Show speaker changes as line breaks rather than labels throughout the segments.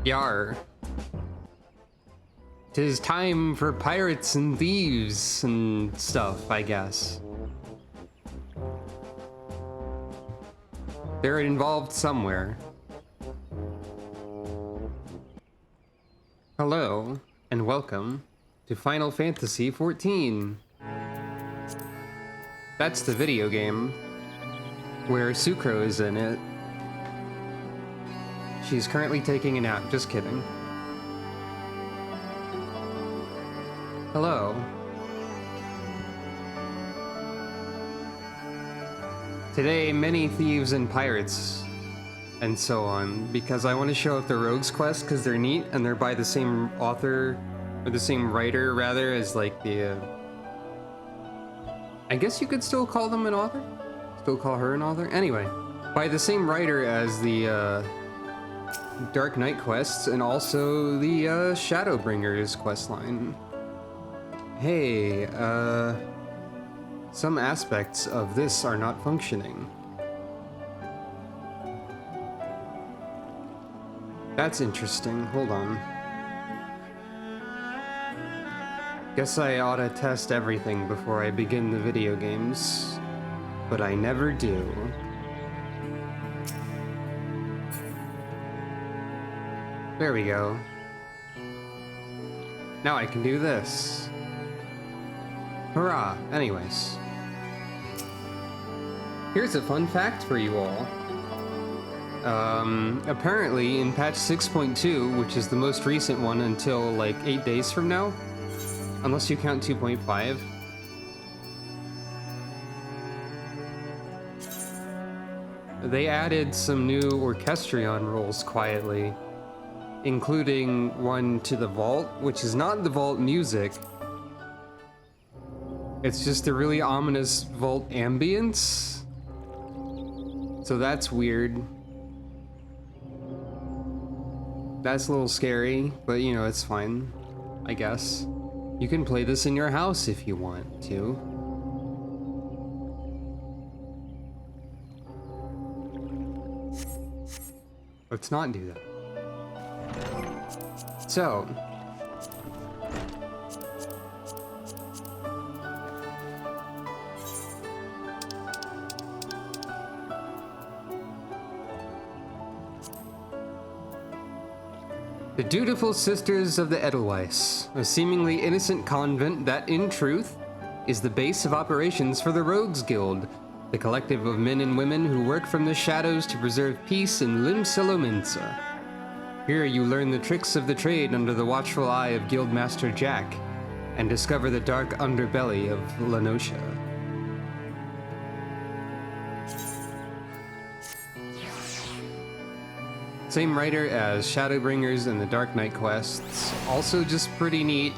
Yar. 'Tis time for pirates and thieves and stuff, I guess. They're involved somewhere. Hello, and welcome to Final Fantasy XIV. That's the video game where Sucro is in it. She's currently taking a nap, just kidding. Hello. Today, many thieves and pirates, and so on, because I want to show up the Rogues Quest because they're neat and they're by the same author, or the same writer rather, as like the, I guess you could still call them an author? Still call her an author? Anyway, by the same writer as the Dark Knight quests and also the Shadowbringers questline. Hey, some aspects of this are not functioning. That's interesting. Hold on. Guess I ought to test everything before I begin the video games, but I never do. There we go. Now I can do this. Hurrah! Anyways. Here's a fun fact for you all. Apparently in patch 6.2, which is the most recent one until like 8 days from now, unless you count 2.5, they added some new Orchestrion roles quietly, including one to the vault, which is not the vault music. It's just a really ominous vault ambience. So that's weird. That's a little scary, but you know, it's fine, I guess. You can play this in your house if you want to. Let's not do that. So, the Dutiful Sisters of the Edelweiss, a seemingly innocent convent that, in truth, is the base of operations for the Rogues Guild, the collective of men and women who work from the shadows to preserve peace in Limsalominsa. Here you learn the tricks of the trade under the watchful eye of Guildmaster Jack, and discover the dark underbelly of Lanosia. Same writer as Shadowbringers and the Dark Knight quests. Also just pretty neat.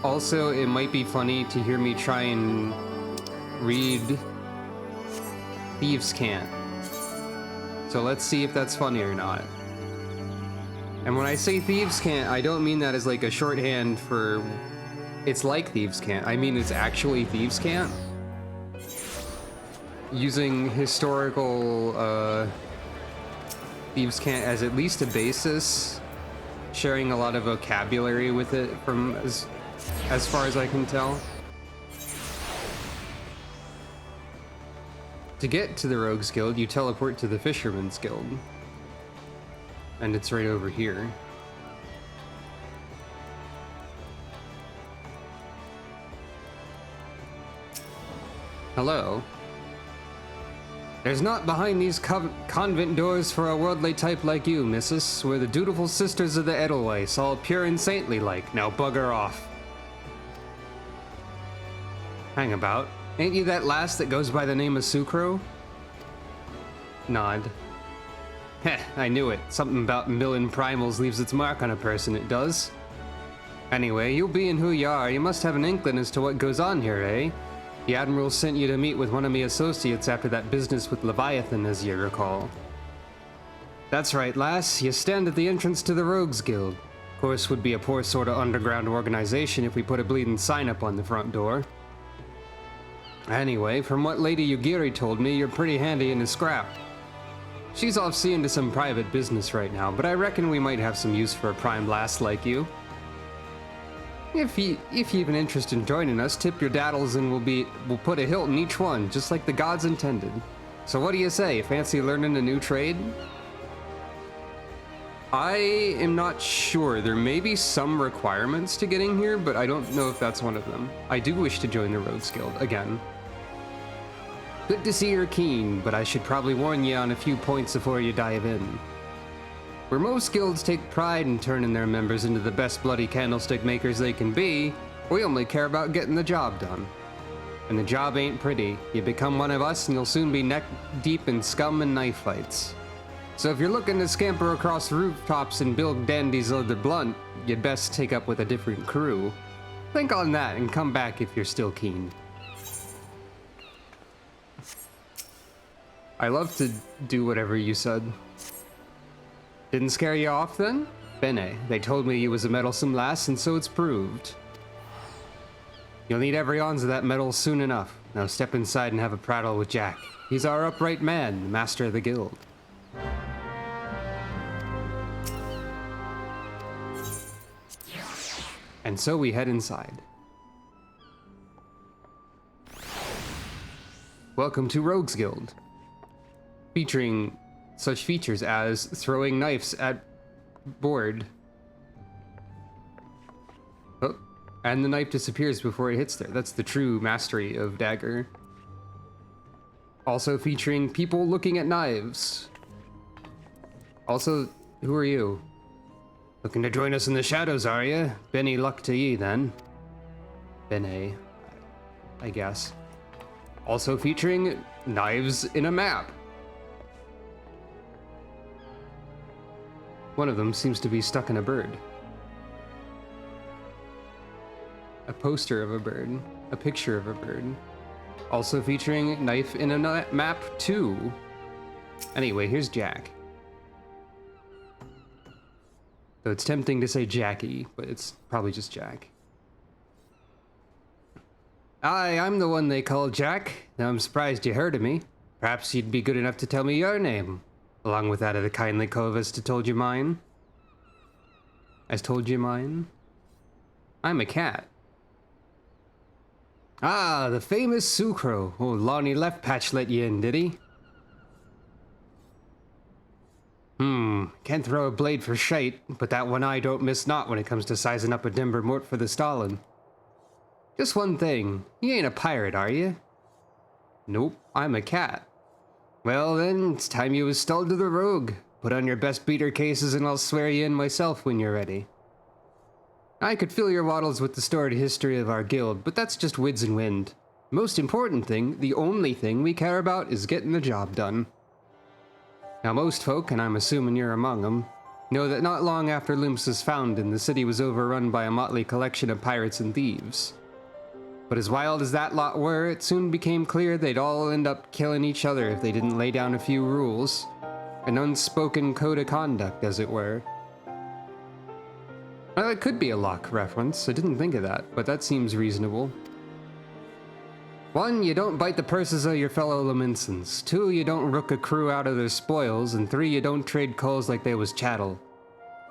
Also, it might be funny to hear me try and read Thieves' Cant. So let's see if that's funny or not. And when I say Thieves' Cant, I don't mean that as like a shorthand for it's like Thieves' Cant. I mean it's actually Thieves' Cant. Using historical Thieves' Cant as at least a basis, sharing a lot of vocabulary with it from as far as I can tell. To get to the Rogues Guild, you teleport to the Fisherman's Guild. And it's right over here. Hello. There's naught behind these convent doors for a worldly type like you, missus. We're the Dutiful Sisters of the Edelweiss, all pure and saintly like. Now bugger off. Hang about. Ain't you that lass that goes by the name of Sucro? Nod. Heh, I knew it. Something about millin' primals leaves its mark on a person, it does. Anyway, you being who you are, you must have an inkling as to what goes on here, eh? The Admiral sent you to meet with one of me associates after that business with Leviathan, as you recall. That's right, lass. You stand at the entrance to the Rogues Guild. Of course, would be a poor sort of underground organization if we put a bleeding sign up on the front door. Anyway, from what Lady Yugiri told me, you're pretty handy in a scrap. She's off seeing to some private business right now, but I reckon we might have some use for a prime blast like you. If you've an interest in joining us, tip your daddles and we'll put a hilt in each one, just like the gods intended. So what do you say? Fancy learning a new trade? I am not sure. There may be some requirements to getting here, but I don't know if that's one of them. I do wish to join the Rogues Guild again. Good to see you're keen, but I should probably warn you on a few points before you dive in. Where most guilds take pride in turning their members into the best bloody candlestick makers they can be, we only care about getting the job done. And the job ain't pretty. You become one of us and you'll soon be neck deep in scum and knife fights. So if you're looking to scamper across rooftops and build dandies of the blunt, you'd best take up with a different crew. Think on that and come back if you're still keen. I love to do whatever you said. Didn't scare you off then? Bene, they told me you was a meddlesome lass, and so it's proved. You'll need every ounce of that metal soon enough. Now step inside and have a prattle with Jack. He's our upright man, the master of the guild. And so we head inside. Welcome to Rogues Guild. Featuring such features as throwing knives at board. Oh, and the knife disappears before it hits there. That's the true mastery of dagger. Also featuring people looking at knives. Also, who are you? Looking to join us in the shadows, are you? Benny luck to ye then. Bene, I guess. Also featuring knives in a map. One of them seems to be stuck in a bird. A poster of a bird. A picture of a bird. Also featuring knife in a map too. Anyway, here's Jack. So it's tempting to say Jackie, but it's probably just Jack. Aye, I'm the one they call Jack. Now I'm surprised you heard of me. Perhaps you'd be good enough to tell me your name. Along with that of the kindly cove as to told you mine. As told you mine? I'm a cat. Ah, the famous Sucro. Oh, Lonnie Left Patch let you in, did he? Can't throw a blade for shite, but that one eye don't miss naught when it comes to sizing up a Denver mort for the Stalin. Just one thing, you ain't a pirate, are you? Nope, I'm a cat. Well then, it's time you was stalled to the rogue. Put on your best beater cases and I'll swear you in myself when you're ready. I could fill your waddles with the storied history of our guild, but that's just wids and wind. Most important thing, the only thing we care about is getting the job done. Now most folk, and I'm assuming you're among them, know that not long after Lumps was founded, the city was overrun by a motley collection of pirates and thieves. But as wild as that lot were, it soon became clear they'd all end up killing each other if they didn't lay down a few rules. An unspoken code of conduct, as it were. Well, it could be a Locke reference, I didn't think of that, but that seems reasonable. 1, you don't bite the purses of your fellow Laminsons. 2, you don't rook a crew out of their spoils. And 3, you don't trade coals like they was chattel.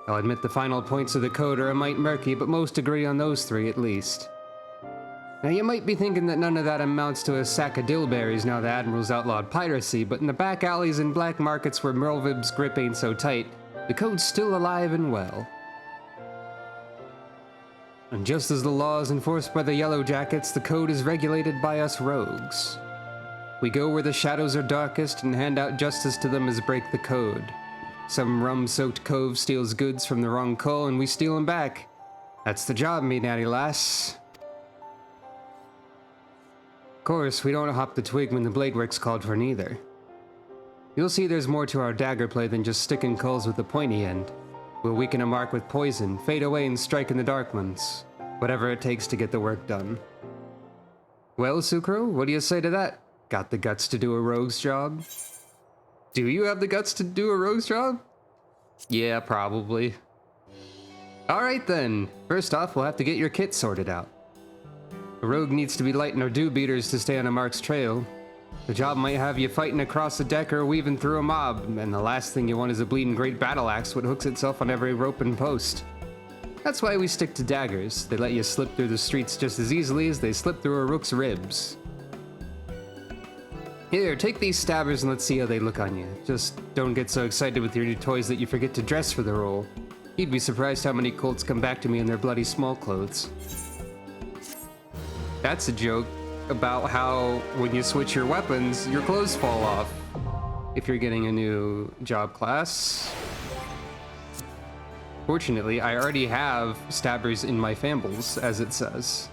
I'll admit the final points of the code are a mite murky, but most agree on those 3 at least. Now you might be thinking that none of that amounts to a sack of dillberries now the Admiral's outlawed piracy, but in the back alleys and black markets where Merlvib's grip ain't so tight, the code's still alive and well. And just as the law is enforced by the Yellow Jackets, the code is regulated by us rogues. We go where the shadows are darkest and hand out justice to them as break the code. Some rum-soaked cove steals goods from the wrong cull and we steal 'em back. That's the job, me natty lass. Of course, we don't hop the twig when the blade work's called for neither. You'll see there's more to our dagger play than just sticking culls with the pointy end. We'll weaken a mark with poison, fade away and strike in the dark ones. Whatever it takes to get the work done. Well, Sucro, what do you say to that? Got the guts to do a rogue's job? Do you have the guts to do a rogue's job? Yeah, probably. Alright then, first off we'll have to get your kit sorted out. A rogue needs to be light in our dew beaters to stay on a mark's trail. The job might have you fighting across a deck or weaving through a mob, and the last thing you want is a bleeding great battle axe that hooks itself on every rope and post. That's why we stick to daggers. They let you slip through the streets just as easily as they slip through a rook's ribs. Here, take these stabbers and let's see how they look on you. Just don't get so excited with your new toys that you forget to dress for the role. You'd be surprised how many colts come back to me in their bloody small clothes. That's a joke about how when you switch your weapons, your clothes fall off if you're getting a new job class. Fortunately, I already have stabbers in my fambles, as it says.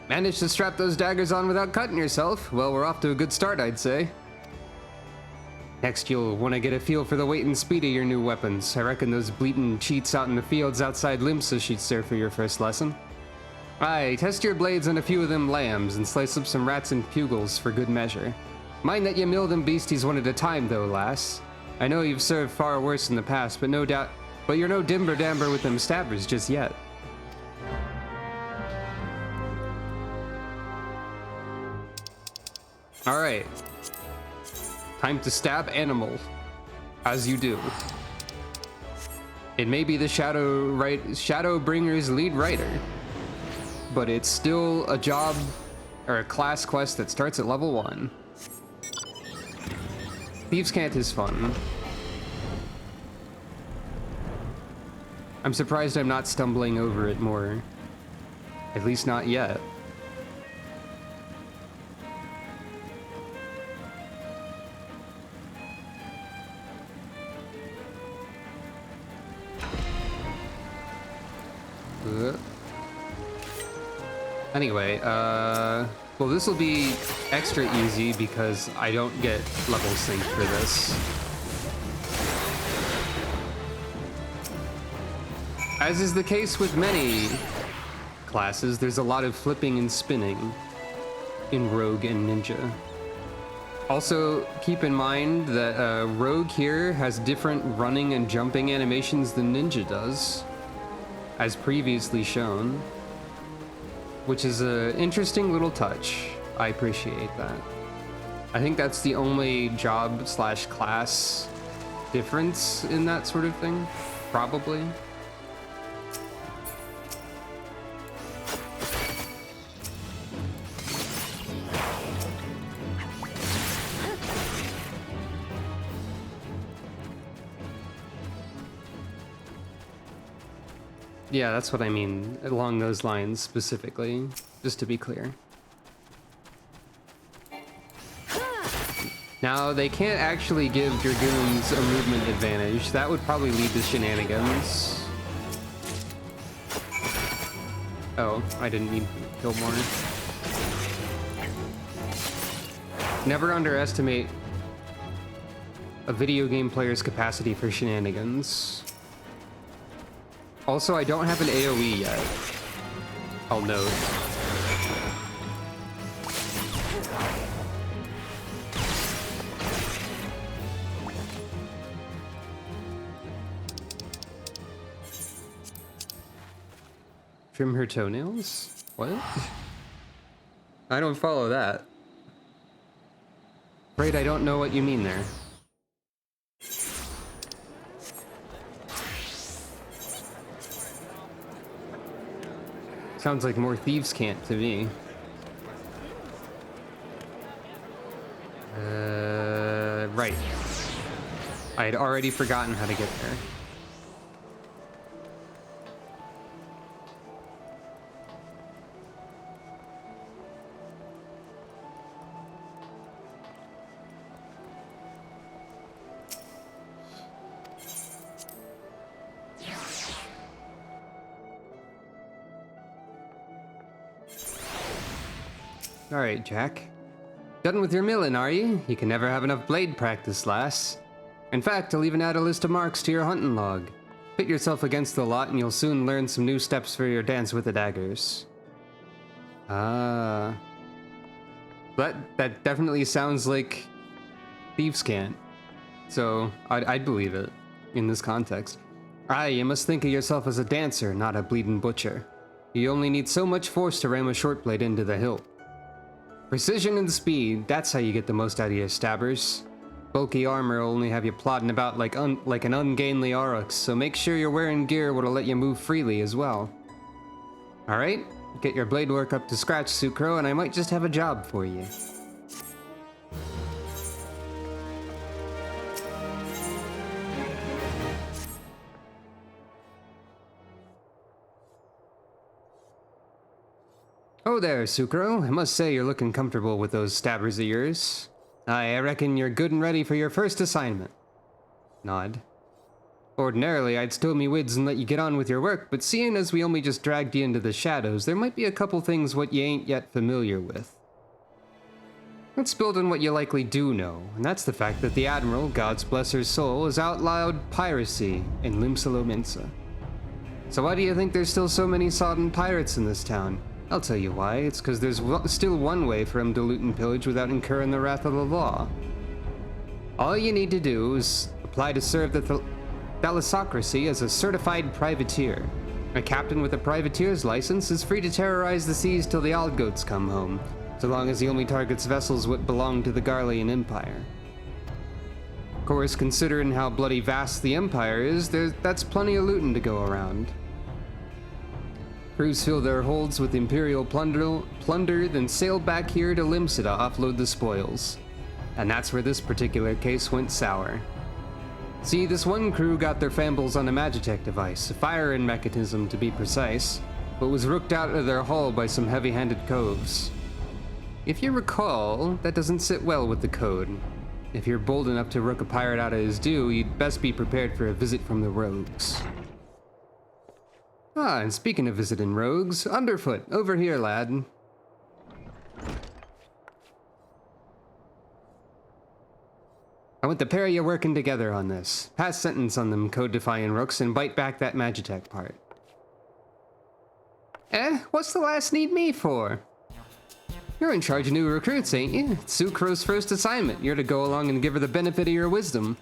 Managed to strap those daggers on without cutting yourself? Well, we're off to a good start, I'd say. Next, you'll want to get a feel for the weight and speed of your new weapons. I reckon those bleatin' cheats out in the fields outside Limsa should serve for your first lesson. Aye, test your blades on a few of them lambs and slice up some rats and pugils for good measure. Mind that you mill them beasties one at a time, though, lass. I know you've served far worse in the past, but you're no dimber-damber with them stabbers just yet. Alright. Time to stab animal. As you do. It may be the Shadowbringer's lead writer, but it's still a job or a class quest that starts at level 1. Thieves' Cant is fun. I'm surprised I'm not stumbling over it more. At least not yet. Anyway, well, this will be extra easy because I don't get level sync for this. As is the case with many classes, there's a lot of flipping and spinning in Rogue and Ninja. Also, keep in mind that Rogue here has different running and jumping animations than Ninja does, as previously shown. Which is an interesting little touch. I appreciate that. I think that's the only job/class difference in that sort of thing, probably. Yeah, that's what I mean, along those lines specifically, just to be clear. Now, they can't actually give Dragoons a movement advantage. That would probably lead to shenanigans. Oh, I didn't need to kill more. Never underestimate a video game player's capacity for shenanigans. Also, I don't have an AoE yet. I'll note. Trim her toenails? What? I don't follow that. Afraid I don't know what you mean there. Sounds like more Thieves' Cant to me. Right. I had already forgotten how to get there. Alright, Jack. Done with your milling, are you? You can never have enough blade practice, lass. In fact, I'll even add a list of marks to your hunting log. Pit yourself against the lot and you'll soon learn some new steps for your dance with the daggers. Ah. That definitely sounds like Thieves' Cant. So, I'd believe it in this context. Aye, you must think of yourself as a dancer, not a bleeding butcher. You only need so much force to ram a short blade into the hilt. Precision and speed, that's how you get the most out of your stabbers. Bulky armor will only have you plodding about like an ungainly aurochs, so make sure you're wearing gear that'll let you move freely as well. Alright, get your blade work up to scratch, Sucro, and I might just have a job for you. Oh there, Sucro. I must say you're looking comfortable with those stabbers of yours. I reckon you're good and ready for your first assignment. Nod. Ordinarily, I'd stow me wids and let you get on with your work, but seeing as we only just dragged you into the shadows, there might be a couple things what you ain't yet familiar with. Let's build on what you likely do know, and that's the fact that the Admiral, God's bless her soul, has outlawed piracy in Limsalominsa. So why do you think there's still so many sodden pirates in this town? I'll tell you why. It's because there's still one way for him to loot and pillage without incurring the wrath of the law. All you need to do is apply to serve the Thalassocracy as a certified privateer. A captain with a privateer's license is free to terrorize the seas till the Aldgoats come home, so long as he only targets vessels what belong to the Garlean Empire. Of course, considering how bloody vast the Empire is, that's plenty of looting to go around. Crews fill their holds with Imperial plunder, then sail back here to Limsa to offload the spoils. And that's where this particular case went sour. See, this one crew got their fambles on a Magitech device, a firing mechanism to be precise, but was rooked out of their hull by some heavy-handed coves. If you recall, that doesn't sit well with the code. If you're bold enough to rook a pirate out of his due, you'd best be prepared for a visit from the rogues. Ah, and speaking of visiting rogues, Underfoot, over here, lad. I want the pair of you working together on this. Pass sentence on them code-defying rooks and bite back that Magitech part. What's the last need me for? You're in charge of new recruits, ain't you? It's Sucro's first assignment. You're to go along and give her the benefit of your wisdom.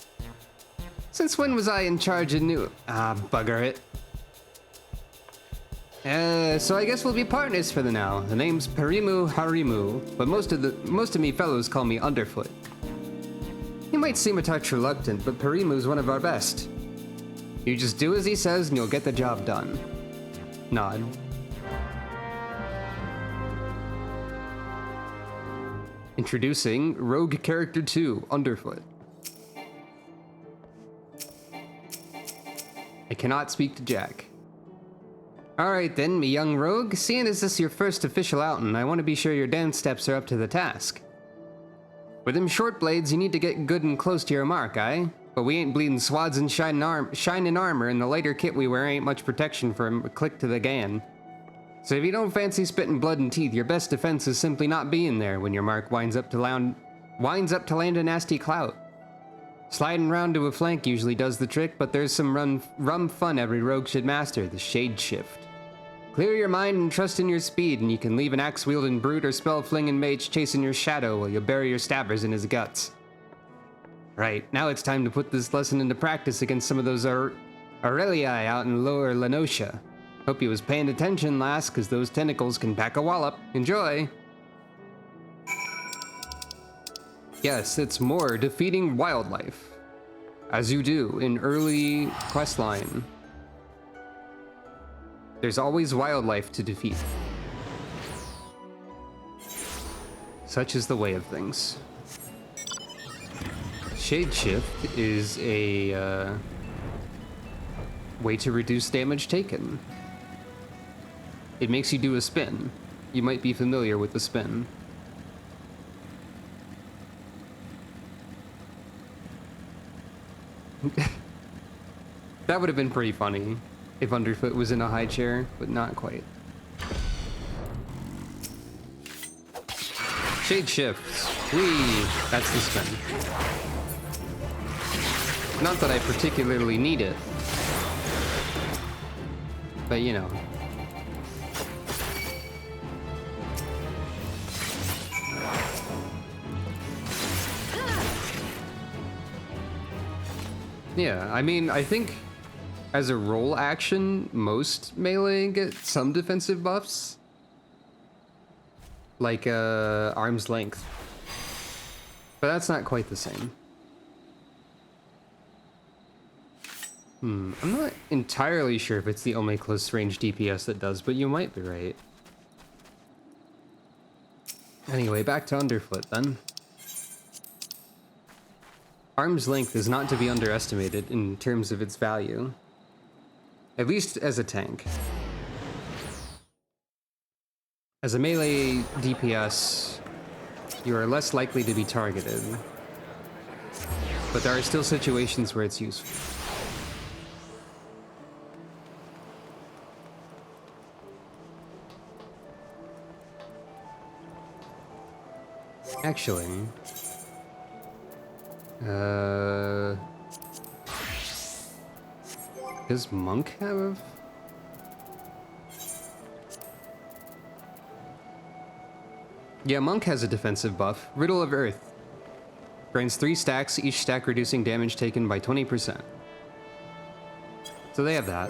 Since when was I in charge of new... Ah, bugger it. So I guess we'll be partners for the now. The name's Perimu Harimu, but most of me fellows call me Underfoot. He might seem a touch reluctant, but Perimu's one of our best. You just do as he says and you'll get the job done. Nod. Introducing Rogue Character 2, Underfoot. I cannot speak to Jack. Alright then, me young rogue, seeing as this your first official outing, I want to be sure your dance steps are up to the task. With them short blades, you need to get good and close to your mark, aye? But we ain't bleeding swads and shining armor, and the lighter kit we wear ain't much protection from a click to the gan. So if you don't fancy spitting blood and teeth, your best defense is simply not being there when your mark winds up to land a nasty clout. Sliding round to a flank usually does the trick, but there's some rum fun every rogue should master, the shade shift. Clear your mind and trust in your speed, and you can leave an axe-wielding brute or spell-flinging mage chasing your shadow while you bury your stabbers in his guts. Right, now it's time to put this lesson into practice against some of those Aurelii out in Lower Lenosha. Hope you was paying attention, lass, cause those tentacles can pack a wallop. Enjoy! Yes, it's more defeating wildlife, as you do in early questline. There's always wildlife to defeat. Such is the way of things. Shade Shift is a way to reduce damage taken. It makes you do a spin. You might be familiar with the spin. That would have been pretty funny if Underfoot was in a high chair, but not quite. Shade shifts. Whee! That's the spin. Not that I particularly need it, but you know. Yeah, I mean, I think as a roll action, most melee get some defensive buffs. like arm's length. But that's not quite the same. I'm not entirely sure if it's the only close range DPS that does, but you might be right. Anyway, back to Underfoot then. Arm's length is not to be underestimated in terms of its value. At least as a tank. As a melee DPS, you are less likely to be targeted. But there are still situations where it's useful. Actually, does Monk have? Yeah, Monk has a defensive buff. Riddle of Earth. Grants 3 stacks, each stack reducing damage taken by 20%. So they have that.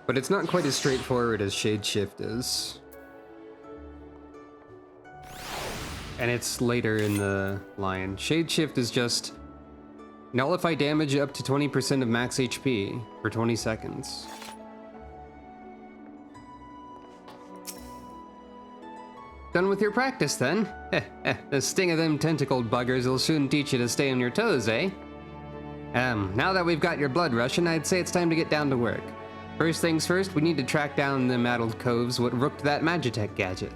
But it's not quite as straightforward as Shade Shift is. And it's later in the line. Shade Shift is just nullify damage up to 20% of max HP for 20 seconds. Done with your practice then? The sting of them tentacled buggers will soon teach you to stay on your toes, eh? Now that we've got your blood rushing, I'd say it's time to get down to work. First things first, we need to track down them addled coves what rooked that Magitech gadget.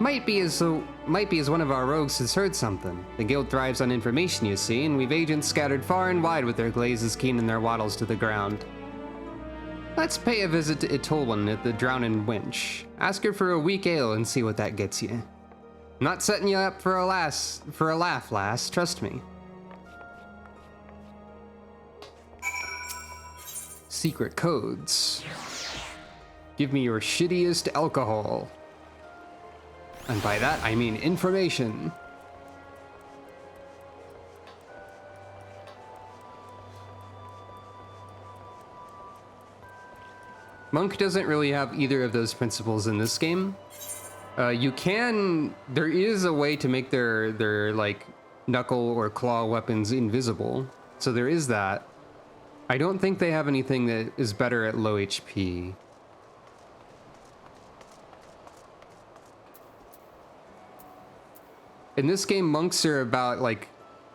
Might be as one of our rogues has heard something. The guild thrives on information, you see, and we've agents scattered far and wide with their glazes keen and their wattles to the ground. Let's pay a visit to Itolwan at the Drowning Winch. Ask her for a weak ale and see what that gets you. I'm not setting you up for a laugh, lass, trust me. Secret codes. Give me your shittiest alcohol. And by that, I mean information. Monk doesn't really have either of those principles in this game. There is a way to make their like knuckle or claw weapons invisible. So there is that. I don't think they have anything that is better at low HP. In this game, monks are about like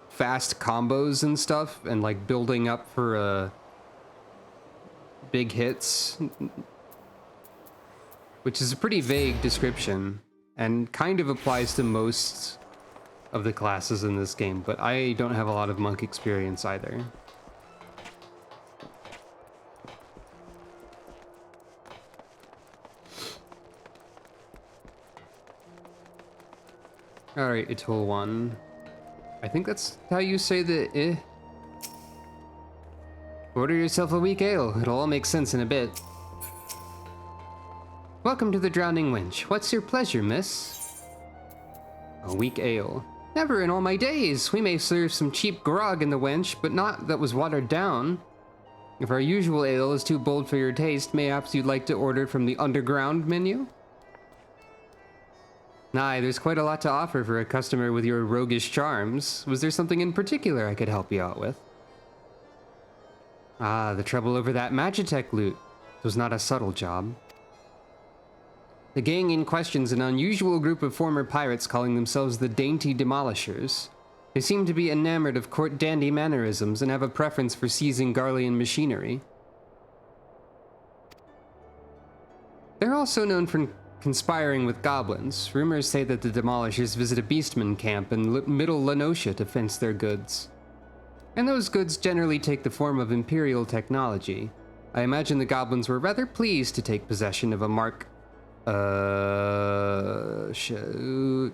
fast combos and stuff and like building up for big hits, which is a pretty vague description and kind of applies to most of the classes in this game, but I don't have a lot of monk experience either. Alright, Itolwan. I think that's how you say the eh. Order yourself a weak ale. It'll all make sense in a bit. Welcome to the Drowning Winch. What's your pleasure, miss? A weak ale. Never in all my days. We may serve some cheap grog in the wench, but not that was watered down. If our usual ale is too bold for your taste, mayhaps you'd like to order from the underground menu? Aye, there's quite a lot to offer for a customer with your roguish charms. Was there something in particular I could help you out with? Ah, the trouble over that Magitech loot. It was not a subtle job. The gang in question's an unusual group of former pirates calling themselves the Dainty Demolishers. They seem to be enamored of court dandy mannerisms and have a preference for seizing Garlean machinery. They're also known for conspiring with goblins. Rumors say that the Demolishers visit a beastman camp in Middle Lenosha to fence their goods. And those goods generally take the form of Imperial technology. I imagine the goblins were rather pleased to take possession of a Mark... Shoot,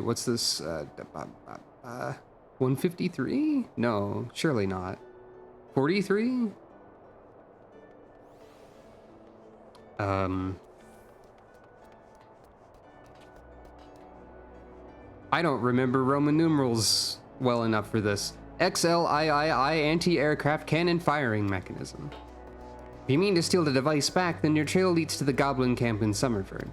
what's this? 153? No, surely not. 43? I don't remember Roman numerals well enough for this. XLIII anti-aircraft cannon firing mechanism. If you mean to steal the device back, then your trail leads to the goblin camp in Summerford.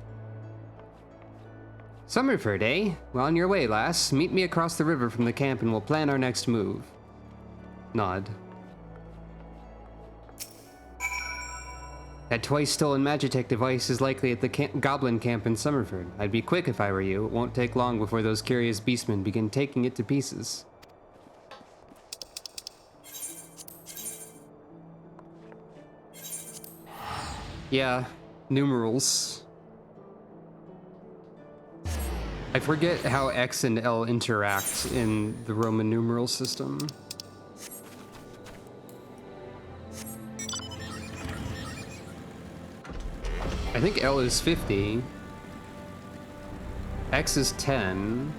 Summerford, eh? Well, on your way, lass. Meet me across the river from the camp and we'll plan our next move. Nod. That twice stolen Magitech device is likely at the goblin camp in Summerford. I'd be quick if I were you. It won't take long before those curious beastmen begin taking it to pieces. Yeah, numerals. I forget how X and L interact in the Roman numeral system. I think L is 50. X is 10.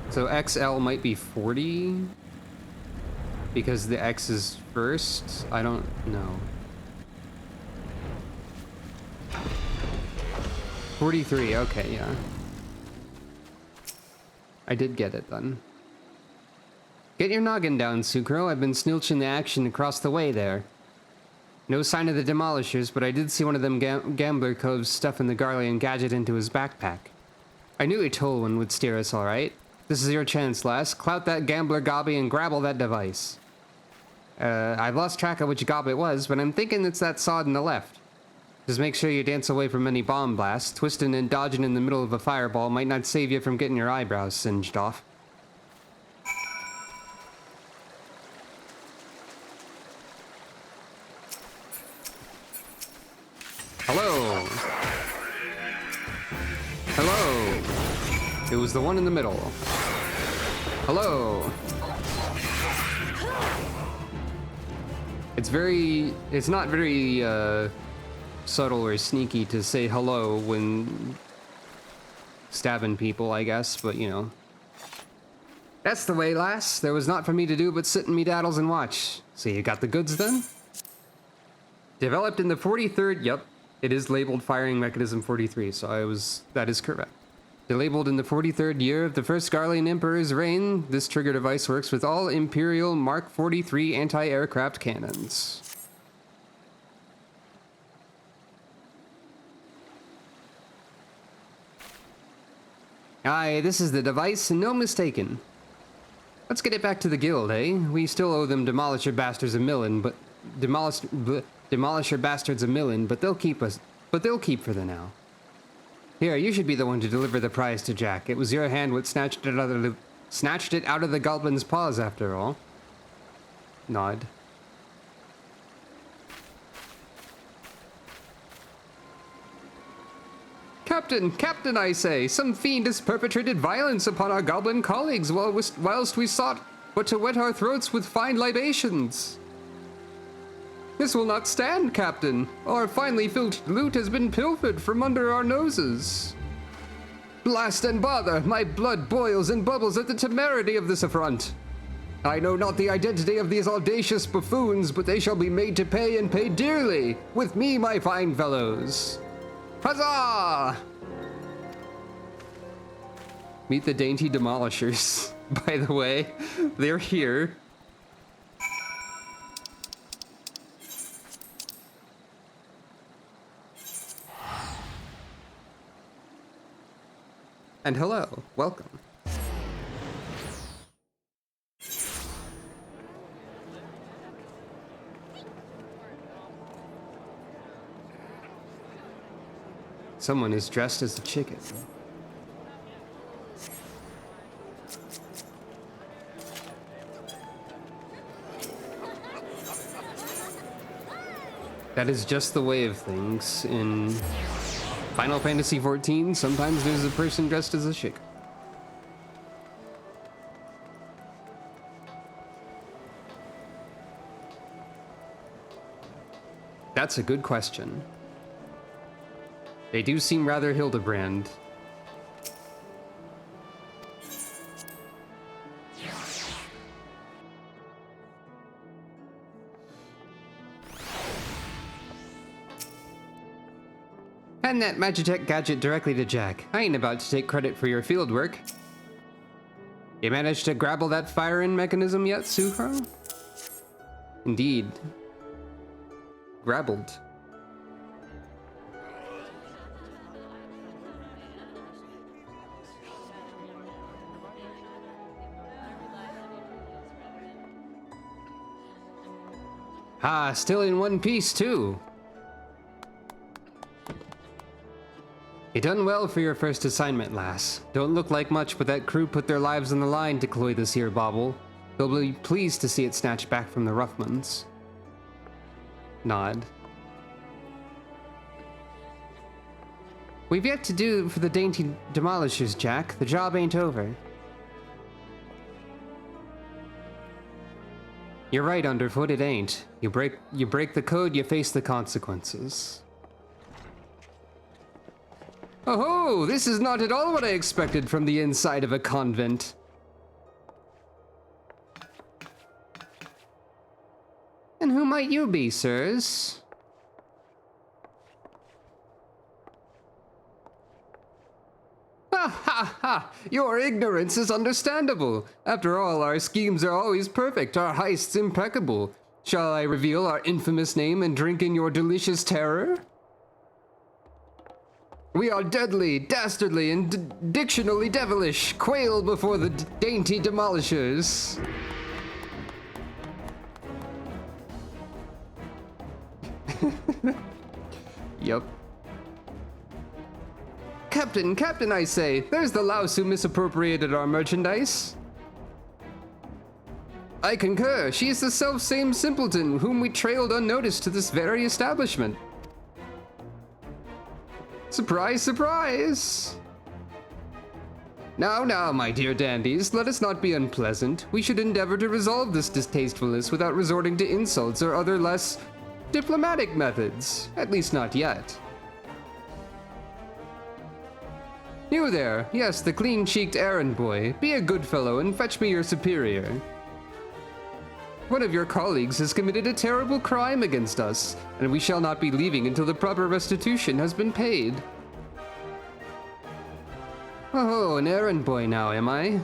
So XL might be 40? Because the X is first? I don't know. 43, okay, yeah. I did get it then. Get your noggin down, Sucro. I've been snilching the action across the way there. No sign of the demolishers, but I did see one of them gambler coves stuffing the Garlean gadget into his backpack. I knew a tall one would steer us all right. This is your chance, lass. Clout that gambler gobby and grab all that device. I've lost track of which gob it was, but I'm thinking it's that sod on the left. Just make sure you dance away from any bomb blasts. Twisting and dodging in the middle of a fireball might not save you from getting your eyebrows singed off. Hello. Hello. It was the one in the middle. Hello. It's not very, subtle or sneaky to say hello when stabbing people, I guess, but you know. That's the way, lass. There was naught for me to do but sit in me daddles and watch. So you got the goods then? Developed in the 43rd, yep. It is labeled Firing Mechanism 43, so that is correct. Labeled in the 43rd year of the first Garlean Emperor's reign, this trigger device works with all Imperial Mark 43 anti-aircraft cannons. Aye, this is the device, and no mistaken. Let's get it back to the guild, eh? We still owe them Demolisher bastards a million, but Demolisher bastards a million, but they'll keep for the now. Here, you should be the one to deliver the prize to Jack. It was your hand what snatched it out of the goblin's paws, after all. Nod. Captain, I say, some fiend has perpetrated violence upon our goblin colleagues whilst we sought but to wet our throats with fine libations. This will not stand, Captain. Our finely filched loot has been pilfered from under our noses. Blast and bother, my blood boils and bubbles at the temerity of this affront. I know not the identity of these audacious buffoons, but they shall be made to pay and pay dearly, with me, my fine fellows. Huzzah! Meet the dainty demolishers. By the way, they're here. And hello, welcome. Someone is dressed as a chicken. That is just the way of things in Final Fantasy XIV. Sometimes there's a person dressed as a chicken. That's a good question. They do seem rather Hildebrand. Hand that Magitech gadget directly to Jack. I ain't about to take credit for your field work. You managed to grapple that firing mechanism yet, Suhro? Indeed. Grappled. Ah, still in one piece, too. You done well for your first assignment, lass. Don't look like much, but that crew put their lives on the line to cloy this here bauble. They'll be pleased to see it snatched back from the Ruffmans. Nod. We've yet to do for the dainty demolishers, Jack. The job ain't over. You're right, Underfoot, it ain't. You break the code, you face the consequences. Oh, this is not at all what I expected from the inside of a convent. And who might you be, sirs? Ha ha ha! Your ignorance is understandable. After all, our schemes are always perfect, our heists impeccable. Shall I reveal our infamous name and drink in your delicious terror? We are deadly, dastardly, and dictionally devilish. Quail before the dainty demolishers. Yup. Captain, I say, there's the louse who misappropriated our merchandise. I concur. She is the self-same simpleton whom we trailed unnoticed to this very establishment. Surprise, surprise! Now, my dear dandies, let us not be unpleasant. We should endeavor to resolve this distastefulness without resorting to insults or other less diplomatic methods. At least not yet. You there, yes, the clean-cheeked errand boy. Be a good fellow and fetch me your superior. One of your colleagues has committed a terrible crime against us, and we shall not be leaving until the proper restitution has been paid. Oh, an errand boy now, am I?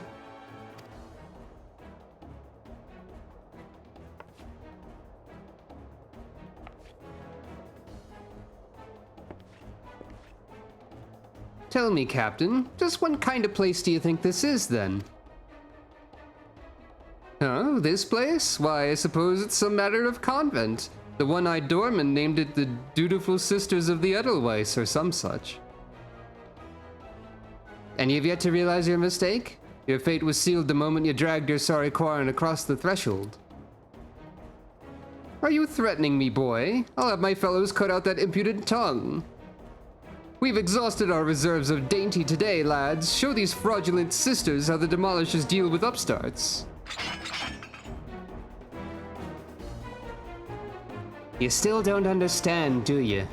Tell me, Captain, just what kind of place do you think this is, then? Oh, this place? Why, I suppose it's some matter of convent. The one-eyed doorman named it the Dutiful Sisters of the Edelweiss, or some such. And you've yet to realize your mistake? Your fate was sealed the moment you dragged your sorry quarren across the threshold. Are you threatening me, boy? I'll have my fellows cut out that impudent tongue. We've exhausted our reserves of dainty today, lads. Show these fraudulent sisters how the demolishers deal with upstarts. You still don't understand, do you?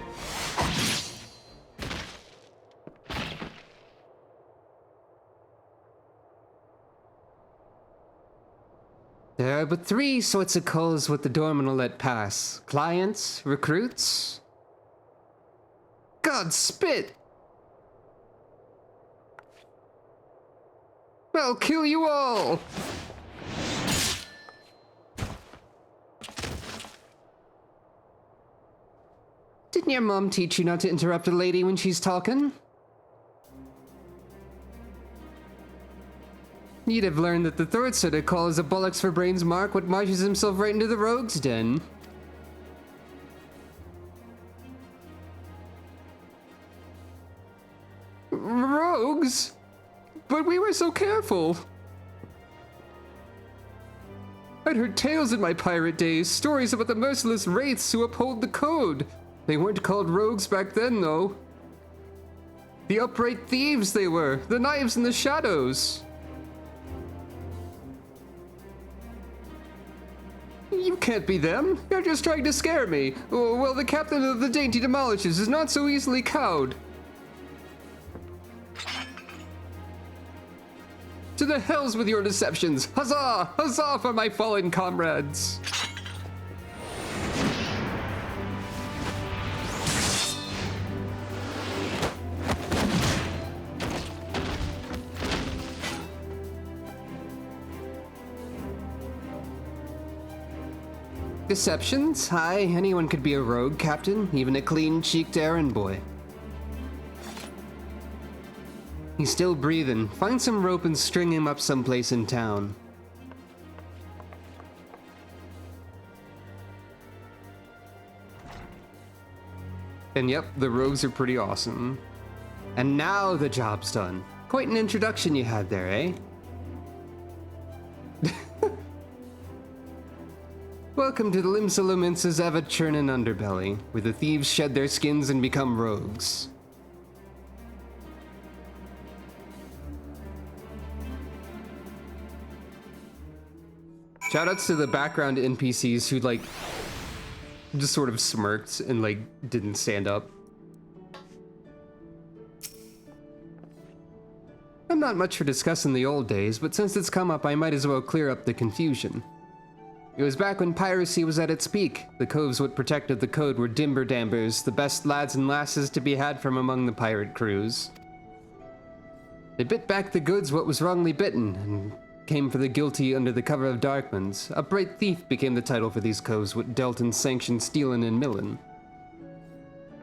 There are but three sorts of calls what the doorman will let pass. Clients, recruits. God, spit! I'll kill you all! Didn't your mom teach you not to interrupt a lady when she's talking? You'd have learned that the third sort of call is a bollocks for brains mark what marches himself right into the rogue's den. Rogues? But we were so careful. I'd heard tales in my pirate days, stories about the merciless wraiths who uphold the code. They weren't called rogues back then, though. The upright thieves they were, the knives in the shadows. You can't be them. You're just trying to scare me. Well, the captain of the Dainty Demolishers is not so easily cowed. To the hells with your deceptions! Huzzah! Huzzah for my fallen comrades! Deceptions? Hi, anyone could be a rogue, Captain, even a clean-cheeked errand boy. He's still breathing. Find some rope and string him up someplace in town. And yep, the rogues are pretty awesome. And now the job's done. Quite an introduction you had there, eh? Welcome to the Limsa-Lumensa's ever-churning underbelly, where the thieves shed their skins and become rogues. Shoutouts to the background NPCs who, like, just sort of smirked and, like, didn't stand up. I'm not much for discussing the old days, but since it's come up, I might as well clear up the confusion. It was back when piracy was at its peak. The coves what protected the code were dimber-dambers, the best lads and lasses to be had from among the pirate crews. They bit back the goods what was wrongly bitten, and came for the guilty under the cover of darkmans. Upright thief became the title for these coves what dealt in sanctioned stealin' and millin'.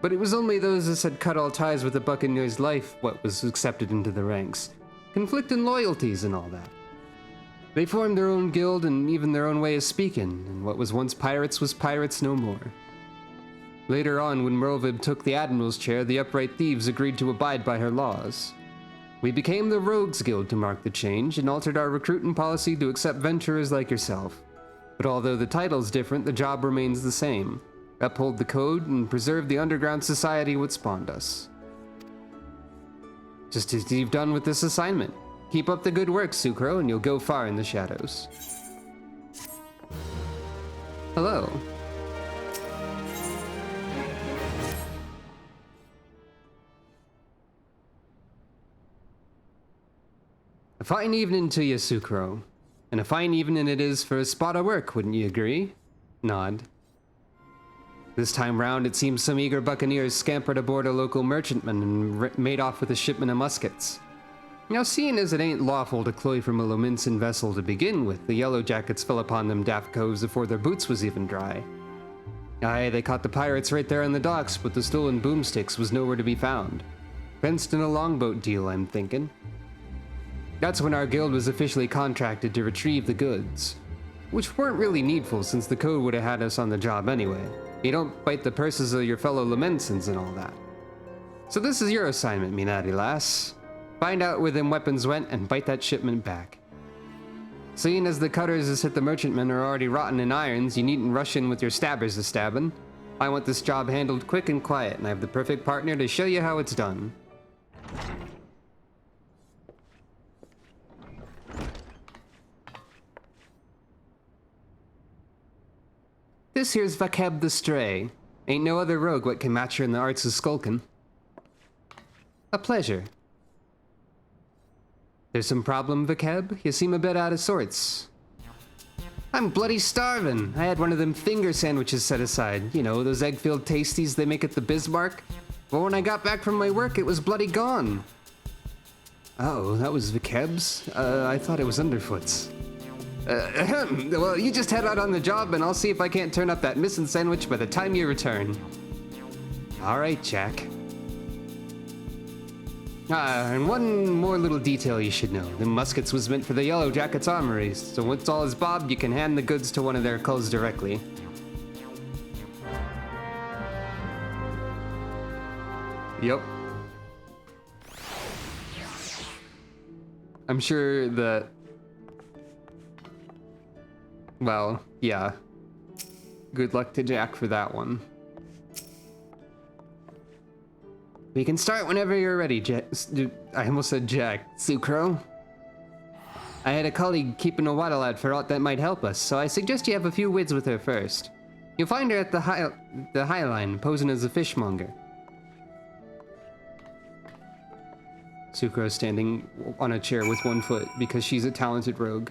But it was only those that had cut all ties with the buccaneer's life what was accepted into the ranks. Conflicting loyalties and all that. They formed their own guild and even their own way of speaking, and what was once pirates was pirates no more. Later on, when Merlvib took the admiral's chair, the upright thieves agreed to abide by her laws. We became the Rogues Guild to mark the change, and altered our recruiting policy to accept venturers like yourself. But although the title's different, the job remains the same. Uphold the code and preserve the underground society what spawned us. Just as you've done with this assignment. Keep up the good work, Sucro, and you'll go far in the shadows. Hello. A fine evening to you, Sucro. And a fine evening it is for a spot of work, wouldn't you agree? Nod. This time round, it seems some eager buccaneers scampered aboard a local merchantman and made off with a shipment of muskets. Now, seeing as it ain't lawful to cloy from a Lominsan vessel to begin with, the Yellow Jackets fell upon them daft coves before their boots was even dry. Aye, they caught the pirates right there on the docks, but the stolen boomsticks was nowhere to be found. Fenced in a longboat deal, I'm thinking. That's when our guild was officially contracted to retrieve the goods. Which weren't really needful, since the code would have had us on the job anyway. You don't bite the purses of your fellow Lomensans and all that. So this is your assignment, me natty lass. Find out where them weapons went and bite that shipment back. Seeing as the cutters as hit the merchantmen are already rotten in irons, you needn't rush in with your stabbers a stabbing. I want this job handled quick and quiet, and I have the perfect partner to show you how it's done. This here's Vakeb the Stray. Ain't no other rogue what can match her in the arts of skulkin'. A pleasure. There's some problem, Vakeb? You seem a bit out of sorts. I'm bloody starving. I had one of them finger sandwiches set aside. You know, those egg-filled tasties they make at the Bismarck. But when I got back from my work, it was bloody gone. Oh, that was Vakeb's? I thought it was Underfoot's. Well, you just head out on the job and I'll see if I can't turn up that missing sandwich by the time you return. Alright, Jack. And one more little detail you should know. The muskets was meant for the Yellow Jackets' armories, so once all is bobbed, you can hand the goods to one of their culls directly. Yep. I'm sure that... Well, yeah. Good luck to Jack for that one. We can start whenever you're ready, I almost said Jack. Sucro. I had a colleague keeping a water lad for aught that might help us, so I suggest you have a few words with her first. You'll find her at the High Line, posing as a fishmonger. Sucro standing on a chair with one foot because she's a talented rogue.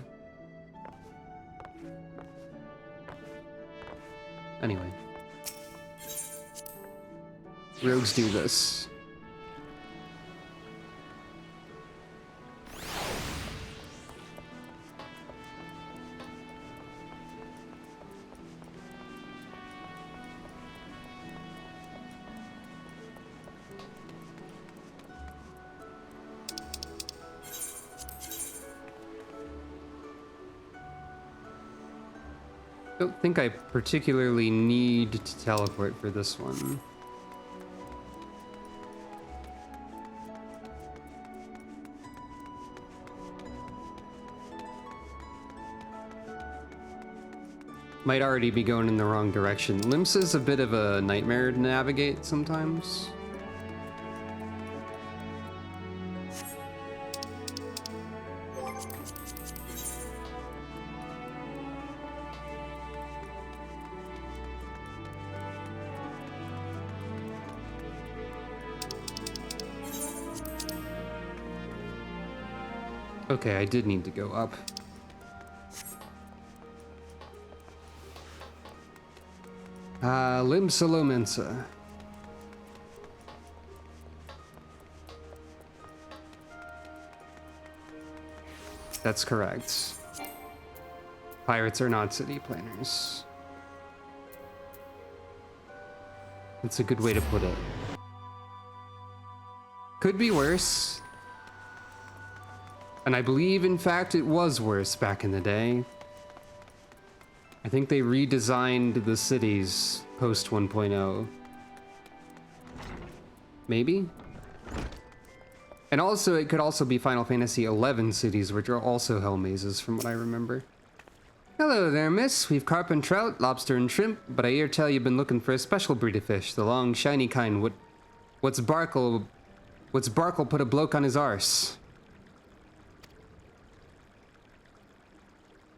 Anyway. Rogues do this. Don't think I particularly need to teleport for this one. Might already be going in the wrong direction. Limsa's a bit of a nightmare to navigate sometimes. Okay, I did need to go up. Limsa Lomensa. That's correct. Pirates are not city planners. That's a good way to put it. Could be worse. And I believe, in fact, it was worse back in the day. I think they redesigned the cities post 1.0. Maybe? And also, it could also be Final Fantasy XI cities, which are also hell mazes, from what I remember. Hello there, miss. We've carp and trout, lobster and shrimp, but I hear tell you've been looking for a special breed of fish, the long, shiny kind. What's Barkle put a bloke on his arse?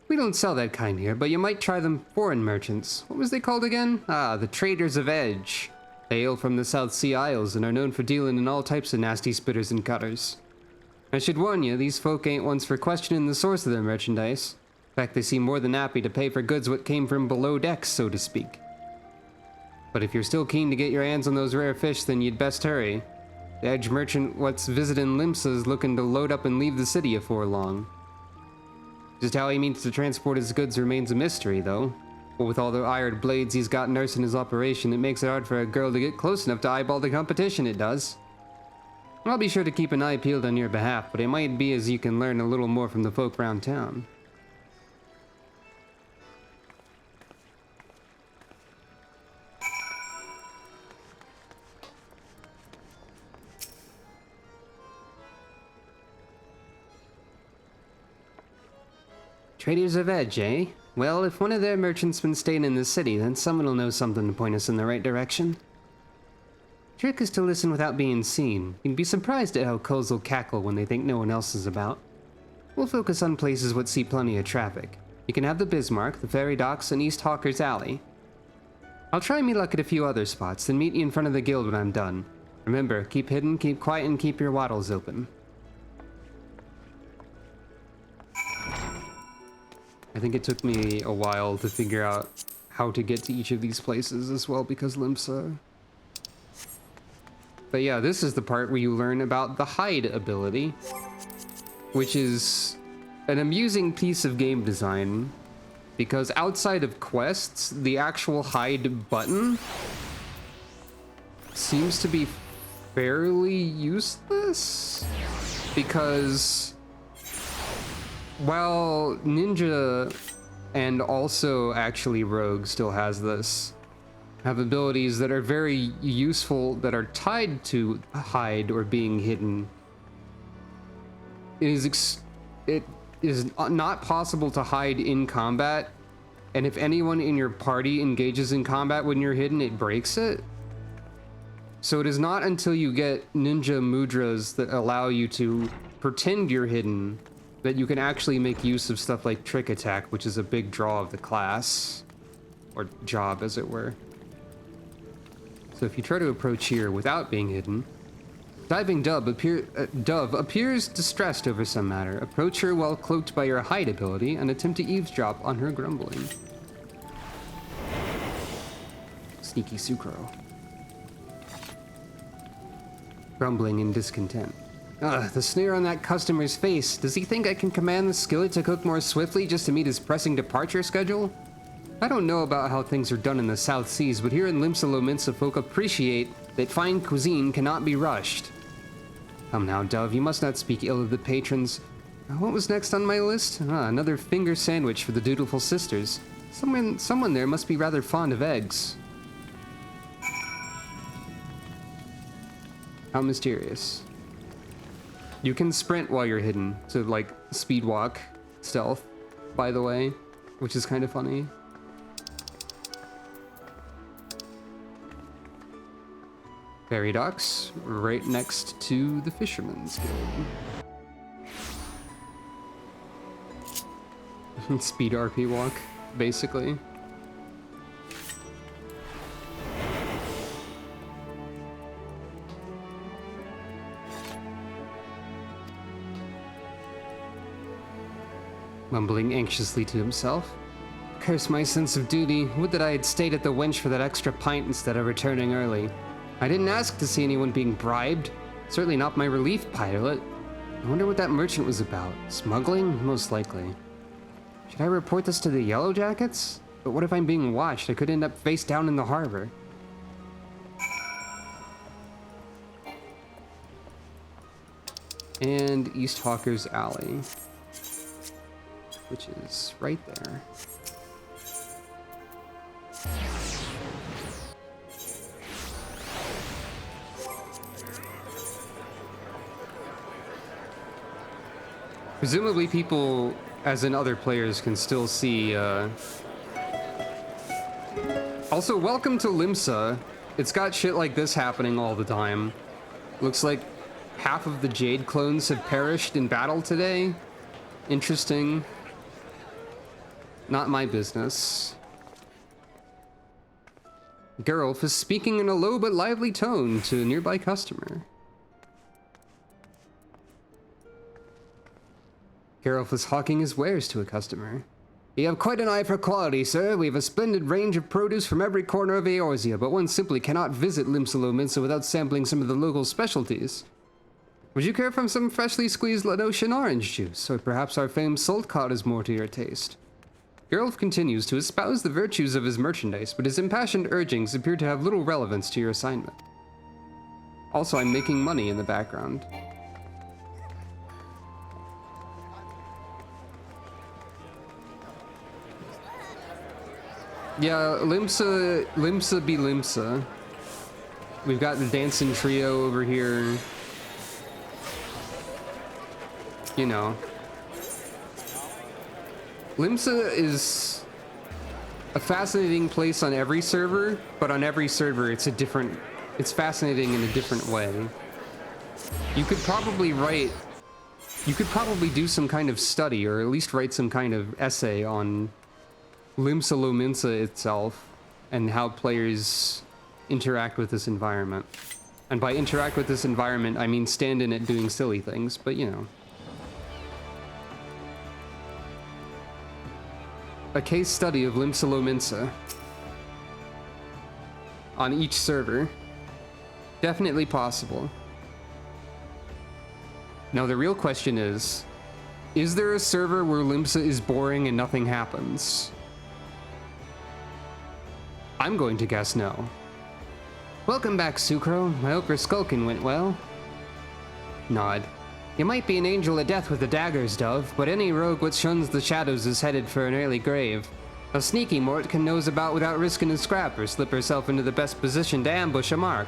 We don't sell that kind here, but you might try them foreign merchants. What was they called again? Ah, the Traders of Edge. They hail from the South Sea Isles and are known for dealing in all types of nasty spitters and cutters. I should warn you, these folk ain't ones for questioning the source of their merchandise. In fact, they seem more than happy to pay for goods what came from below decks, so to speak. But if you're still keen to get your hands on those rare fish, then you'd best hurry. The Edge merchant what's visiting Limsa's looking to load up and leave the city afore long. Just how he means to transport his goods remains a mystery, though. But with all the iron blades he's got nursing his operation, it makes it hard for a girl to get close enough to eyeball the competition, it does. I'll be sure to keep an eye peeled on your behalf, but it might be as you can learn a little more from the folk round town. Traders of Edge, eh? Well, if one of their merchants been staying in the city, then someone will know something to point us in the right direction. Trick is to listen without being seen. You'd be surprised at how culls will cackle when they think no one else is about. We'll focus on places what see plenty of traffic. You can have the Bismarck, the Ferry Docks, and East Hawker's Alley. I'll try me luck at a few other spots, then meet you in front of the guild when I'm done. Remember, keep hidden, keep quiet, and keep your wattles open. I think it took me a while to figure out how to get to each of these places as well because Limsa. But yeah, this is the part where you learn about the hide ability, which is an amusing piece of game design because outside of quests, the actual hide button seems to be fairly useless because while Ninja and also actually Rogue still has this, have abilities that are very useful that are tied to hide or being hidden. It is not possible to hide in combat, and if anyone in your party engages in combat when you're hidden, it breaks it. So it is not until you get ninja mudras that allow you to pretend you're hidden that you can actually make use of stuff like Trick Attack, which is a big draw of the class, or job as it were. So if you try to approach here without being hidden, Diving Dove appears distressed over some matter. Approach her while cloaked by your hide ability and attempt to eavesdrop on her grumbling. Sneaky Sucro. Grumbling in discontent. Ugh, the sneer on that customer's face. Does he think I can command the skillet to cook more swiftly just to meet his pressing departure schedule? I don't know about how things are done in the South Seas, but here in Limsa Lomensa folk appreciate that fine cuisine cannot be rushed. Come now, Dove, you must not speak ill of the patrons. What was next on my list? Another finger sandwich for the dutiful sisters. Someone there must be rather fond of eggs. How mysterious. You can sprint while you're hidden, so like speed walk stealth, by the way, which is kind of funny. Fairy docks, right next to the Fisherman's Guild. Speed RP walk, basically. Mumbling anxiously to himself. Curse my sense of duty. Would that I had stayed at the wench for that extra pint instead of returning early. I didn't ask to see anyone being bribed. Certainly not my relief pilot. I wonder what that merchant was about. Smuggling? Most likely. Should I report this to the Yellow Jackets? But what if I'm being watched? I could end up face down in the harbor. And East Hawker's Alley, which is right there. Presumably people, as in other players, can still see, Also, welcome to Limsa. It's got shit like this happening all the time. Looks like half of the Jade clones have perished in battle today. Interesting. Not my business. Geralf is speaking in a low but lively tone to a nearby customer. Geralf is hawking his wares to a customer. You have quite an eye for quality, sir. We have a splendid range of produce from every corner of Eorzea, but one simply cannot visit Limsa without sampling some of the local specialties. Would you care for some freshly squeezed Laotian orange juice, or perhaps our famed salt cod is more to your taste? Geralf continues to espouse the virtues of his merchandise, but his impassioned urgings appear to have little relevance to your assignment. Also, I'm making money in the background. Yeah, Limsa be Limsa. We've got the dancing trio over here. You know. Limsa is a fascinating place on every server, but on every server it's fascinating in a different way. You could probably do some kind of study, or at least write some kind of essay on Limsa itself and how players interact with this environment. And by interact with this environment, I mean stand in it doing silly things, but you know. A case study of Limsa on each server. Definitely possible. Now the real question is there a server where Limsa is boring and nothing happens? I'm going to guess no. Welcome back, Sucro. I hope your skulking went well. Nod. You might be an angel of death with the daggers, Dove, but any rogue which shuns the shadows is headed for an early grave. A sneaky mort can nose about without risking a scrap or slip herself into the best position to ambush a mark.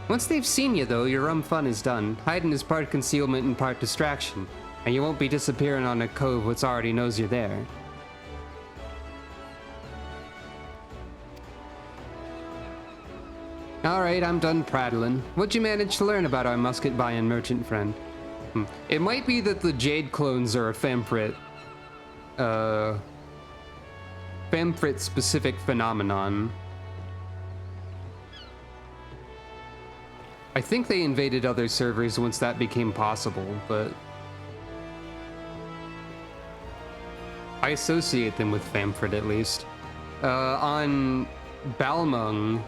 Once they've seen you, though, your rum fun is done. Hiding is part concealment and part distraction, and you won't be disappearing on a cove which already knows you're there. Alright, I'm done prattling. What'd you manage to learn about our musket-buying merchant friend? It might be that the Jade clones are a Famfrit-specific phenomenon. I think they invaded other servers once that became possible, but I associate them with Famfrit at least. On Balmung,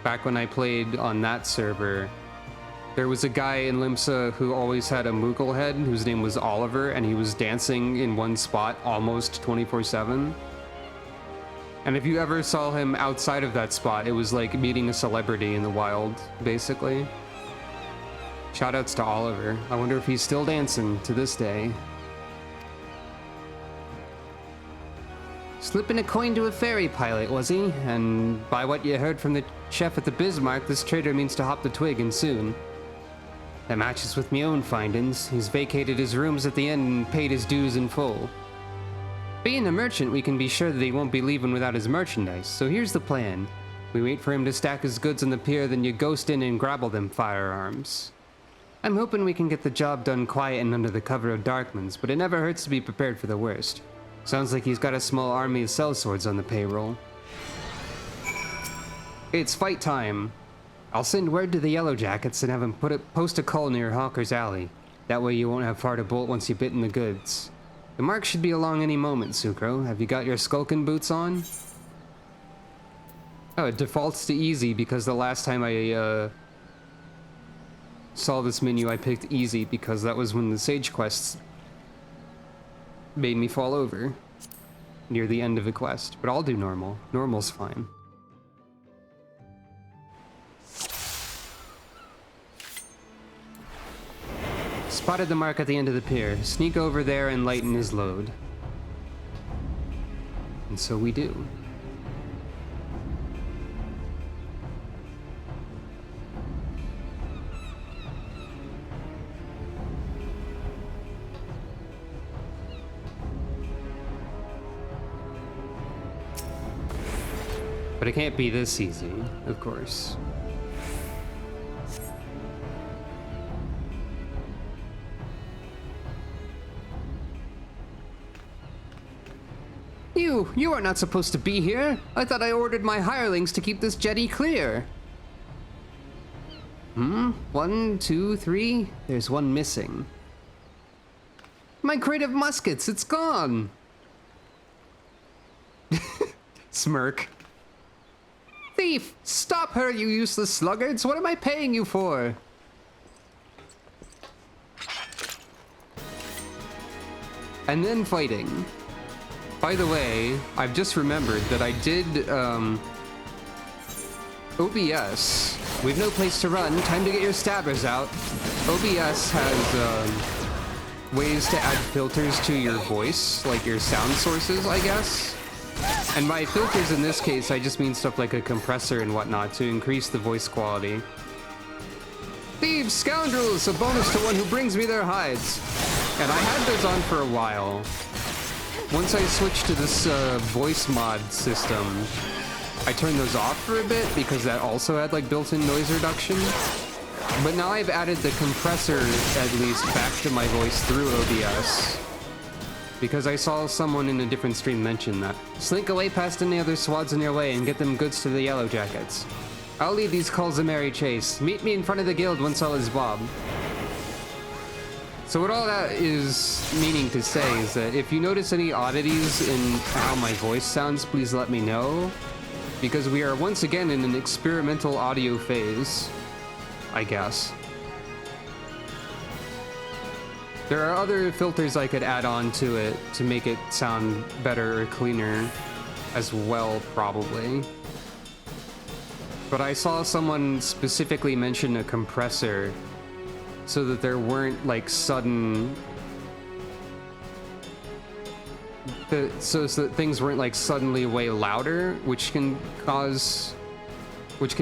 back when I played on that server, there was a guy in Limsa who always had a Moogle head whose name was Oliver, and he was dancing in one spot almost 24/7. And if you ever saw him outside of that spot, it was like meeting a celebrity in the wild, basically. Shoutouts to Oliver. I wonder if he's still dancing to this day. Slipping a coin to a ferry pilot, was he? And by what you heard from the chef at the Bismarck, this trader means to hop the twig and soon. That matches with me own findings. He's vacated his rooms at the inn and paid his dues in full. Being a merchant, we can be sure that he won't be leaving without his merchandise, so here's the plan. We wait for him to stack his goods on the pier, then you ghost in and grapple them firearms. I'm hoping we can get the job done quiet and under the cover of darkmans, but it never hurts to be prepared for the worst. Sounds like he's got a small army of sellswords on the payroll. It's fight time. I'll send word to the Yellow Jackets and have them post a call near Hawker's Alley. That way you won't have far to bolt once you've bitten the goods. The mark should be along any moment, Sucro. Have you got your skulking boots on? Oh, it defaults to easy because the last time I saw this menu I picked easy because that was when the sage quests made me fall over near the end of a quest. But I'll do normal. Normal's fine. Spotted the mark at the end of the pier. Sneak over there and lighten his load. And so we do. But it can't be this easy, of course. You are not supposed to be here. I thought I ordered my hirelings to keep this jetty clear. 1, 2, 3. There's one missing. My crate of muskets, it's gone. Smirk. Thief! Stop her, you useless sluggards! What am I paying you for? And then fighting. By the way, I've just remembered that I did, OBS. We've no place to run. Time to get your stabbers out. OBS has, ways to add filters to your voice, like your sound sources, I guess. And by filters in this case, I just mean stuff like a compressor and whatnot to increase the voice quality. Thieves, scoundrels, a bonus to one who brings me their hides. And I had those on for a while. Once I switched to this voice mod system, I turned those off for a bit because that also had like built-in noise reduction. But now I've added the compressor, at least, back to my voice through OBS. Because I saw someone in a different stream mention that. Slink away past any other swads in your way and get them goods to the Yellow Jackets. I'll lead these calls a merry chase. Meet me in front of the guild once all is bob. So what all that is meaning to say is that if you notice any oddities in how my voice sounds, please let me know. Because we are once again in an experimental audio phase, I guess. There are other filters I could add on to it to make it sound better or cleaner as well, probably. But I saw someone specifically mention a compressor so that there weren't like sudden... so that things weren't like suddenly way louder, which can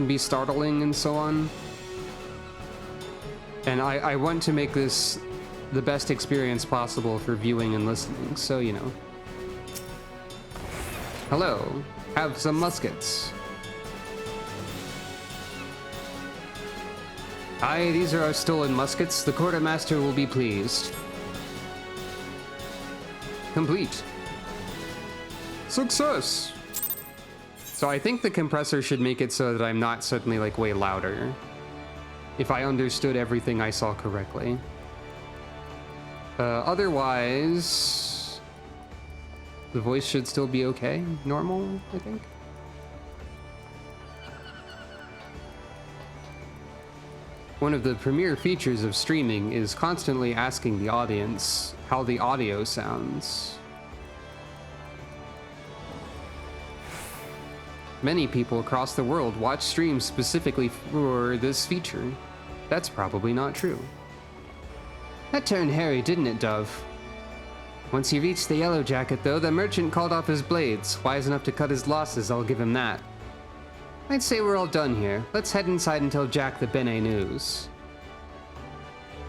be startling and so on. And I want to make this the best experience possible for viewing and listening, so you know. Hello, have some muskets. Aye, these are our stolen muskets. The quartermaster will be pleased. Complete. Success! So I think the compressor should make it so that I'm not suddenly like way louder. If I understood everything I saw correctly. Otherwise, the voice should still be okay. Normal, I think. One of the premier features of streaming is constantly asking the audience how the audio sounds. Many people across the world watch streams specifically for this feature. That's probably not true. That turned hairy, didn't it, Dove? Once you reach the Yellow Jacket, though, the merchant called off his blades. Wise enough to cut his losses, I'll give him that. I'd say we're all done here. Let's head inside and tell Jack the Bene news.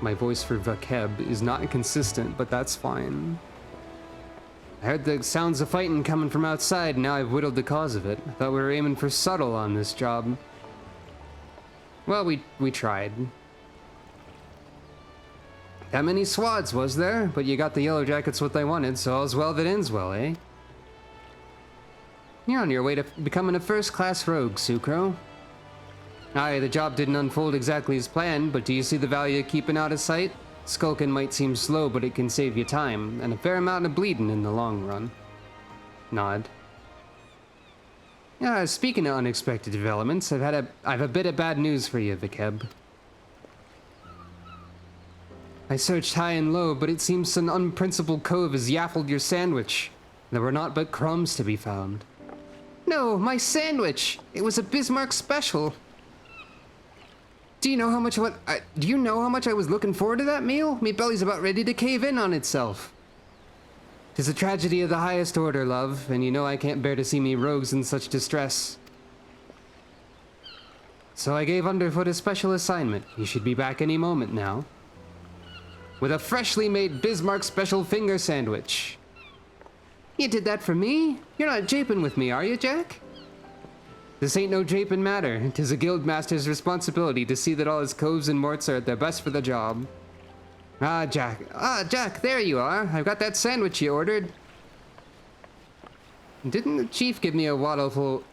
My voice for Vakeb is not consistent, but that's fine. I heard the sounds of fighting coming from outside, and now I've whittled the cause of it. I thought we were aiming for subtle on this job. Well, we tried. That many swads, was there? But you got the Yellow Jackets what they wanted, so all's well that ends well, eh? You're on your way to becoming a first-class rogue, Sucro. Aye, the job didn't unfold exactly as planned, but do you see the value of keeping out of sight? Skulking might seem slow, but it can save you time, and a fair amount of bleeding in the long run. Nod. Speaking of unexpected developments, I've a bit of bad news for you, Vakeb. I searched high and low, but it seems some unprincipled cove has yaffled your sandwich. There were naught but crumbs to be found. No, my sandwich! It was a Bismarck special. Do you know how much I was looking forward to that meal? Me belly's about ready to cave in on itself. 'Tis a tragedy of the highest order, love, and you know I can't bear to see me rogues in such distress. So I gave Underfoot a special assignment. He should be back any moment now. With a freshly made Bismarck special finger sandwich. You did that for me? You're not japing with me, are you, Jack? This ain't no japing matter. 'Tis a guildmaster's responsibility to see that all his coves and morts are at their best for the job. Jack, there you are. I've got that sandwich you ordered. Didn't the chef give me a waddleful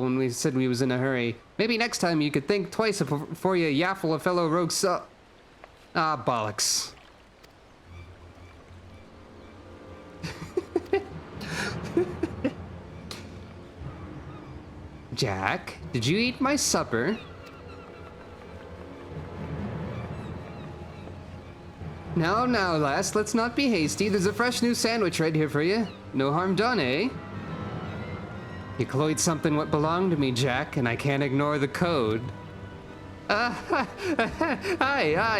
when we said we was in a hurry? Maybe next time you could think twice before you yaffle a fellow rogue bollocks. Jack, did you eat my supper? Now, lass, let's not be hasty. There's a fresh new sandwich right here for you. No harm done, eh? You cloyed something what belonged to me, Jack, and I can't ignore the code. Aye,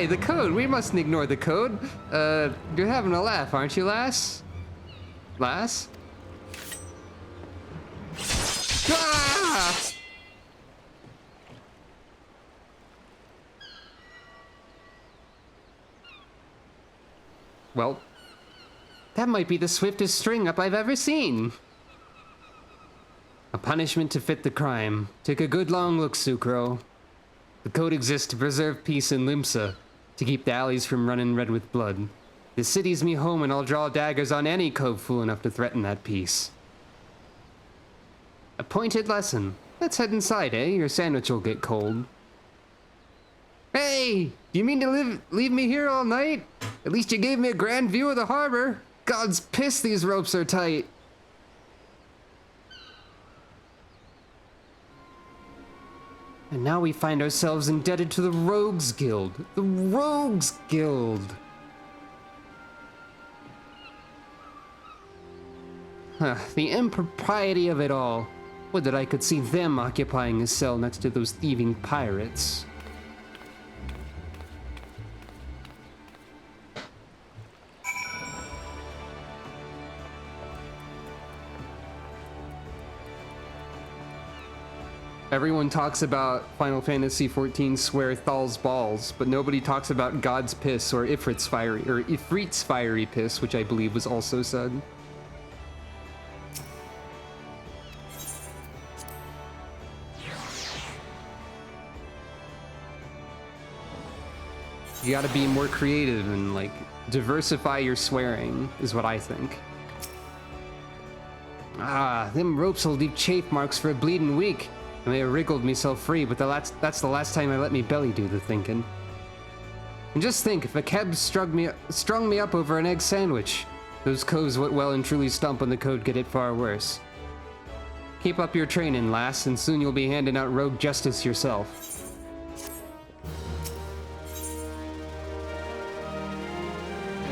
the code. We mustn't ignore the code. You're having a laugh, aren't you, lass? Lass? Ah! Well, that might be the swiftest string-up I've ever seen. A punishment to fit the crime. Take a good long look, Sucro. The code exists to preserve peace in Limsa, to keep the alleys from running red with blood. The city's me home, and I'll draw daggers on any cove fool enough to threaten that peace. A pointed lesson. Let's head inside, eh? Your sandwich will get cold. Hey! Do you mean to leave me here all night? At least you gave me a grand view of the harbor. God's piss, these ropes are tight. And now we find ourselves indebted to the Rogues Guild. The Rogues Guild! The impropriety of it all. Would that I could see them occupying a cell next to those thieving pirates. Everyone talks about Final Fantasy XIV swear Thal's balls, but nobody talks about God's piss or Ifrit's fiery piss, which I believe was also said. You gotta be more creative and, like, diversify your swearing, is what I think. Them ropes will leave chafe marks for a bleeding week. I may have wriggled myself free, but that's the last time I let me belly do the thinking. And just think, if a keb strung me up over an egg sandwich, those coves what well and truly stomp on the code get it far worse. Keep up your training, lass, and soon you'll be handing out rogue justice yourself.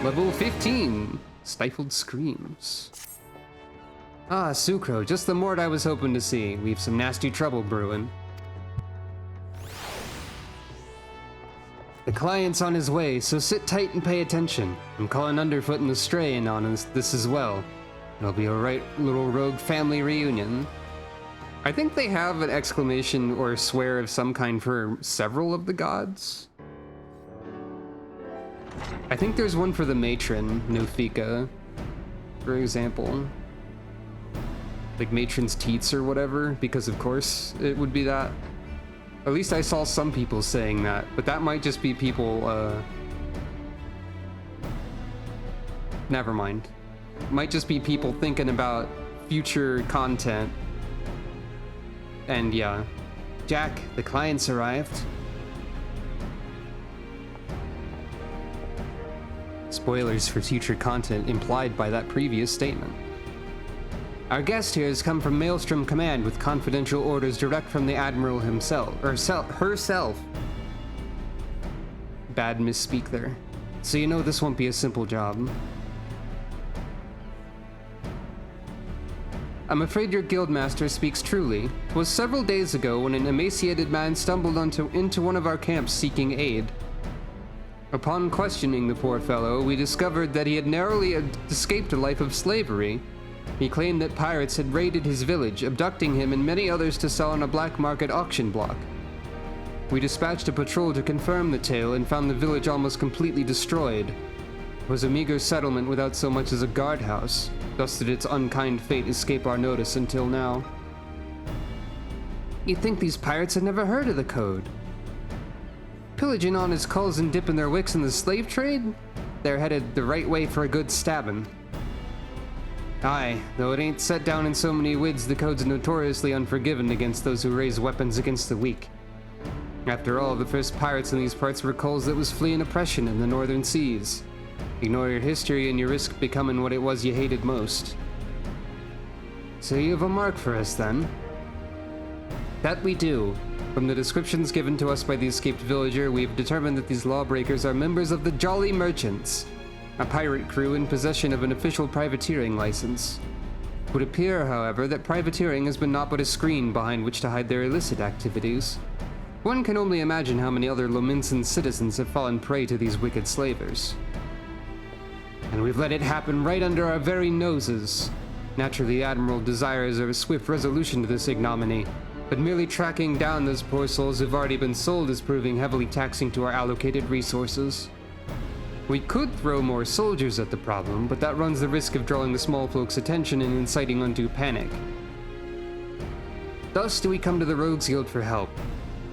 Level 15, Stifled Screams. Sucro, just the mort I was hoping to see. We've some nasty trouble brewing. The client's on his way, so sit tight and pay attention. I'm calling Underfoot and the Stray in on this as well. It'll be a right little rogue family reunion. I think they have an exclamation or swear of some kind for several of the gods. I think there's one for the matron, Nofika, for example. Like matron's teats or whatever, because of course it would be that. At least I saw some people saying that, but that might just be people, never mind. Might just be people thinking about future content. And yeah. Jack, the client's arrived. Spoilers for future content implied by that previous statement. Our guest here has come from Maelstrom Command with confidential orders direct from the Admiral himself, or herself. Bad misspeak there. So you know this won't be a simple job. I'm afraid your guildmaster speaks truly. It was several days ago when an emaciated man stumbled into one of our camps seeking aid. Upon questioning the poor fellow, we discovered that he had narrowly escaped a life of slavery. He claimed that pirates had raided his village, abducting him and many others to sell on a black market auction block. We dispatched a patrol to confirm the tale and found the village almost completely destroyed. It was a meager settlement without so much as a guardhouse, thus did its unkind fate escape our notice until now. You'd think these pirates had never heard of the code. Pillaging honest culls and dipping their wicks in the slave trade? They're headed the right way for a good stabbing. Aye, though it ain't set down in so many wids, the code's notoriously unforgiving against those who raise weapons against the weak. After all, the first pirates in these parts were culls that was fleeing oppression in the northern seas. Ignore your history and you risk becoming what it was you hated most. So you have a mark for us, then? That we do. From the descriptions given to us by the escaped villager, we have determined that these lawbreakers are members of the Jolly Merchants, a pirate crew in possession of an official privateering license. It would appear, however, that privateering has been naught but a screen behind which to hide their illicit activities. One can only imagine how many other Lominsan citizens have fallen prey to these wicked slavers. And we've let it happen right under our very noses. Naturally, the Admiral desires a swift resolution to this ignominy, but merely tracking down those poor souls who've already been sold is proving heavily taxing to our allocated resources. We could throw more soldiers at the problem, but that runs the risk of drawing the small folks' attention and inciting undue panic. Thus do we come to the Rogues Guild for help.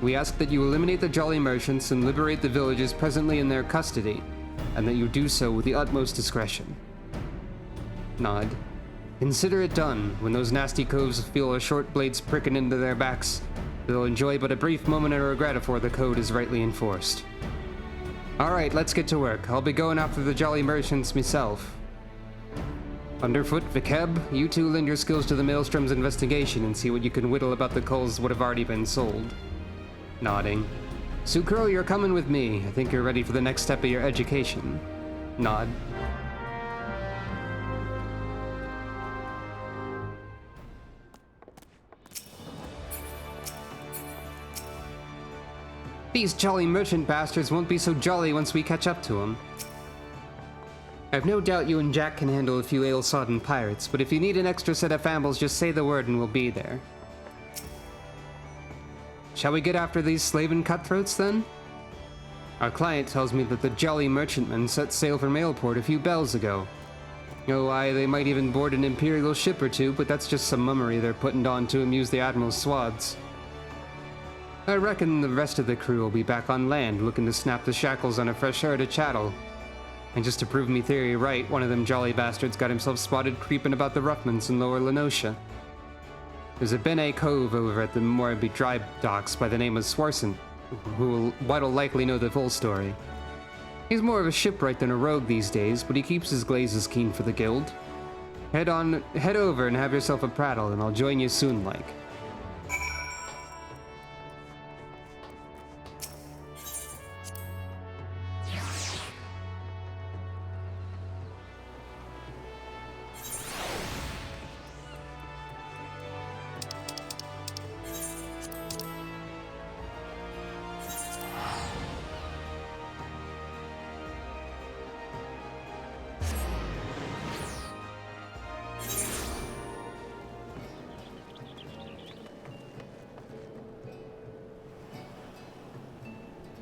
We ask that you eliminate the Jolly Merchants and liberate the villages presently in their custody, and that you do so with the utmost discretion. Nod. Consider it done. When those nasty coves feel our short blades pricking into their backs, they'll enjoy but a brief moment of regret before the code is rightly enforced. Alright, let's get to work. I'll be going after the Jolly Merchants myself. Underfoot, Vikeb, you two lend your skills to the Maelstrom's investigation and see what you can whittle about the culls would have already been sold. Nodding. Sukro, you're coming with me. I think you're ready for the next step of your education. Nod. These jolly merchant bastards won't be so jolly once we catch up to them. I've no doubt you and Jack can handle a few ale-sodden pirates, but if you need an extra set of fambles, just say the word and we'll be there. Shall we get after these slavin' cutthroats, then? Our client tells me that the jolly merchantmen set sail for Mailport a few bells ago. Oh, aye, they might even board an imperial ship or two, but that's just some mummery they're putting on to amuse the Admiral's swads. I reckon the rest of the crew will be back on land, looking to snap the shackles on a fresh herd of chattel. And just to prove me theory right, one of them jolly bastards got himself spotted creeping about the Ruffmans in Lower Lenosha. There's a Bene Cove over at the Morby Dry Docks by the name of Swarson, what'll likely know the full story. He's more of a shipwright than a rogue these days, but he keeps his glazes keen for the guild. Head over and have yourself a prattle, and I'll join you soon, like.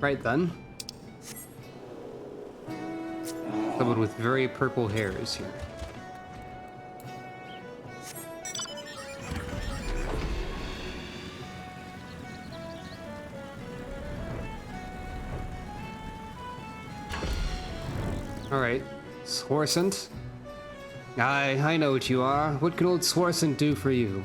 Right then. Someone with very purple hair is here. Alright. Swarsant? I know what you are. What can old Swarsant do for you?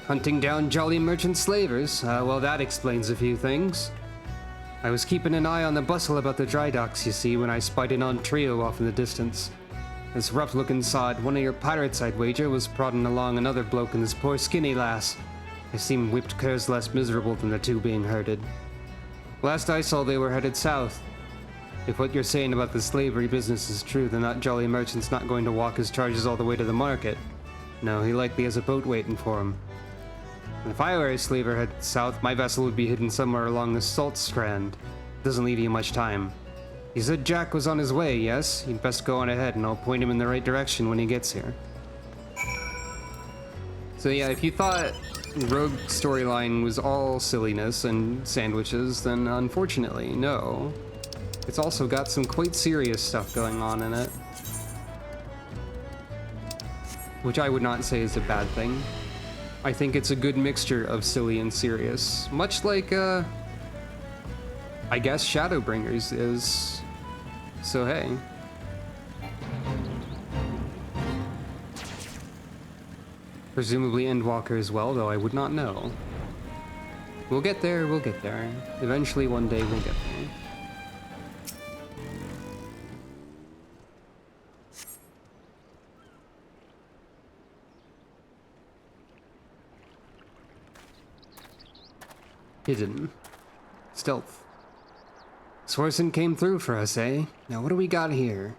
Hunting down jolly merchant slavers? Well, that explains a few things. I was keeping an eye on the bustle about the dry docks, you see, when I spied an on trio off in the distance. This rough-looking sod, one of your pirates, I'd wager, was prodding along another bloke and this poor skinny lass. They seemed whipped curs less miserable than the two being herded. Last I saw, they were headed south. If what you're saying about the slavery business is true, then that jolly merchant's not going to walk his charges all the way to the market. No, he likely has a boat waiting for him. And if I were a slaver headed south, my vessel would be hidden somewhere along the salt strand. Doesn't leave you much time. He said Jack was on his way, yes? You'd best go on ahead and I'll point him in the right direction when he gets here. So yeah, if you thought Rogue storyline was all silliness and sandwiches, then unfortunately, no. It's also got some quite serious stuff going on in it. Which I would not say is a bad thing. I think it's a good mixture of silly and serious. Much like, I guess Shadowbringers is. So hey. Presumably Endwalker as well, though I would not know. We'll get there, we'll get there. Eventually one day we'll get there. Hidden. Stealth. Swarson came through for us, eh? Now what do we got here?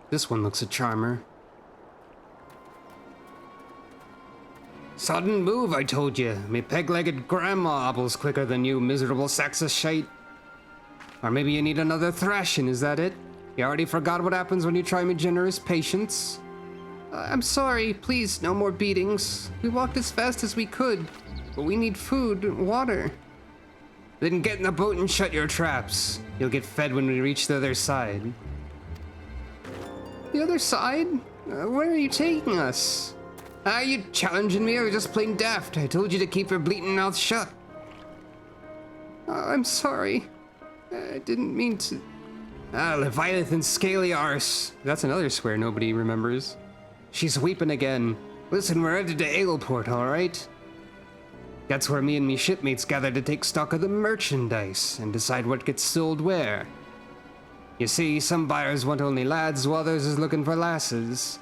This one looks a charmer. Sudden move, I told you. Me peg-legged grandma hobbles quicker than you, miserable sacks of shite. Or maybe you need another thrashing, is that it? You already forgot what happens when you try me generous patience? I'm sorry, please, no more beatings. We walked as fast as we could. But we need food and water. Then get in the boat and shut your traps. You'll get fed when we reach the other side. The other side? Where are you taking us? Are you challenging me or just plain daft? I told you to keep your bleating mouth shut. I'm sorry. I didn't mean to. Leviathan scaly arse. That's another swear nobody remembers. She's weeping again. Listen, we're headed to Aleport, alright? That's where me and me shipmates gather to take stock of the merchandise and decide what gets sold where. You see, some buyers want only lads, while others is looking for lasses.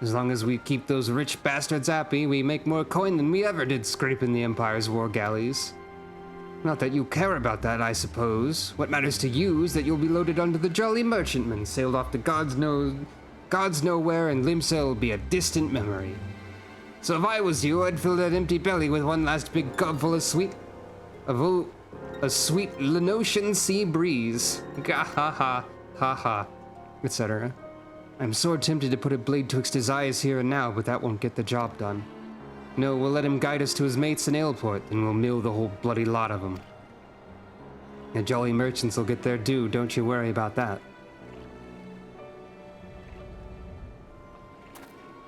As long as we keep those rich bastards happy, we make more coin than we ever did scraping the Empire's war galleys. Not that you care about that, I suppose. What matters to you is that you'll be loaded onto the Jolly Merchantman, sailed off to God's nowhere, and Limsa will be a distant memory. So if I was you, I'd fill that empty belly with one last big gobful of a sweet Lenosian sea breeze. Ga ha ha ha ha, etc. I'm sore tempted to put a blade twixt his eyes here and now, but that won't get the job done. No, we'll let him guide us to his mates in Aleport, and we'll mill the whole bloody lot of them. The jolly merchants will get their due, don't you worry about that.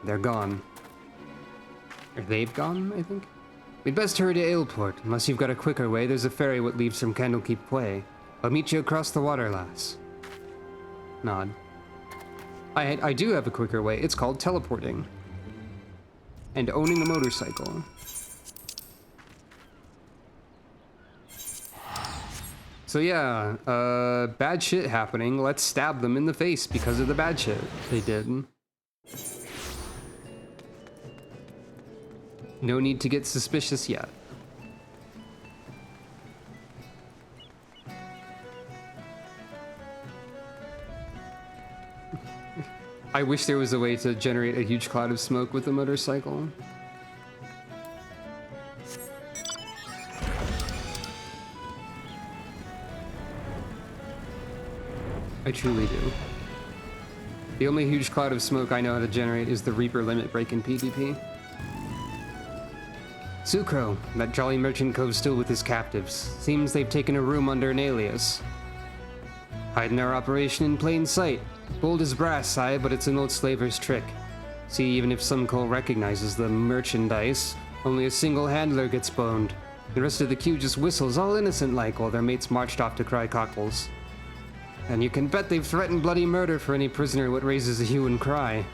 They're gone. Or they've gone, I think? We'd best hurry to Aleport. Unless you've got a quicker way, there's a ferry what leaves from Candlekeep Quay. I'll meet you across the water, lass. Nod. I do have a quicker way. It's called teleporting. And owning a motorcycle. So yeah, bad shit happening. Let's stab them in the face because of the bad shit they did. No need to get suspicious yet. I wish there was a way to generate a huge cloud of smoke with a motorcycle. I truly do. The only huge cloud of smoke I know how to generate is the Reaper limit break in PvP. Sucro, that jolly merchant cove's still with his captives. Seems they've taken a room under an alias. Hiding their operation in plain sight. Bold as brass, aye, but it's an old slaver's trick. See, even if some coal recognizes the merchandise, only a single handler gets boned. The rest of the queue just whistles all innocent-like while their mates marched off to cry cockles. And you can bet they've threatened bloody murder for any prisoner what raises a hue and cry.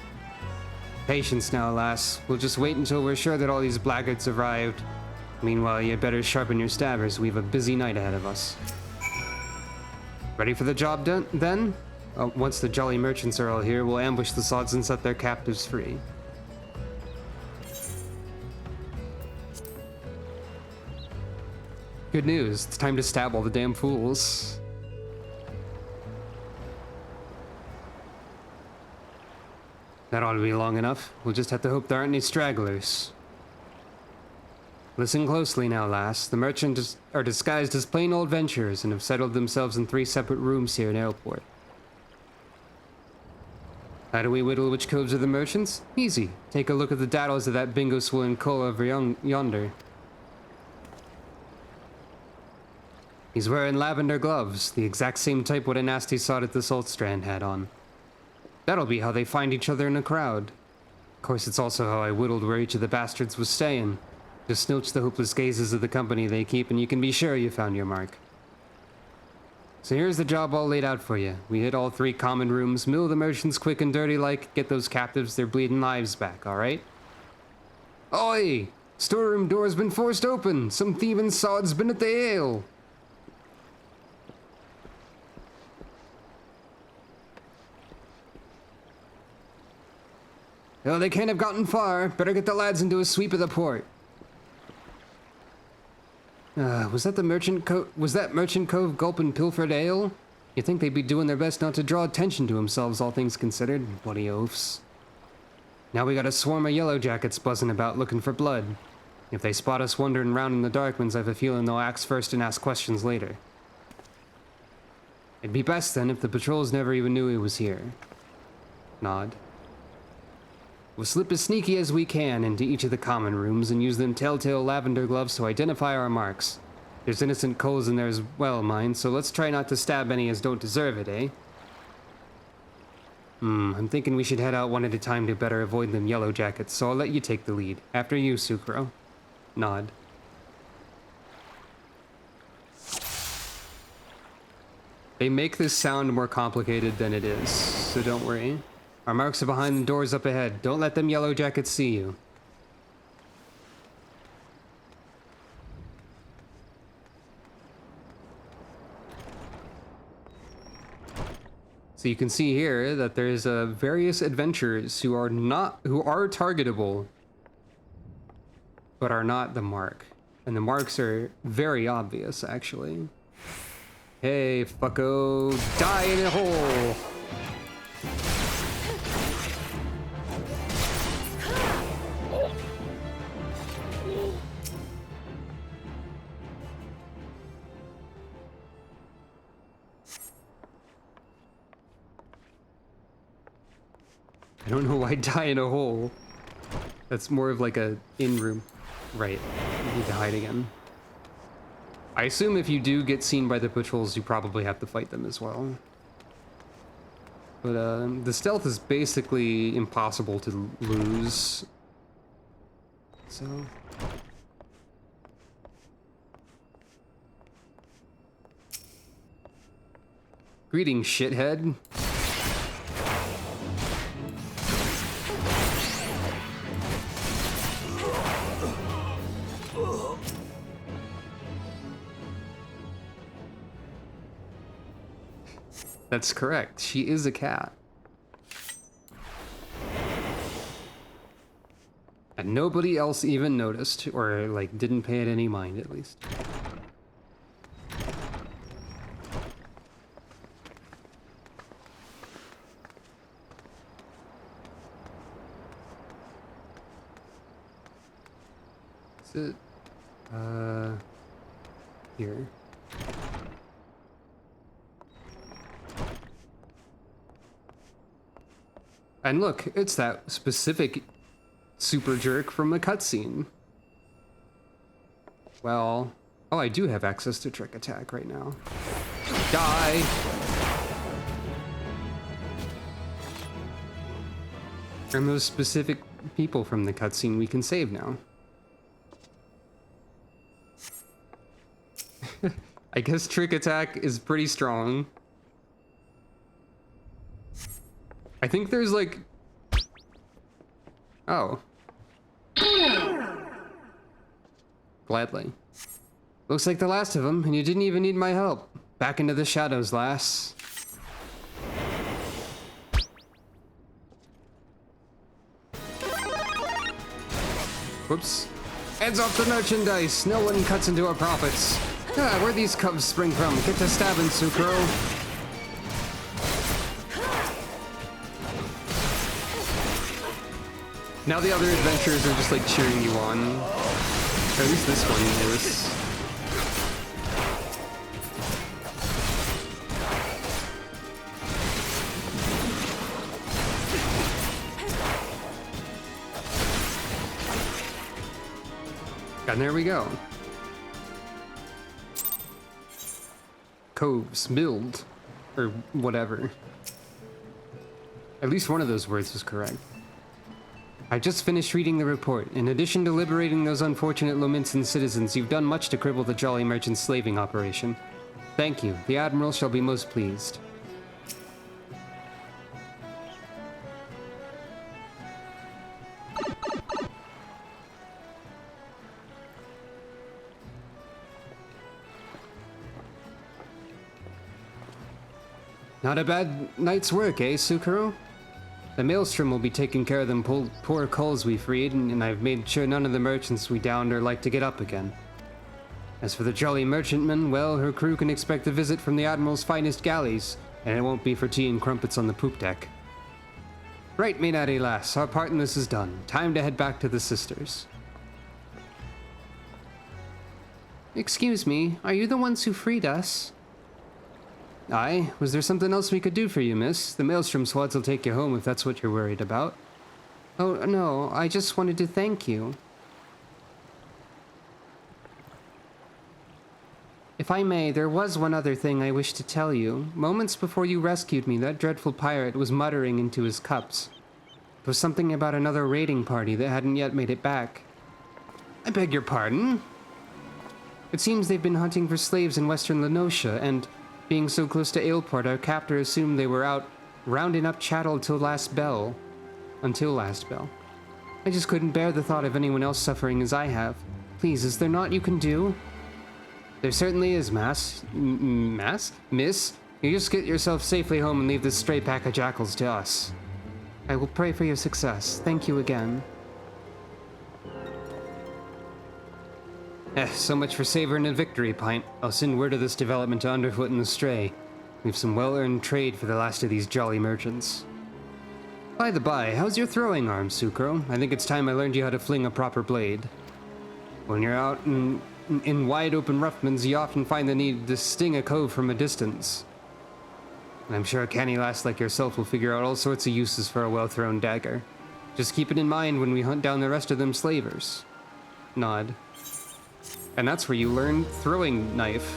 Patience now, lass. We'll just wait until we're sure that all these blackguards arrived. Meanwhile, you better sharpen your stabbers. We have a busy night ahead of us. Ready for the job done, then? Once the jolly merchants are all here, we'll ambush the sods and set their captives free. Good news. It's time to stab all the damn fools. That ought to be long enough. We'll just have to hope there aren't any stragglers. Listen closely now, lass. The merchants are disguised as plain old venturers and have settled themselves in 3 separate rooms here in Airport. How do we whittle which coves are the merchants? Easy. Take a look at the daddles of that bingo swollen cull over yonder. He's wearing lavender gloves, the exact same type what a nasty sod at the Salt Strand had on. That'll be how they find each other in a crowd. Of course, it's also how I whittled where each of the bastards was staying. Just snilch the hopeless gazes of the company they keep, and you can be sure you found your mark. So here's the job all laid out for you. We hit all 3 common rooms, mill the merchants quick and dirty like, get those captives their bleeding lives back, alright? Oi! Storeroom door's been forced open! Some thieving sod's been at the ale! Oh, they can't have gotten far. Better get the lads into a sweep of the port. Was that Merchant Cove gulping pilfered ale? You'd think they'd be doing their best not to draw attention to themselves, all things considered. Bloody oafs. Now we got a swarm of yellow jackets buzzing about looking for blood. If they spot us wandering around in the darklands, I have a feeling they'll axe first and ask questions later. It'd be best then if the patrols never even knew he was here. Nod. We'll slip as sneaky as we can into each of the common rooms and use them telltale lavender gloves to identify our marks. There's innocent coals in there as well, mind, so let's try not to stab any as don't deserve it, eh? I'm thinking we should head out one at a time to better avoid them yellow jackets, so I'll let you take the lead. After you, Sucro. Nod. They make this sound more complicated than it is, so don't worry. Our marks are behind the doors up ahead. Don't let them yellow jackets see you. So you can see here that there's various adventurers who are targetable, but are not the mark. And the marks are very obvious, actually. Hey, fucko, die in a hole! I don't know why die in a hole. That's more of like a in-room. Right, you need to hide again. I assume if you do get seen by the patrols, you probably have to fight them as well. But the stealth is basically impossible to lose. So... Greetings, shithead. That's correct. She is a cat. And nobody else even noticed, or like didn't pay it any mind at least. Is it here? And look, it's that specific super jerk from the cutscene. Well... Oh, I do have access to Trick Attack right now. Die! And those specific people from the cutscene we can save now. I guess Trick Attack is pretty strong. I think there's like... Oh. Gladly. Looks like the last of them, and you didn't even need my help. Back into the shadows, lass. Whoops. Heads off the merchandise! No one cuts into our profits. Ah, where these cubs spring from? Get to stabbing, Sukro. Now the other adventurers are just like cheering you on. Or at least this one is. And there we go. Coves, build, or whatever. At least one of those words was correct. I just finished reading the report. In addition to liberating those unfortunate Lominsan citizens, you've done much to cripple the Jolly Merchant slaving operation. Thank you. The Admiral shall be most pleased. Not a bad night's work, eh, Sukuro? The Maelstrom will be taking care of them poor culls we freed, and I've made sure none of the merchants we downed are like to get up again. As for the Jolly Merchantman, well, her crew can expect a visit from the Admiral's finest galleys, and it won't be for tea and crumpets on the poop deck. Right, Minari lass, our part in this is done. Time to head back to the sisters. Excuse me, are you the ones who freed us? Aye, was there something else we could do for you, miss? The Maelstrom squads will take you home if that's what you're worried about. Oh, no, I just wanted to thank you. If I may, there was one other thing I wish to tell you. Moments before you rescued me, that dreadful pirate was muttering into his cups. It was something about another raiding party that hadn't yet made it back. I beg your pardon? It seems they've been hunting for slaves in western Lenosha, and... being so close to Aleport, our captor assumed they were out rounding up chattel until last bell. I just couldn't bear the thought of anyone else suffering as I have. Please, is there naught you can do? There certainly is, Miss? You just get yourself safely home and leave this stray pack of jackals to us. I will pray for your success. Thank you again. So much for savoring a victory pint. I'll send word of this development to Underfoot and the Stray. We've some well-earned trade for the last of these jolly merchants. By the by, how's your throwing arm, Sukro? I think it's time I learned you how to fling a proper blade. When you're out in wide-open roughlands, you often find the need to sting a cove from a distance. And I'm sure a canny lass like yourself will figure out all sorts of uses for a well-thrown dagger. Just keep it in mind when we hunt down the rest of them slavers. Nod. And that's where you learn throwing knife.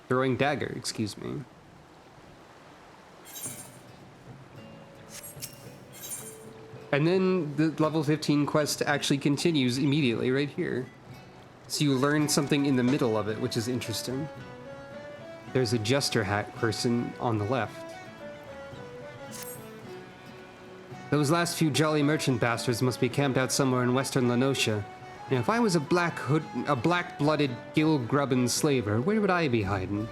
Throwing dagger, excuse me. And then the level 15 quest actually continues immediately right here. So you learn something in the middle of it, which is interesting. There's a jester hat person on the left. Those last few jolly merchant bastards must be camped out somewhere in western Lenosha. Now, if I was a black-blooded, gill-grubbing slaver, where would I be hiding?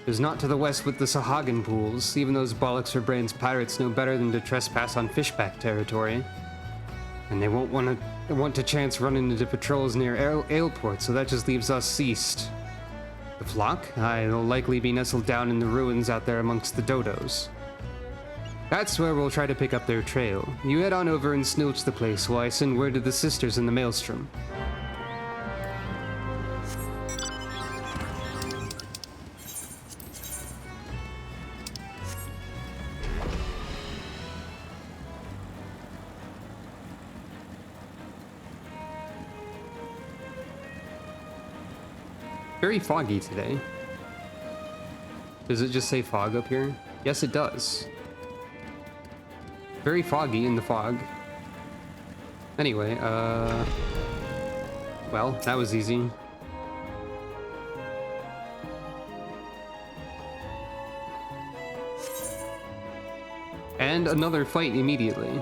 There's not to the west with the Sahagan pools. Even those bollocks for brains pirates know better than to trespass on fishback territory. And they won't want to chance running into patrols near Aleport, so that just leaves us east. The flock? Aye, they'll likely be nestled down in the ruins out there amongst the dodos. That's where we'll try to pick up their trail. You head on over and snilch the place while I send word to the sisters in the Maelstrom. Very foggy today. Does it just say fog up here? Yes, it does. Very foggy in the fog. Anyway, well, that was easy. And another fight immediately.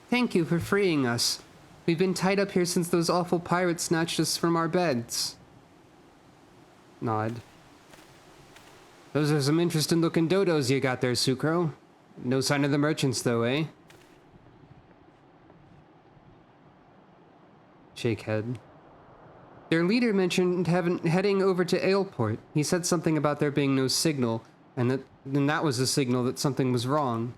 Thank you for freeing us. We've been tied up here since those awful pirates snatched us from our beds. Nod. Those are some interesting looking dodos you got there, Sucro. No sign of the merchants though, eh? Shake head. Their leader mentioned heading over to Aleport. He said something about there being no signal, and that was a signal that something was wrong.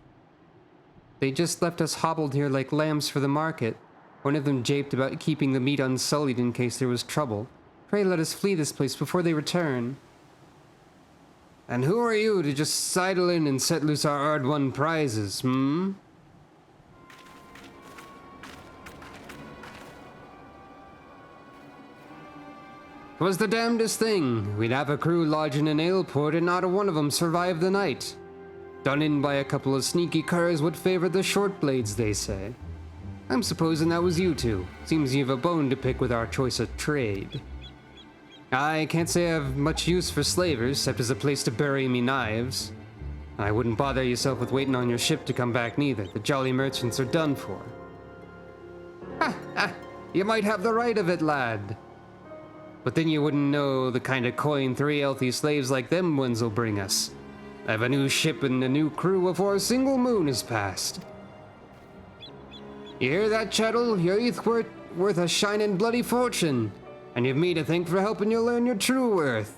They just left us hobbled here like lambs for the market. One of them japed about keeping the meat unsullied in case there was trouble. Pray let us flee this place before they return. And who are you to just sidle in and set loose our hard-won prizes, hmm? 'Twas the damnedest thing. We'd have a crew lodging in Aleport and not a one of them survived the night. Done in by a couple of sneaky curs what favored the short blades, they say. I'm supposing that was you two. Seems you've a bone to pick with our choice of trade. I can't say I have much use for slavers, except as a place to bury me knives. I wouldn't bother yourself with waiting on your ship to come back neither. The jolly merchants are done for. Ha ha! You might have the right of it, lad. But then you wouldn't know the kind of coin 3 healthy slaves like them ones will bring us. I have a new ship and a new crew before a single moon has passed. You hear that, Chettle? You're worth a shining bloody fortune. And you've me to thank for helping you learn your true worth.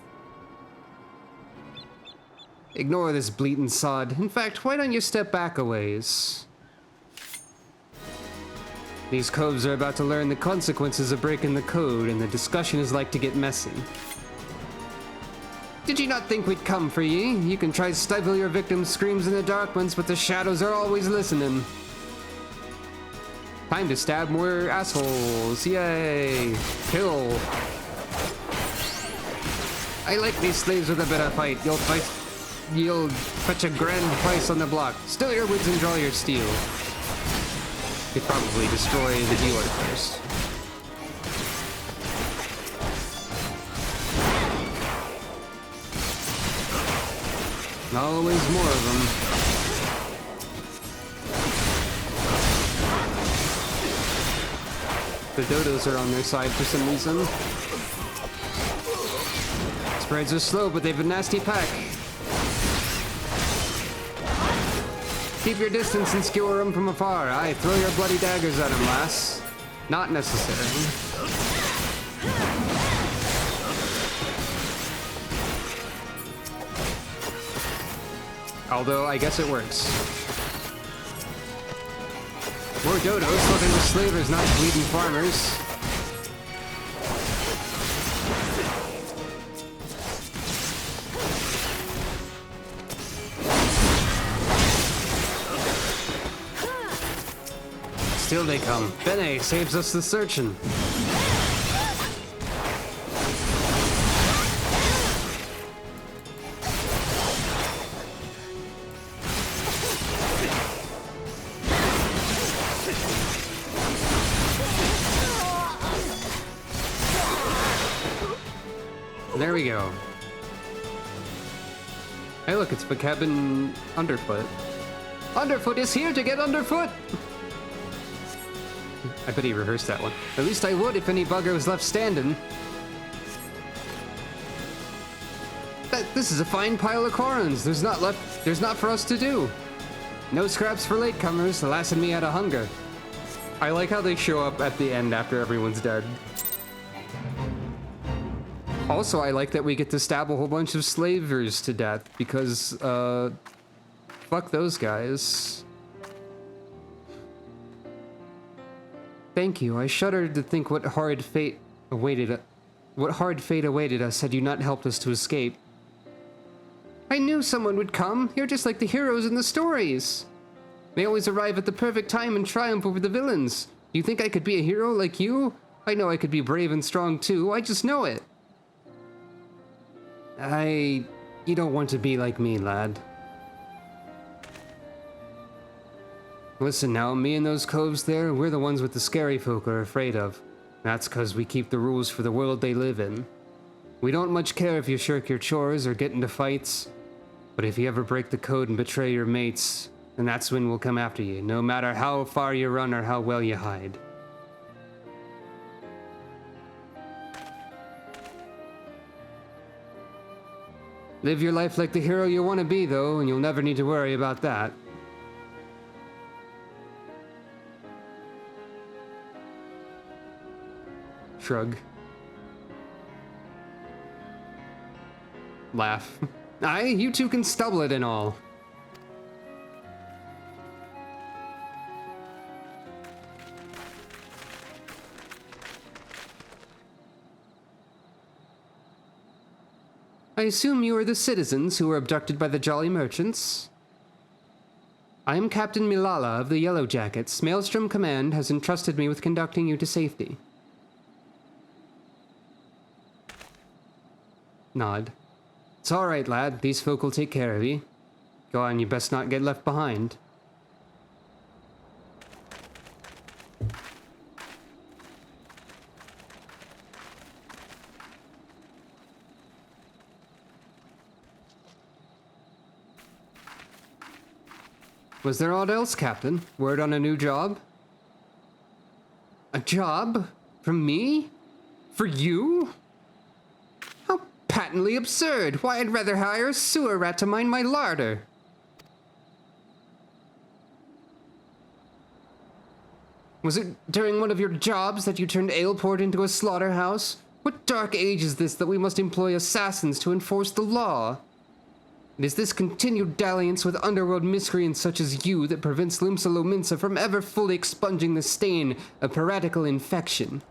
Ignore this bleating sod. In fact, why don't you step back a ways? These coves are about to learn the consequences of breaking the code, and the discussion is like to get messy. Did you not think we'd come for ye? You can try to stifle your victims' screams in the dark ones, but the shadows are always listening. Time to stab more assholes. Yay! Kill. I like these slaves with a bit of fight. You'll fetch a grand price on the block. Still your woods and draw your steel. Could probably destroy the dealer first. Always more of them. The dodos are on their side for some reason. Spreads are slow, but they've a nasty pack. Keep your distance and skewer them from afar. Aye, throw your bloody daggers at them, lass. Not necessary. Although, I guess it works. More dodos looking for slavers, not bleeding farmers. Still they come. Bene saves us the searching. There we go. Hey look, it's Cabin Underfoot. Underfoot is here to get underfoot! I bet he rehearsed that one. At least I would if any bugger was left standing. This is a fine pile of corons. There's not for us to do. No scraps for latecomers, the lass and me out of hunger. I like how they show up at the end after everyone's dead. Also, I like that we get to stab a whole bunch of slavers to death, because, fuck those guys. Thank you. I shuddered to think what horrid fate awaited us had you not helped us to escape. I knew someone would come. You're just like the heroes in the stories. They always arrive at the perfect time and triumph over the villains. Do you think I could be a hero like you? I know I could be brave and strong too. I just know it. You don't want to be like me, lad. Listen now, me and those coves there, we're the ones with the scary folk are afraid of. That's 'cause we keep the rules for the world they live in. We don't much care if you shirk your chores or get into fights, but if you ever break the code and betray your mates, then that's when we'll come after you, no matter how far you run or how well you hide. Live your life like the hero you want to be, though, and you'll never need to worry about that. Shrug. Laugh. Aye, you two can stubble it and all. I assume you are the citizens who were abducted by the Jolly Merchants? I am Captain Milala of the Yellow Jackets. Maelstrom Command has entrusted me with conducting you to safety. Nod. It's all right, lad. These folk will take care of you. Go on, you best not get left behind. Was there aught else, Captain? Word on a new job? A job? From me? For you? How patently absurd! Why, I'd rather hire a sewer rat to mind my larder. Was it during one of your jobs that you turned Aleport into a slaughterhouse? What dark age is this that we must employ assassins to enforce the law? It is this continued dalliance with underworld miscreants such as you that prevents Limsa Lominsa from ever fully expunging the stain of piratical infection.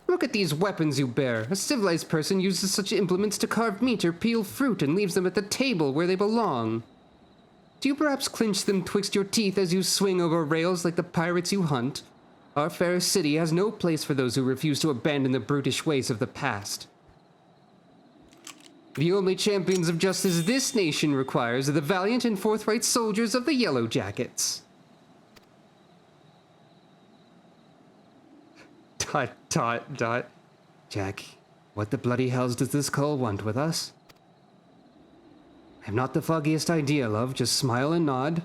Look at these weapons you bear. A civilized person uses such implements to carve meat or peel fruit and leaves them at the table where they belong. Do you perhaps clinch them twixt your teeth as you swing over rails like the pirates you hunt? Our fair city has no place for those who refuse to abandon the brutish ways of the past. The only champions of justice this nation requires are the valiant and forthright soldiers of the Yellow Jackets. Dot, dot, dot. Jack, what the bloody hells does this cull want with us? I've not the foggiest idea, love. Just smile and nod.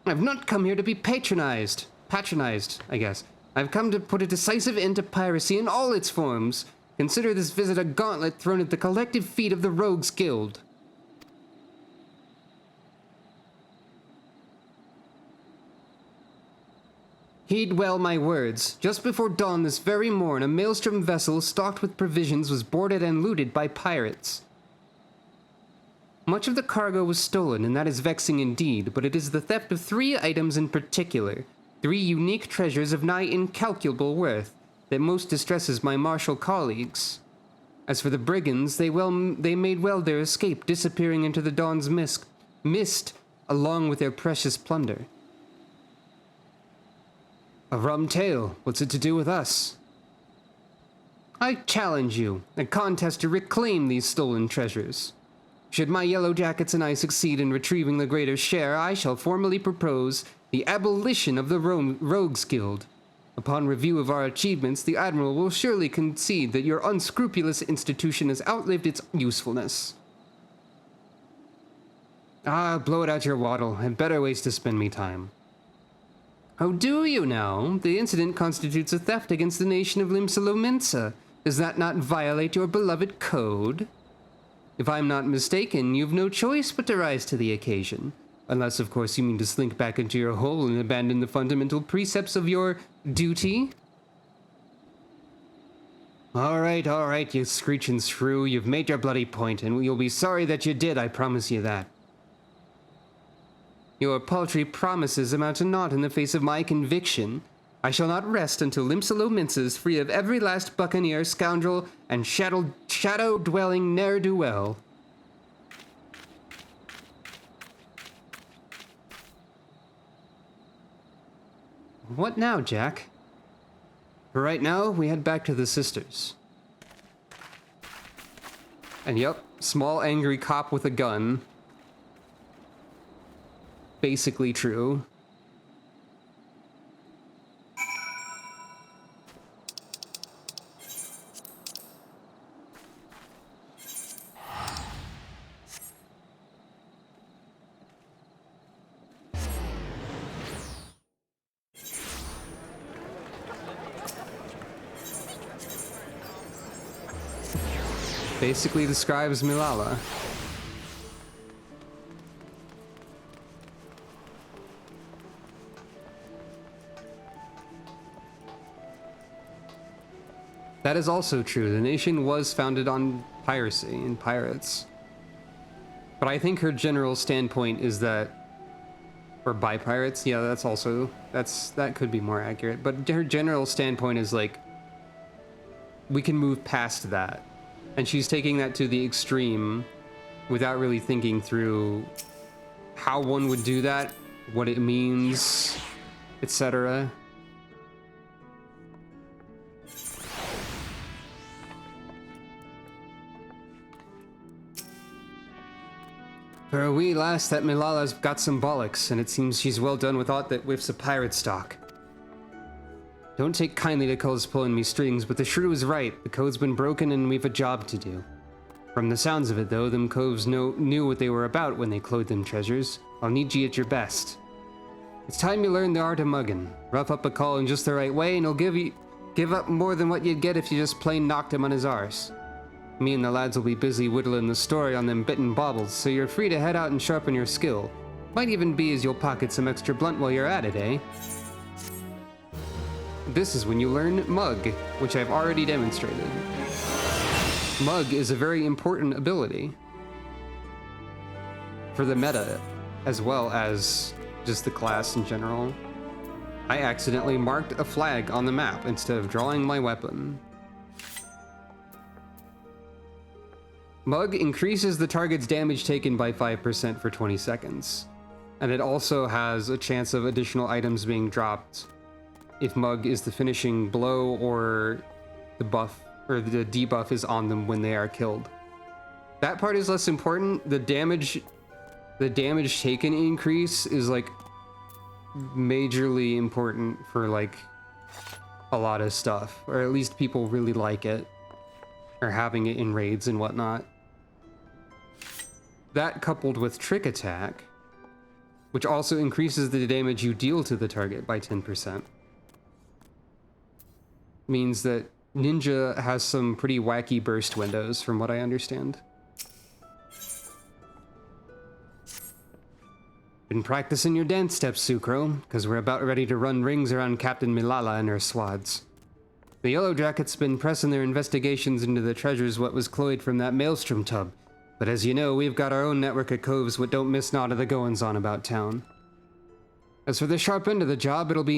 I've not come here to be patronized, I guess. I've come to put a decisive end to piracy in all its forms. Consider this visit a gauntlet thrown at the collective feet of the Rogues Guild. Heed well my words. Just before dawn this very morn, a maelstrom vessel stocked with provisions was boarded and looted by pirates. Much of the cargo was stolen, and that is vexing indeed, but it is the theft of 3 items in particular, 3 unique treasures of nigh incalculable worth, that most distresses my martial colleagues. As for the brigands, they made well their escape, disappearing into the dawn's mist along with their precious plunder. A rum tale. What's it to do with us? I challenge you, a contest to reclaim these stolen treasures. Should my Yellow Jackets and I succeed in retrieving the greater share, I shall formally propose the abolition of the Rogues Guild. Upon review of our achievements, the Admiral will surely concede that your unscrupulous institution has outlived its usefulness. Ah, blow it out your waddle. I have better ways to spend me time. Oh, do you now? The incident constitutes a theft against the nation of Limsa Lominsa. Does that not violate your beloved code? If I'm not mistaken, you've no choice but to rise to the occasion. Unless, of course, you mean to slink back into your hole and abandon the fundamental precepts of your duty? All right, you screeching shrew. You've made your bloody point, and you'll be sorry that you did, I promise you that. Your paltry promises amount to naught in the face of my conviction. I shall not rest until Limsalo Mince is free of every last buccaneer, scoundrel, and shadow-dwelling ne'er-do-well. What now, Jack? For right now, we head back to the sisters. And yep, small angry cop with a gun. Basically true. Basically describes Milala. That is also true. The nation was founded on piracy and pirates. But I think her general standpoint is that, or by pirates, yeah, that could be more accurate. But her general standpoint is like, we can move past that. And she's taking that to the extreme without really thinking through how one would do that, what it means, etc. For a wee lass, that Milala's got some bollocks, and it seems she's well done with aught that whiffs of pirate stock. Don't take kindly to culls pulling me strings, but the shrew is right. The code's been broken and we've a job to do. From the sounds of it, though, them coves knew what they were about when they clothed them treasures. I'll need ye at your best. It's time you learn the art of mugging. Rough up a call in just the right way, and he'll give up more than what you'd get if you just plain knocked him on his arse. Me and the lads will be busy whittling the story on them bitten baubles, so you're free to head out and sharpen your skill. Might even be as you'll pocket some extra blunt while you're at it, eh? This is when you learn Mug, which I've already demonstrated. Mug is a very important ability for the meta, as well as just the class in general. I accidentally marked a flag on the map instead of drawing my weapon. Mug increases the target's damage taken by 5% for 20 seconds. And it also has a chance of additional items being dropped if Mug is the finishing blow or the buff or the debuff is on them when they are killed. That part is less important. The damage taken increase is like majorly important for like a lot of stuff, or at least people really like it, or having it in raids and whatnot. That coupled with Trick Attack, which also increases the damage you deal to the target by 10%. Means that Ninja has some pretty wacky burst windows, from what I understand. Been practicing your dance steps, Sucro, because we're about ready to run rings around Captain Milala and her swads. The Yellow Jackets been pressing their investigations into the treasures what was cloyed from that maelstrom tub, but as you know, we've got our own network of coves what don't miss naught of the goings-on about town. As for the sharp end of the job, it'll be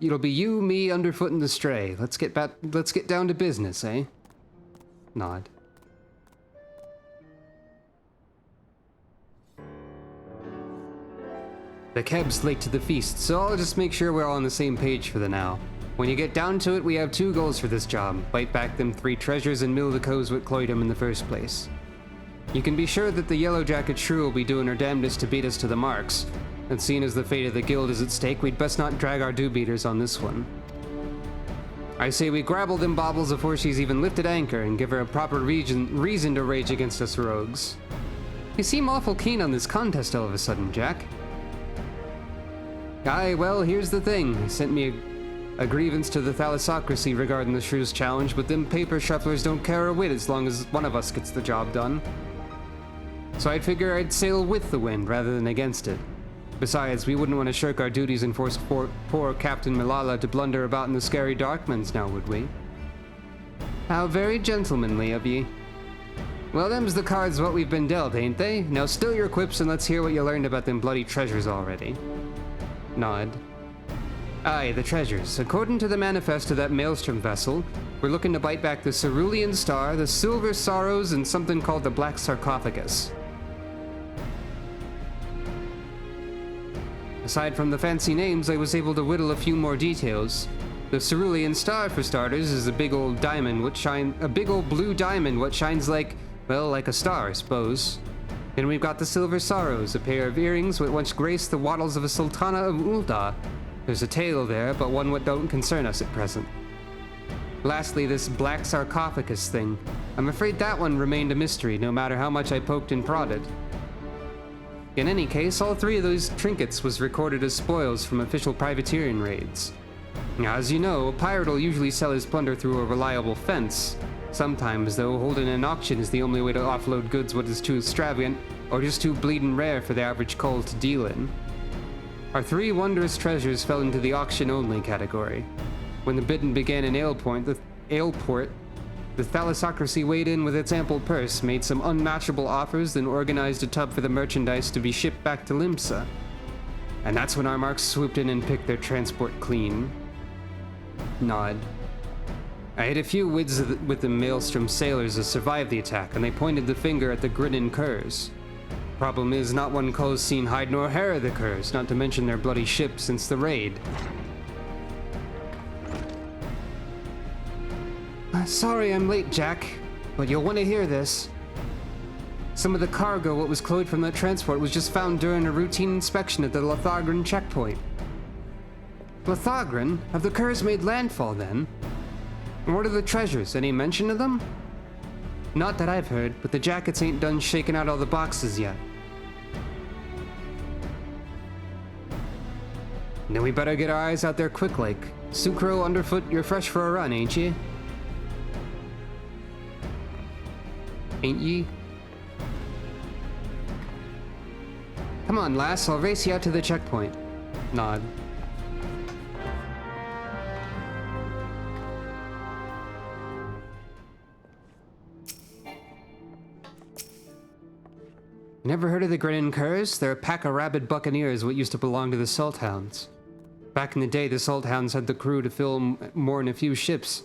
you, me, underfoot, and the stray. Let's get down to business, eh? Nod. The keb's late to the feast, so I'll just make sure we're all on the same page for the now. When you get down to it, we have 2 goals for this job. Bite back them 3 treasures and mill the coves what cloyed them in the first place. You can be sure that the Yellow Jacket shrew will be doing her damnedest to beat us to the marks. And seeing as the fate of the guild is at stake, we'd best not drag our do-beaters on this one. I say we grapple them baubles before she's even lifted anchor and give her a proper reason to rage against us rogues. You seem awful keen on this contest all of a sudden, Jack. Aye, well, here's the thing. He sent me a grievance to the Thalassocracy regarding the shrew's challenge, but them paper shufflers don't care a whit as long as one of us gets the job done. So I'd figure I'd sail with the wind rather than against it. Besides, we wouldn't want to shirk our duties and force poor Captain Milala to blunder about in the scary Darklands now, would we? How very gentlemanly of ye. Well, them's the cards what we've been dealt, ain't they? Now still your quips and let's hear what you learned about them bloody treasures already. Nod. Aye, the treasures. According to the manifest of that Maelstrom vessel, we're looking to bite back the Cerulean Star, the Silver Sorrows, and something called the Black Sarcophagus. Aside from the fancy names, I was able to whittle a few more details. The Cerulean Star, for starters, is a big old diamond a big old blue diamond what shines like, well, like a star, I suppose. Then we've got the Silver Sorrows, a pair of earrings what once graced the wattles of a Sultana of Ul'dah. There's a tale there, but one what don't concern us at present. Lastly, this Black Sarcophagus thing. I'm afraid that one remained a mystery, no matter how much I poked and prodded. In any case, all three of those trinkets was recorded as spoils from official privateering raids. As you know, a pirate will usually sell his plunder through a reliable fence. Sometimes, though, holding an auction is the only way to offload goods what is too extravagant or just too bleeding rare for the average cull to deal in. Our three wondrous treasures fell into the auction-only category. When the bidding began in Aleport, the thalassocracy weighed in with its ample purse, made some unmatchable offers, then organized a tub for the merchandise to be shipped back to Limsa. And that's when our marks swooped in and picked their transport clean. Nod. I had a few wids with the Maelstrom sailors that survived the attack, and they pointed the finger at the grinning curs. Problem is, not one cull's seen hide nor hair of the curs, not to mention their bloody ship since the raid. Sorry I'm late, Jack, but you'll want to hear this. Some of the cargo what was cloaked from that transport was just found during a routine inspection at the Lothagran checkpoint. Lothagran? Have the curs made landfall then? And what are the treasures? Any mention of them? Not that I've heard, but the jackets ain't done shaking out all the boxes yet. Then we better get our eyes out there quick like. Sucro, Underfoot, you're fresh for a run, ain't ye? Ain't ye? Come on, lass, I'll race you out to the checkpoint. Nod. Never heard of the Grinning Curs? They're a pack of rabid buccaneers what used to belong to the Salt Hounds. Back in the day, the Salt Hounds had the crew to fill more than a few ships.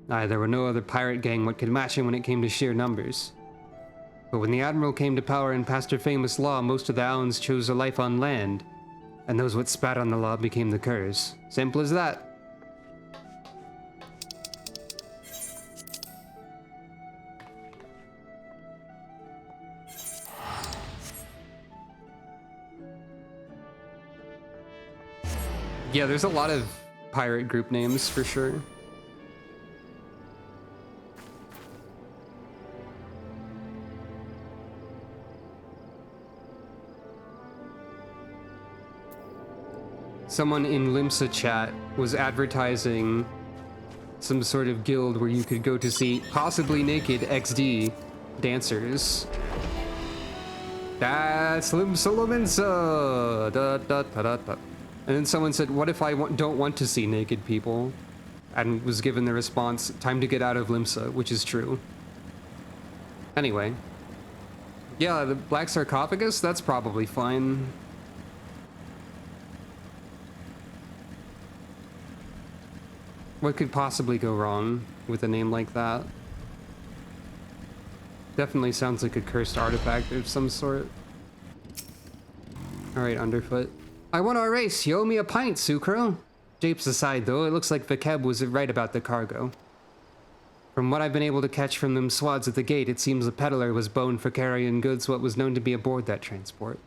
There were no other pirate gang what could match him when it came to sheer numbers. But when the Admiral came to power and passed her famous law, most of the Hounds chose a life on land, and those what spat on the law became the Curs. Simple as that. Yeah, there's a lot of pirate group names for sure. Someone in Limsa chat was advertising some sort of guild where you could go to see possibly naked XD dancers. That's Limsa Lominsa! Da, da, da, da, da. And then someone said, what if I don't want to see naked people? And was given the response, time to get out of Limsa, which is true. Anyway. Yeah, the Black Sarcophagus, that's probably fine. What could possibly go wrong with a name like that? Definitely sounds like a cursed artifact of some sort. Alright, Underfoot. I won our race. You owe me a pint, Sucro. Japes aside, though, it looks like Vakeb was right about the cargo. From what I've been able to catch from them swads at the gate, it seems the peddler was boned for carrying goods what was known to be aboard that transport.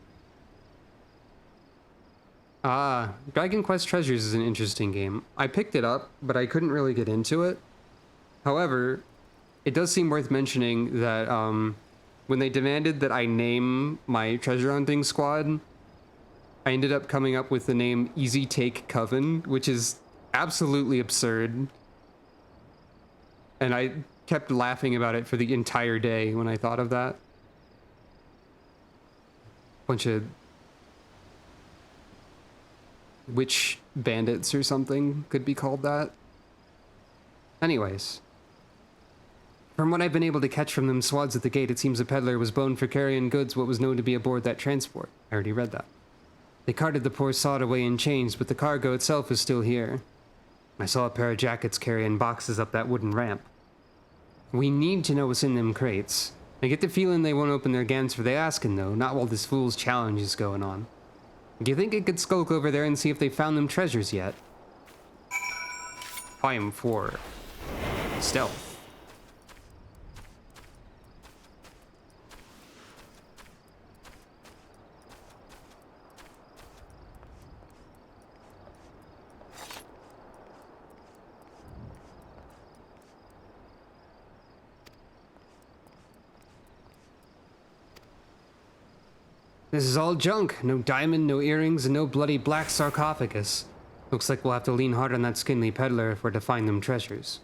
Dragon Quest Treasures is an interesting game. I picked it up, but I couldn't really get into it. However, it does seem worth mentioning that when they demanded that I name my treasure hunting squad, I ended up coming up with the name Easy Take Coven, which is absolutely absurd. And I kept laughing about it for the entire day when I thought of that. Bunch of witch bandits or something could be called that. Anyways. From what I've been able to catch from them swads at the gate, it seems the peddler was boned for carrying goods what was known to be aboard that transport. I already read that. They carted the poor sod away in chains, but the cargo itself is still here. I saw a pair of jackets carrying boxes up that wooden ramp. We need to know what's in them crates. I get the feeling they won't open their gans for the asking, though, not while this fool's challenge is going on. Do you think I could skulk over there and see if they found them treasures yet? Volume 4. Stealth. This is all junk. No diamond, no earrings, and no bloody black sarcophagus. Looks like we'll have to lean hard on that skinny peddler if we're to find them treasures.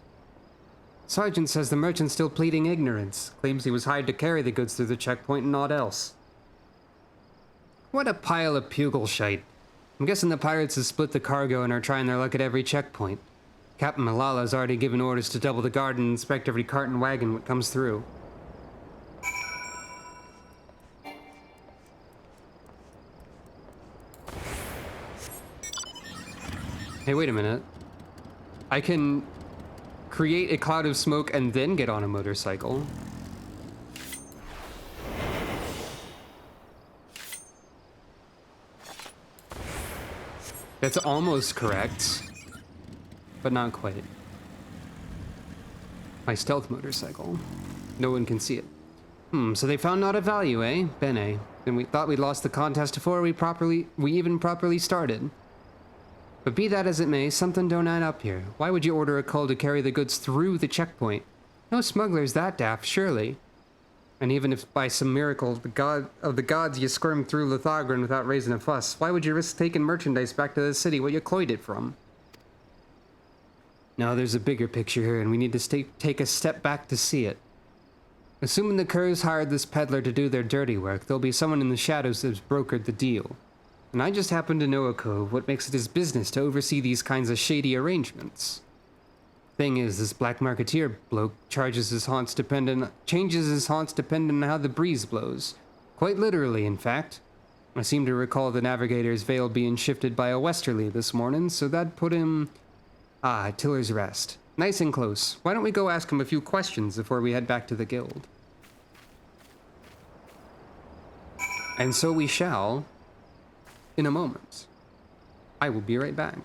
Sergeant says the merchant's still pleading ignorance. Claims he was hired to carry the goods through the checkpoint and naught else. What a pile of pugil shite. I'm guessing the pirates have split the cargo and are trying their luck at every checkpoint. Captain Malala's already given orders to double the guard and inspect every cart and wagon that comes through. Hey, wait a minute. I can create a cloud of smoke and then get on a motorcycle. That's almost correct, but not quite. My stealth motorcycle. No one can see it. So they found not of value, eh? Bene. Then we thought we'd lost the contest before we even properly started. But be that as it may, something don't add up here. Why would you order a cull to carry the goods through the checkpoint? No smuggler's that daft, surely. And even if by some miracle the gods you squirmed through Lithogran without raising a fuss, why would you risk taking merchandise back to the city where you cloyed it from? No, there's a bigger picture here, and we need to take a step back to see it. Assuming the Curs hired this peddler to do their dirty work, there'll be someone in the shadows that's brokered the deal. And I just happen to know a cove what makes it his business to oversee these kinds of shady arrangements. Thing is, this black marketeer bloke changes his haunts depending on how the breeze blows. Quite literally, in fact. I seem to recall the navigator's veil being shifted by a westerly this morning, so that put him... at Tiller's Rest. Nice and close. Why don't we go ask him a few questions before we head back to the guild? And so we shall... in a moment. I will be right back.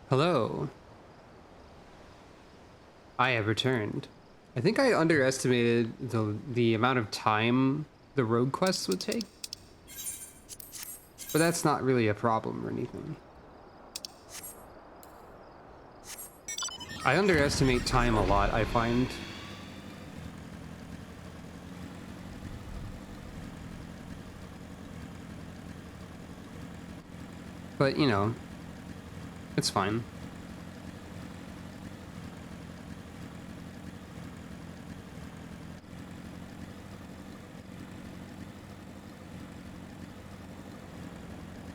Hello. I have returned. I think I underestimated the amount of time the rogue quests would take. But that's not really a problem or anything. I underestimate time a lot, I find. But, you know, it's fine.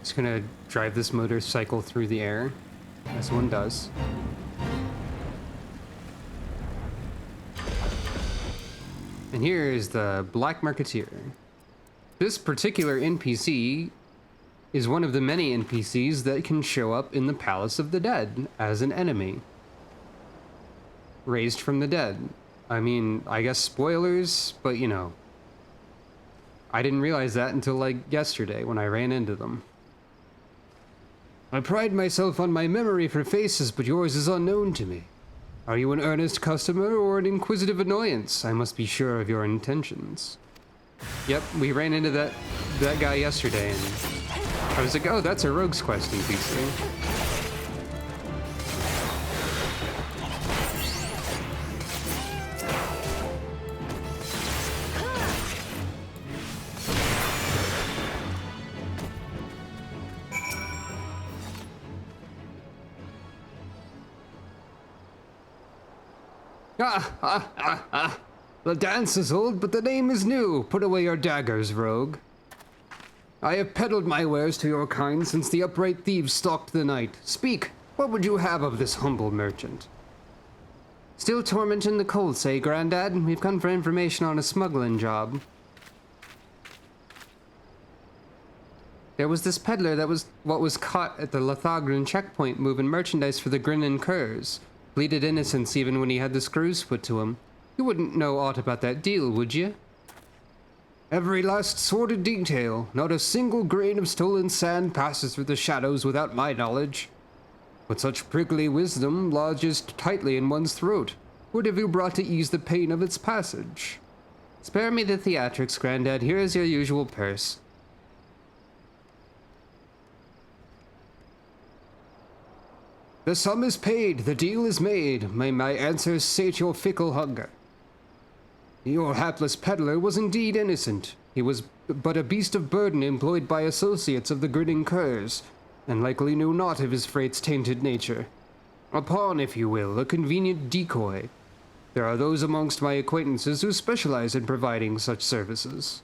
Just gonna drive this motorcycle through the air, as one does. And here is the Black Marketeer. This particular NPC is one of the many NPCs that can show up in the Palace of the Dead as an enemy. Raised from the dead. I mean, I guess spoilers, but you know. I didn't realize that until like yesterday when I ran into them. I pride myself on my memory for faces, but yours is unknown to me. Are you an earnest customer or an inquisitive annoyance? I must be sure of your intentions. Yep, we ran into that guy yesterday, and I was like, oh, that's a rogue's quest NPC. The dance is old, but the name is new. Put away your daggers, rogue. I have peddled my wares to your kind since the upright thieves stalked the night. Speak, what would you have of this humble merchant? Still tormenting the colts, eh, Grandad? We've come for information on a smuggling job. There was this peddler that was caught at the Lothagran checkpoint moving merchandise for the Grinning Curs. Pleaded innocence even when he had the screws put to him. You wouldn't know aught about that deal, would you? Every last sordid detail. Not a single grain of stolen sand passes through the shadows without my knowledge. But such prickly wisdom lodges tightly in one's throat. What have you brought to ease the pain of its passage? Spare me the theatrics, Grandad. Here is your usual purse. The sum is paid, the deal is made. May my answers sate your fickle hunger. Your hapless peddler was indeed innocent. He was but a beast of burden employed by associates of the Grinning Curs, and likely knew not of his freight's tainted nature. A pawn, if you will, a convenient decoy. There are those amongst my acquaintances who specialize in providing such services.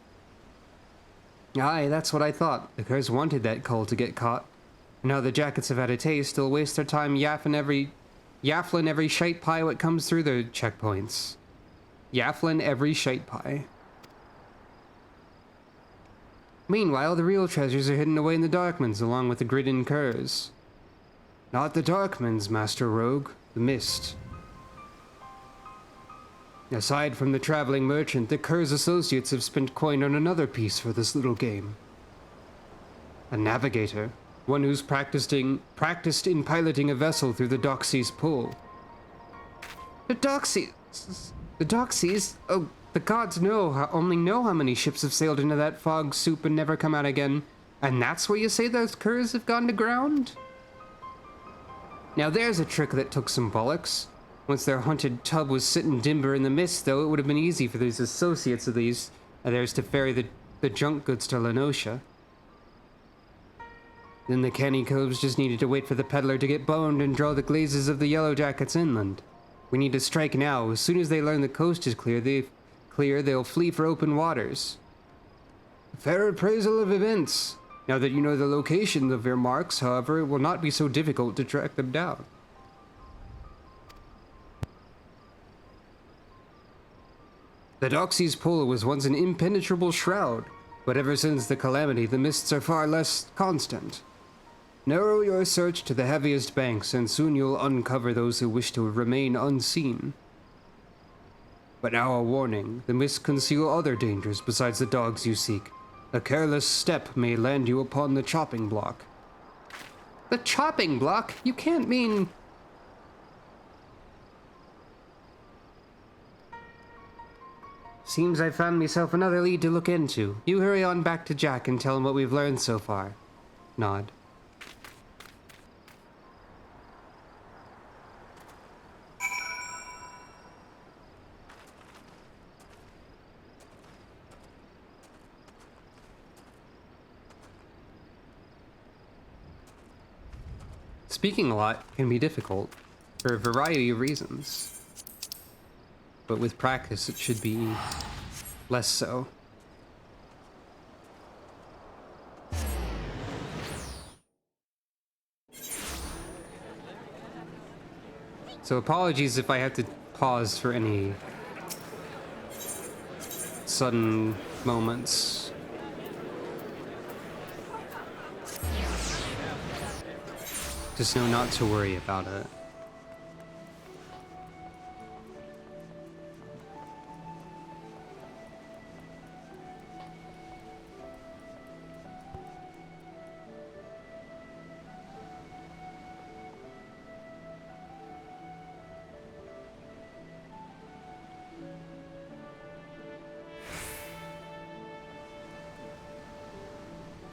Aye, that's what I thought. The Curs wanted that cull to get caught. Now the jackets have had a taste, they'll waste their time yaffling every shite pie what comes through their checkpoints. Yaffling every shite pie. Meanwhile, the real treasures are hidden away in the Darkmans along with the Grinning Curs. Not the Darkmans, Master Rogue, the Mist. Aside from the traveling merchant, the Curs associates have spent coin on another piece for this little game. A navigator. One who's practiced in piloting a vessel through the Doxy's Pull. The Doxies? Oh, the gods only know how many ships have sailed into that fog soup and never come out again. And that's where you say those curs have gone to ground? Now there's a trick that took some bollocks. Once their hunted tub was sitting dimber in the mist, though, it would have been easy for these associates of theirs to ferry the junk goods to Lenosha. Then the canny coves just needed to wait for the peddler to get boned and draw the glazes of the Yellow Jackets inland. We need to strike now. As soon as they learn the coast is clear, they'll flee for open waters. Fair appraisal of events. Now that you know the location of your marks, however, it will not be so difficult to track them down. The Doxy's Pull was once an impenetrable shroud, but ever since the calamity, the mists are far less constant. Narrow your search to the heaviest banks, and soon you'll uncover those who wish to remain unseen. But now a warning, the mists conceal other dangers besides the dogs you seek. A careless step may land you upon the chopping block. The chopping block? You can't mean... Seems I found myself another lead to look into. You hurry on back to Jack and tell him what we've learned so far. Nod. Speaking a lot can be difficult, for a variety of reasons. But with practice, it should be less so. So apologies if I have to pause for any sudden moments. Just know not to worry about it.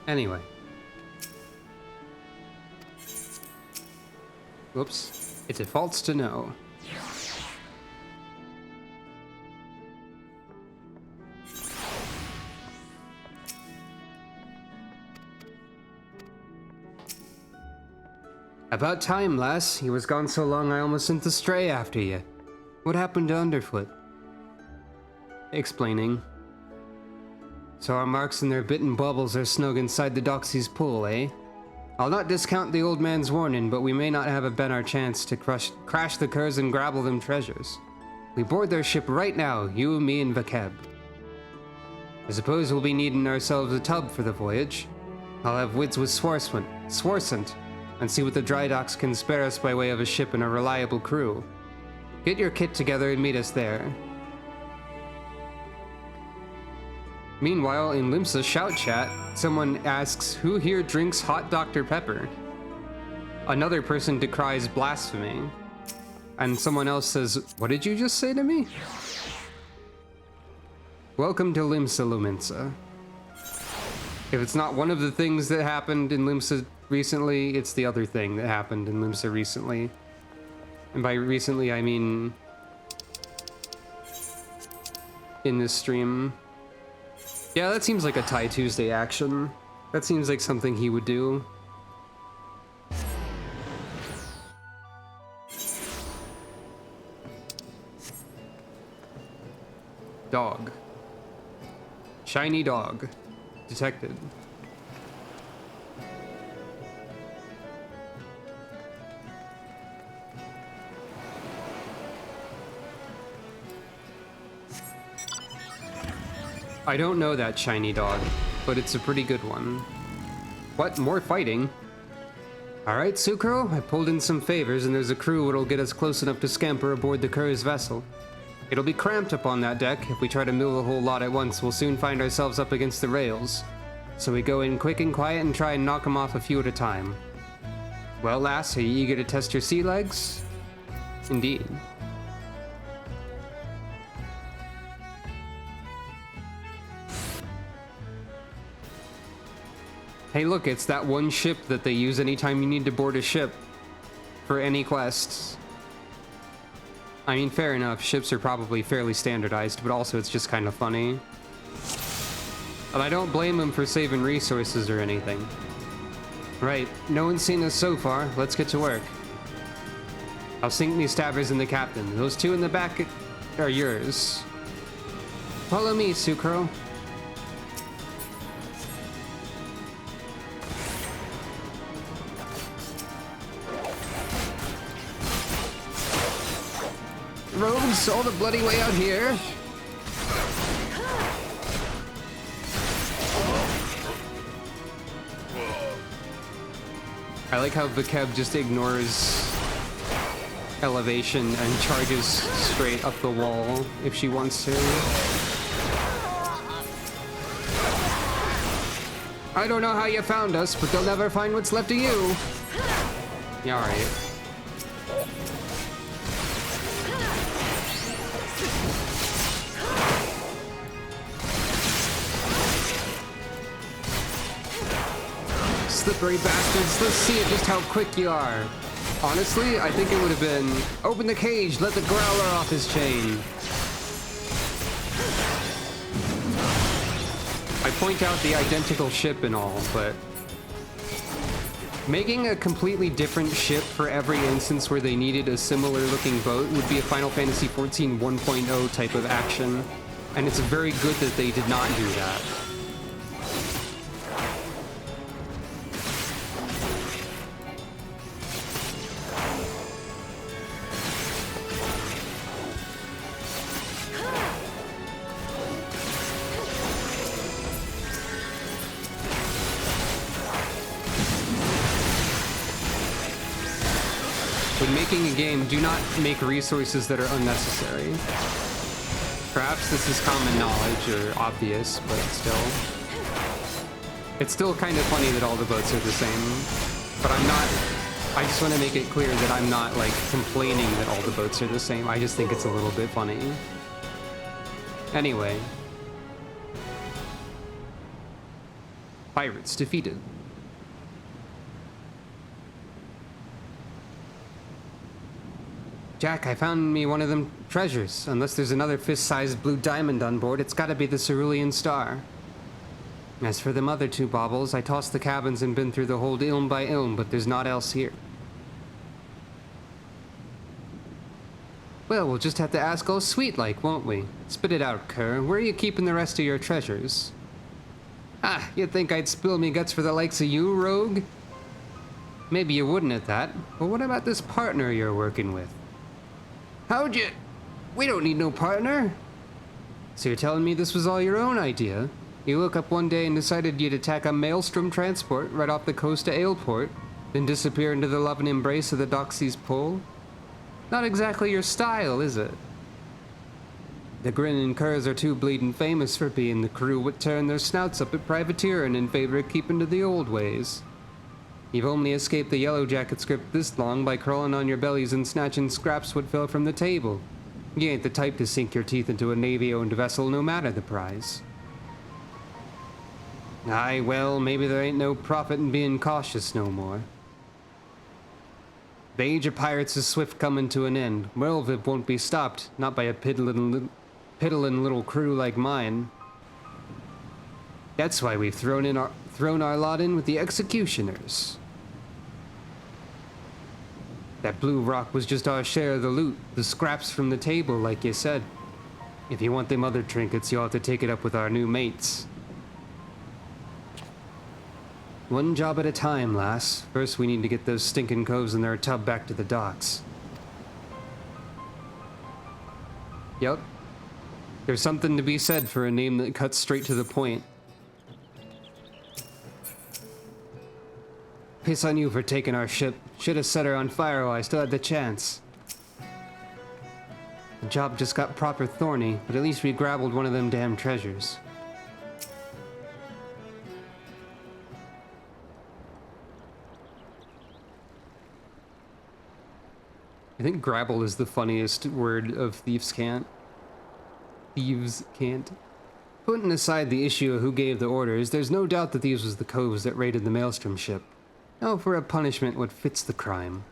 Anyway. Whoops. It defaults to no. About time, lass. He was gone so long I almost sent the stray after you. What happened to Underfoot? Explaining. So our marks and their bitten bubbles are snug inside the Doxy's pool, eh? I'll not discount the old man's warning, but we may not have been our chance to crash the Curs and grabble them treasures. We board their ship right now, you, me, and Vakeb. I suppose we'll be needing ourselves a tub for the voyage. I'll have wits with Swarsant, and see what the dry docks can spare us by way of a ship and a reliable crew. Get your kit together and meet us there. Meanwhile, in Limsa's shout chat, someone asks, who here drinks hot Dr. Pepper? Another person decries blasphemy. And someone else says, what did you just say to me? Welcome to Limsa Lumensa. If it's not one of the things that happened in Limsa recently, it's the other thing that happened in Limsa recently. And by recently, I mean... in this stream. Yeah, that seems like a Tie Tuesday action. That seems like something he would do. Dog. Shiny dog. Detected. I don't know that shiny dog, but it's a pretty good one. What, more fighting? Alright, Sukro, I pulled in some favors and there's a crew that'll get us close enough to scamper aboard the Cur's vessel. It'll be cramped up on that deck. If we try to move a whole lot at once, we'll soon find ourselves up against the rails. So we go in quick and quiet and try and knock them off a few at a time. Well, lass, are you eager to test your sea legs? Indeed. Hey look, it's that one ship that they use anytime you need to board a ship. For any quests. I mean, fair enough, ships are probably fairly standardized, but also it's just kind of funny. And I don't blame them for saving resources or anything. Right, no one's seen us so far, let's get to work. I'll sink me stabbers in the captain. Those two in the back are yours. Follow me, Sukro. Rogues all the bloody way out here. I like how Vakeb just ignores elevation and charges straight up the wall if she wants to. I don't know how you found us, but they'll never find what's left of you. Yeah, alright. Slippery bastards, let's see just how quick you are. Honestly, I think it would have been, open the cage, let the growler off his chain. I point out the identical ship and all, but making a completely different ship for every instance where they needed a similar looking boat would be a Final Fantasy XIV 1.0 type of action, and it's very good that they did not do that. When making a game, do not make resources that are unnecessary. Perhaps this is common knowledge or obvious, but still. It's still kind of funny that all the boats are the same, but I just want to make it clear that I'm not like complaining that all the boats are the same. I just think it's a little bit funny. Anyway. Pirates defeated. Jack, I found me one of them treasures. Unless there's another fist-sized blue diamond on board, it's gotta be the Cerulean Star. As for them other two baubles, I tossed the cabins and been through the hold ilm by ilm, but there's naught else here. Well, we'll just have to ask old Sweet-like, won't we? Spit it out, cur. Where are you keeping the rest of your treasures? Ah, you'd think I'd spill me guts for the likes of you, rogue? Maybe you wouldn't at that, but what about this partner you're working with? How'd you... We don't need no partner. So you're telling me this was all your own idea? You woke up one day and decided you'd attack a maelstrom transport right off the coast of Aleport, then disappear into the loving embrace of the Doxy's Pole? Not exactly your style, is it? The grinning curs are too bleeding famous for being the crew would turn their snouts up at privateering in favor of keeping to the old ways. You've only escaped the Yellow Jacket script this long by crawling on your bellies and snatching scraps what fell from the table. You ain't the type to sink your teeth into a Navy-owned vessel no matter the price. Aye, well, maybe there ain't no profit in being cautious no more. The age of pirates is swift coming to an end. Merlviv won't be stopped, not by a piddling little crew like mine. That's why we've thrown our lot in with the executioners. That blue rock was just our share of the loot, the scraps from the table, like you said. If you want them other trinkets, you'll have to take it up with our new mates. One job at a time, lass. First, we need to get those stinking coves in their tub back to the docks. Yup. There's something to be said for a name that cuts straight to the point. Piss on you for taking our ship. Should have set her on fire while I still had the chance. The job just got proper thorny, but at least we grabbled one of them damn treasures. I think grabble is the funniest word of Thieves' Cant. Thieves' Cant. Putting aside the issue of who gave the orders, there's no doubt that these was the coves that raided the Maelstrom ship. Now for a punishment what fits the crime.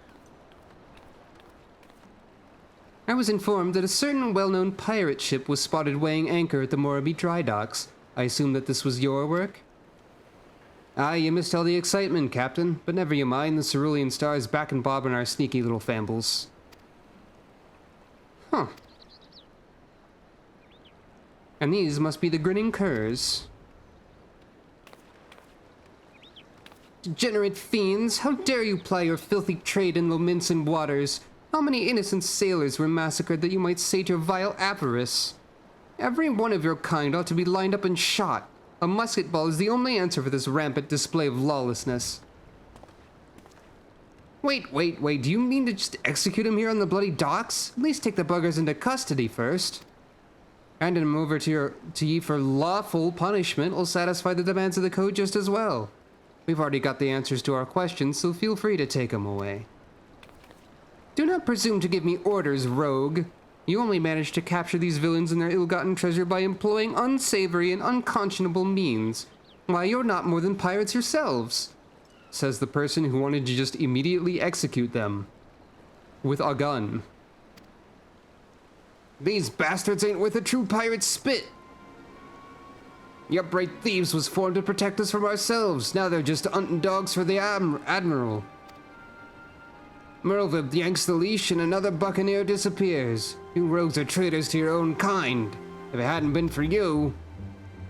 I was informed that a certain well-known pirate ship was spotted weighing anchor at the Morabie dry docks. I assume that this was your work? Aye, you missed all the excitement, Captain, but never you mind, the Cerulean Star's back and bobbing our sneaky little fambles. Huh. And these must be the grinning curs. Degenerate fiends, how dare you ply your filthy trade in Lominsan waters? How many innocent sailors were massacred that you might sate your vile avarice? Every one of your kind ought to be lined up and shot. A musket ball is the only answer for this rampant display of lawlessness. Wait, do you mean to just execute him here on the bloody docks? At least take the buggers into custody first. Handing him over to you for lawful punishment will satisfy the demands of the code just as well. We've already got the answers to our questions, so feel free to take them away. Do not presume to give me orders, rogue. You only managed to capture these villains and their ill-gotten treasure by employing unsavory and unconscionable means. Why, you're not more than pirates yourselves, says the person who wanted to just immediately execute them. With a gun. These bastards ain't worth a true pirate's spit. The upright thieves was formed to protect us from ourselves. Now they're just hunting dogs for the admiral. Merlvib yanks the leash and another buccaneer disappears. You rogues are traitors to your own kind. If it hadn't been for you...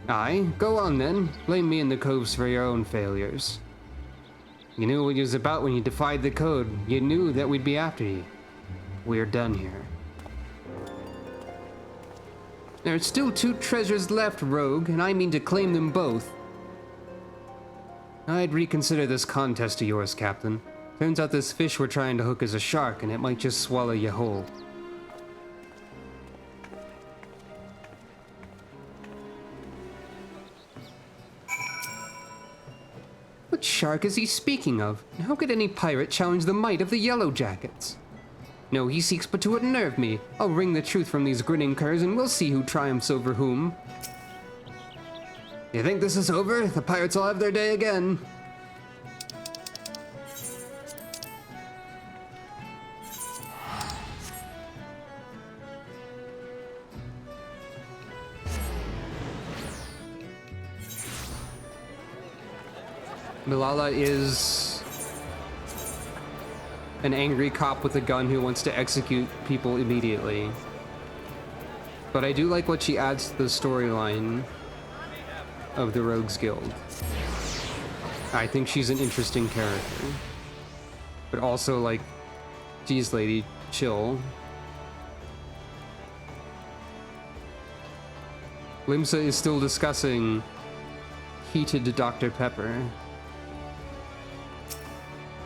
Aye, go on then. Blame me in the coves for your own failures. You knew what you was about when you defied the code. You knew that we'd be after you. We're done here. There are still 2 treasures left, rogue, and I mean to claim them both. I'd reconsider this contest of yours, Captain. Turns out this fish we're trying to hook is a shark, and it might just swallow you whole. What shark is he speaking of? And how could any pirate challenge the might of the Yellow Jackets? No, he seeks but to unnerve me. I'll wring the truth from these grinning curs, and we'll see who triumphs over whom. You think this is over? The pirates will have their day again. Malala is an angry cop with a gun who wants to execute people immediately. But I do like what she adds to the storyline of the Rogues Guild. I think she's an interesting character. But also, like, geez, lady, chill. Limsa is still discussing heated Dr. Pepper.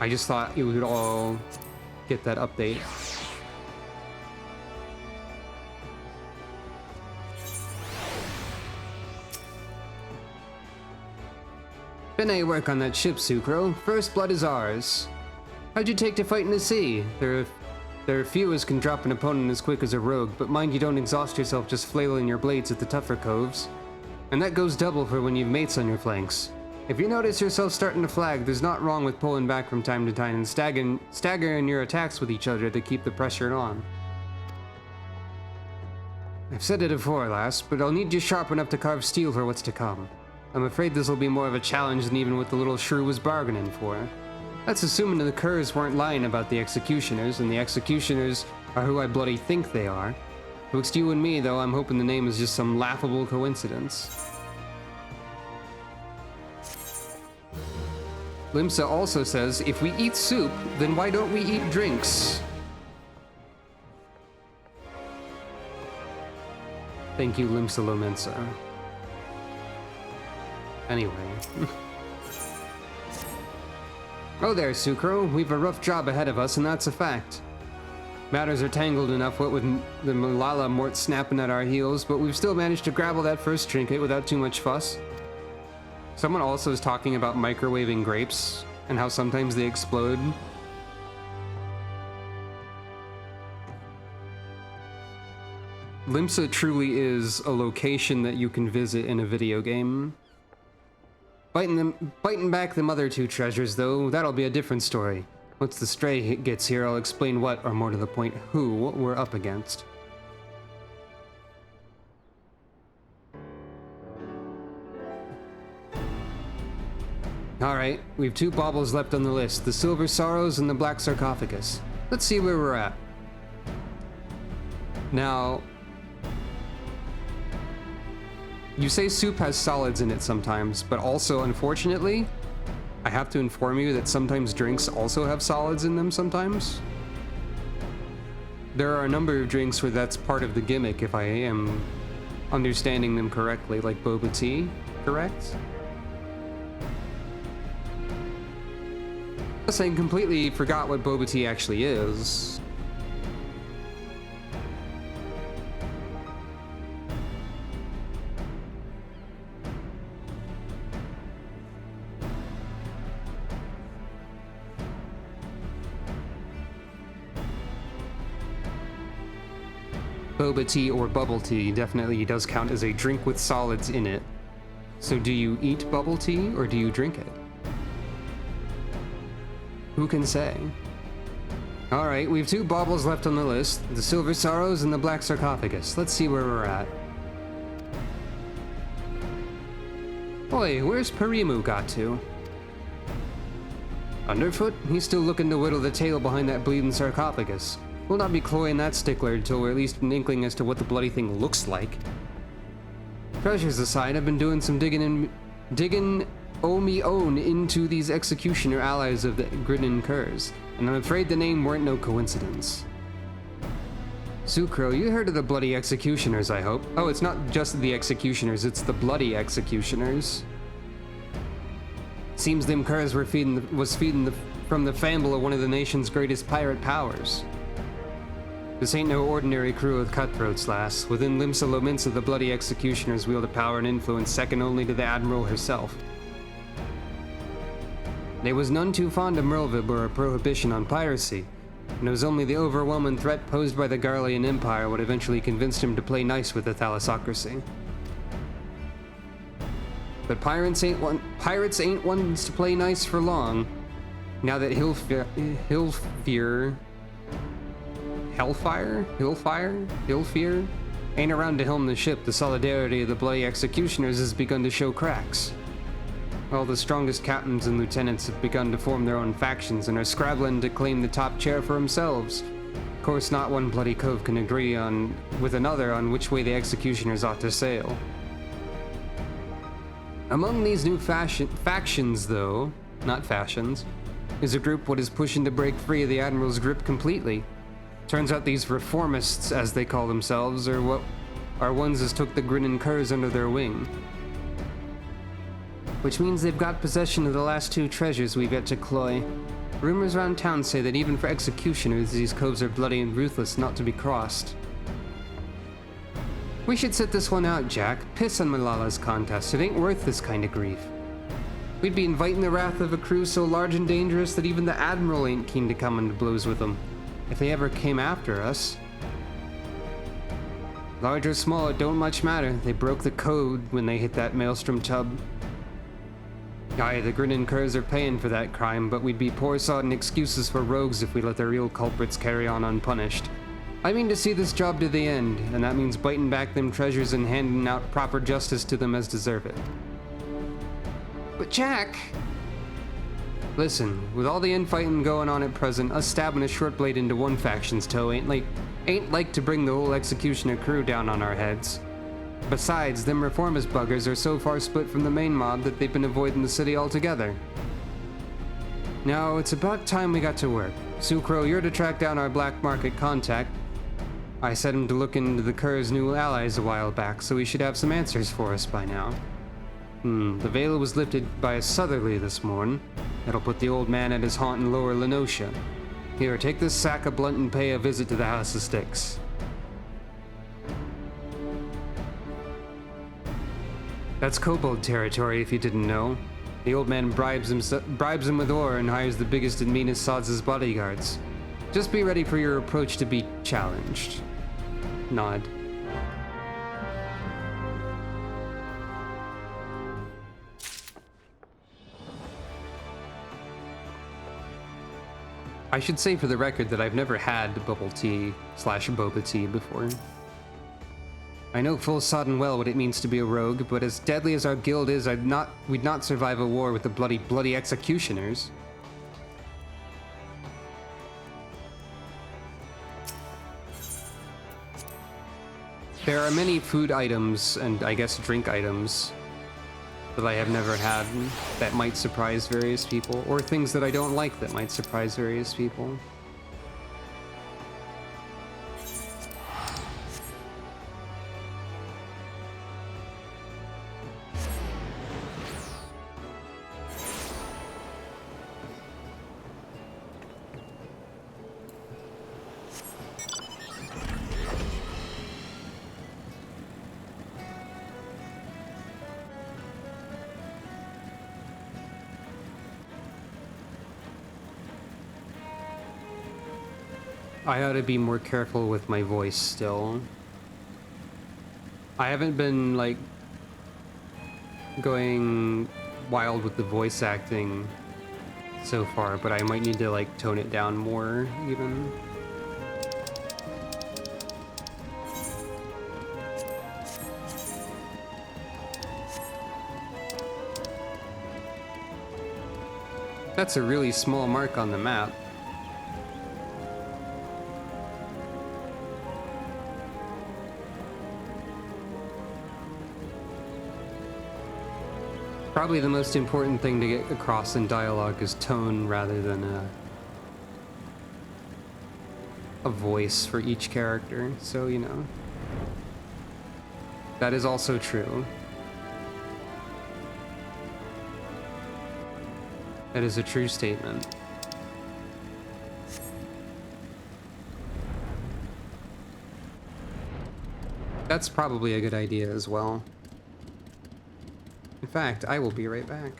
I just thought you would all get that update. Bene work on that ship, Sucro. First blood is ours. How'd you take to fighting the sea? There are few as can drop an opponent as quick as a rogue, but mind you don't exhaust yourself just flailing your blades at the tougher coves. And that goes double for when you've mates on your flanks. If you notice yourself starting to flag, there's not wrong with pulling back from time to time and staggering your attacks with each other to keep the pressure on. I've said it before, lass, but I'll need you sharp enough to carve steel for what's to come. I'm afraid this'll be more of a challenge than even what the little shrew was bargaining for. That's assuming the curs weren't lying about the executioners, and the executioners are who I bloody think they are. Twixt you and me, though, I'm hoping the name is just some laughable coincidence. Limsa also says, if we eat soup, then why don't we eat drinks? Thank you, Limsa Lomensa. Anyway. Oh there, Sucro. We've a rough job ahead of us, and that's a fact. Matters are tangled enough, what with the Malala Mort snapping at our heels, but we've still managed to grapple that first trinket without too much fuss. Someone also is talking about microwaving grapes and how sometimes they explode. Limsa truly is a location that you can visit in a video game. Biting back them other 2 treasures, though, that'll be a different story. Once the stray gets here, I'll explain what, or more to the point, who we're up against. Alright, we've 2 baubles left on the list, the Silver Sorrows and the Black Sarcophagus. Let's see where we're at. Now, you say soup has solids in it sometimes, but also, unfortunately, I have to inform you that sometimes drinks also have solids in them sometimes. There are a number of drinks where that's part of the gimmick, if I am understanding them correctly, like boba tea, correct? I completely forgot what boba tea actually is. boba tea or bubble tea definitely does count as a drink with solids in it. So do you eat bubble tea or do you drink it? Who can say? Alright, we have 2 baubles left on the list, the Silver Sorrows and the Black Sarcophagus. Let's see where we're at. Oi, where's Perimu got to? Underfoot? He's still looking to whittle the tail behind that bleeding sarcophagus. We'll not be cloying that stickler until we're at least an inkling as to what the bloody thing looks like. Treasures aside, I've been doing some digging o me own into these executioner allies of the Grinnin Curs, and I'm afraid the name weren't no coincidence. Sucro, you heard of the bloody executioners, I hope. Oh, it's not just the executioners, it's the bloody executioners. Seems them curs were feeding from the famble of one of the nation's greatest pirate powers. This ain't no ordinary crew of cutthroats, lass. Within Limsa Lominsa, the bloody executioners wield a power and influence second only to the Admiral herself. They was none too fond of Merlvib or a prohibition on piracy, and it was only the overwhelming threat posed by the Garlean Empire what eventually convinced him to play nice with the thalassocracy. But pirates ain't ones to play nice for long. Now that Hillfire ain't around to helm the ship, the solidarity of the bloody executioners has begun to show cracks. All the strongest captains and lieutenants have begun to form their own factions and are scrabbling to claim the top chair for themselves. Of course, not one bloody cove can agree with another on which way the executioners ought to sail. Among these new factions, though, not fashions, is a group what is pushing to break free of the Admiral's grip completely. Turns out these reformists, as they call themselves, are ones as took the Grinnin Curs under their wing. Which means they've got possession of the last 2 treasures we've yet to cloy. Rumors around town say that even for executioners, these coves are bloody and ruthless, not to be crossed. We should sit this one out, Jack. Piss on Malala's contest. It ain't worth this kind of grief. We'd be inviting the wrath of a crew so large and dangerous that even the Admiral ain't keen to come into blows with them, if they ever came after us. Large or small, it don't much matter. They broke the code when they hit that maelstrom tub. Aye, the Grinnin Curs are paying for that crime, but we'd be poor sodden excuses for rogues if we let the real culprits carry on unpunished. I mean to see this job to the end, and that means biting back them treasures and handing out proper justice to them as deserve it. But Jack... Listen, with all the infighting going on at present, us stabbing a short blade into one faction's toe ain't like to bring the whole executioner crew down on our heads. Besides, them reformist buggers are so far split from the main mob that they've been avoiding the city altogether. Now, it's about time we got to work. Sucro, you're to track down our black market contact. I set him to look into the Curs' new allies a while back, so he should have some answers for us by now. The veil was lifted by a southerly this morning. That'll put the old man at his haunt in Lower Lenosha. Here, take this sack of blunt and pay a visit to the House of Styx. That's kobold territory, if you didn't know. The old man bribes him with ore and hires the biggest and meanest sods as bodyguards. Just be ready for your approach to be challenged. Nod. I should say for the record that I've never had bubble tea / boba tea before. I know full sodden well what it means to be a rogue, but as deadly as our guild is, we'd not survive a war with the bloody executioners. There are many food items, and I guess drink items, that I have never had that might surprise various people, or things that I don't like that might surprise various people. I ought to be more careful with my voice still. I haven't been, like, going wild with the voice acting so far, but I might need to, like, tone it down more, even. That's a really small mark on the map. Probably the most important thing to get across in dialogue is tone rather than a voice for each character, so, you know. That is also true. That is a true statement. That's probably a good idea as well. In fact, I will be right back.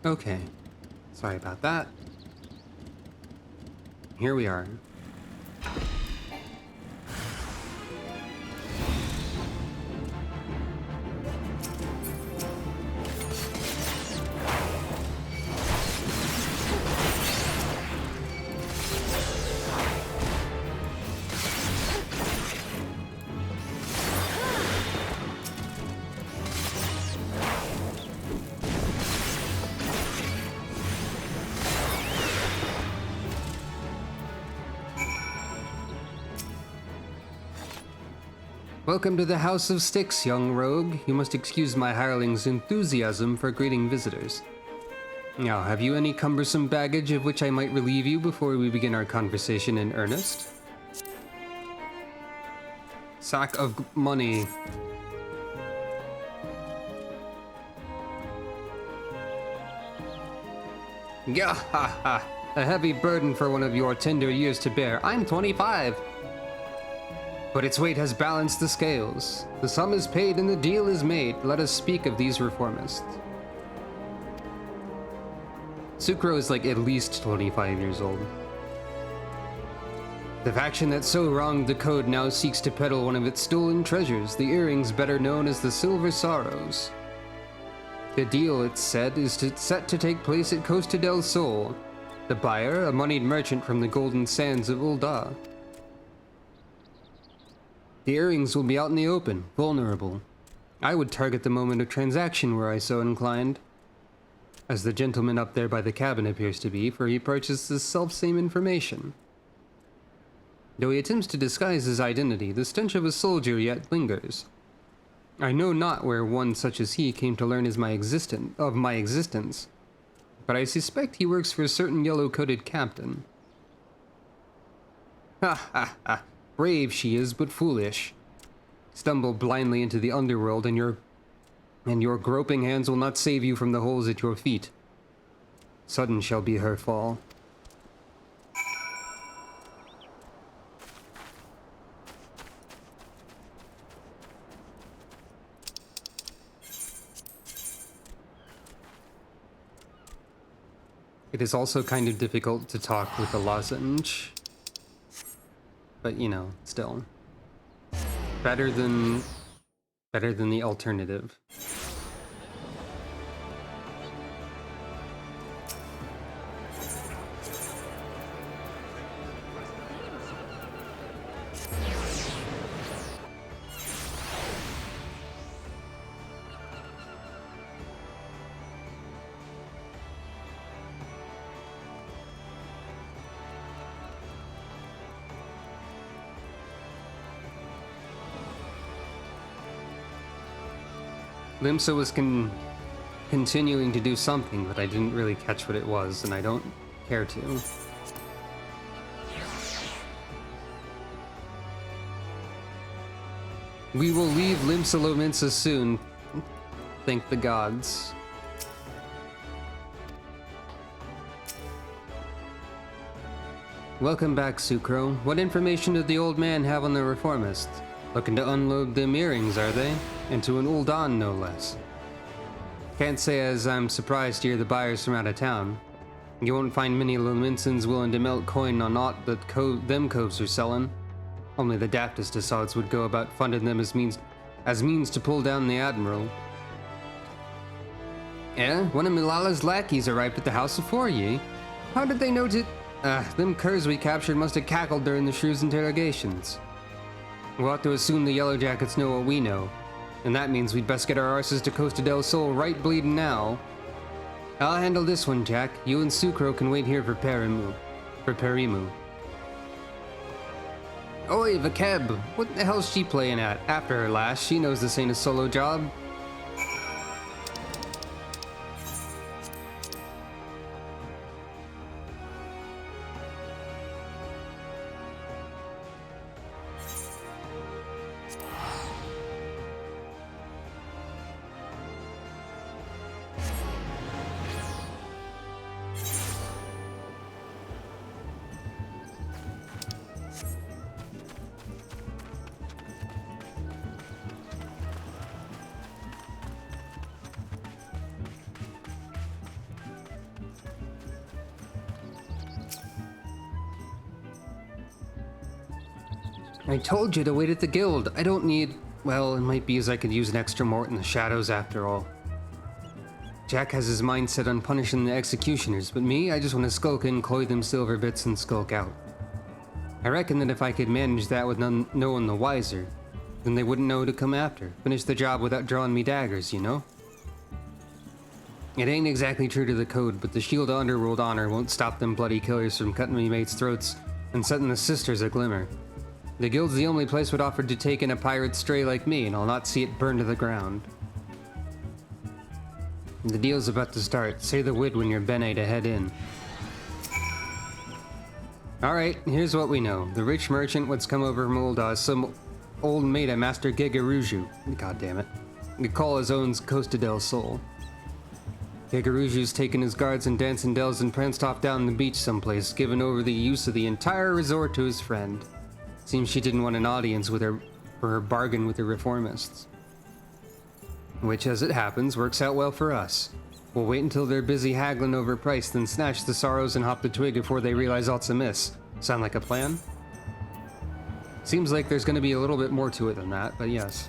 Okay. Sorry about that. Here we are. Welcome to the House of Styx, young rogue. You must excuse my hireling's enthusiasm for greeting visitors. Now, have you any cumbersome baggage of which I might relieve you before we begin our conversation in earnest? Sack of money. Gah ha ha! A heavy burden for one of your tender years to bear. I'm 25! But its weight has balanced the scales. The sum is paid and the deal is made. Let us speak of these reformists. Sucro is like at least 25 years old. The faction that so wronged the code now seeks to peddle one of its stolen treasures, the earrings better known as the Silver Sorrows. The deal, it's said, is set to take place at Costa del Sol. The buyer, a moneyed merchant from the golden sands of Ul'dah. The earrings will be out in the open, vulnerable. I would target the moment of transaction were I so inclined. As the gentleman up there by the cabin appears to be, for he purchased the selfsame information. Though he attempts to disguise his identity, the stench of a soldier yet lingers. I know not where one such as he came to learn of my existence, but I suspect he works for a certain yellow-coated captain. Ha ha ha! Brave she is, but foolish. Stumble blindly into the underworld, and your groping hands will not save you from the holes at your feet. Sudden shall be her fall. It is also kind of difficult to talk with a lozenge. But, you know, still. Better than the alternative. Limsa was continuing to do something, but I didn't really catch what it was, and I don't care to. We will leave Limsa Lominsa soon, thank the gods. Welcome back, Sucro. What information did the old man have on the reformists? Looking to unload them earrings, are they? Into an Uldan, no less. Can't say as I'm surprised to hear the buyers from out of town. You won't find many Lominsans willing to melt coin on aught that them coves are selling. Only the daftest of sods would go about funding them as means to pull down the Admiral. Eh? One of Milala's lackeys arrived at the house before ye. How did they know to... them curs we captured must have cackled during the shrew's interrogations. We'll have to assume the Yellow Jackets know what we know. And that means we'd best get our arses to Costa del Sol right bleeding now. I'll handle this one, Jack. You and Sucro can wait here for Perimu. Oi, Vakeb! What the hell's she playing at? After her last, she knows this ain't a solo job. I told you to wait at the guild. I don't need... Well, it might be as I could use an extra mort in the shadows after all. Jack has his mind set on punishing the executioners, but me, I just want to skulk in, cloy them silver bits, and skulk out. I reckon that if I could manage that with no one the wiser, then they wouldn't know who to come after. Finish the job without drawing me daggers, you know? It ain't exactly true to the code, but the Shield of Underworld honor won't stop them bloody killers from cutting me mates' throats and setting the sisters a glimmer. The guild's the only place would offer to take in a pirate stray like me, and I'll not see it burn to the ground. The deal's about to start. Say the word when you're Bene to head in. Alright, here's what we know. The rich merchant what's come over from Ulda is some old mate of Master Gigaruju. God damn it. We call his own Costa del Sol. Gigaruju's taken his guards and dancing dells and pranced off down the beach someplace, giving over the use of the entire resort to his friend. Seems she didn't want an audience with her for her bargain with the reformists. Which, as it happens, works out well for us. We'll wait until they're busy haggling over price, then snatch the sorrows and hop the twig before they realize aught's amiss. Sound like a plan? Seems like there's gonna be a little bit more to it than that, but yes.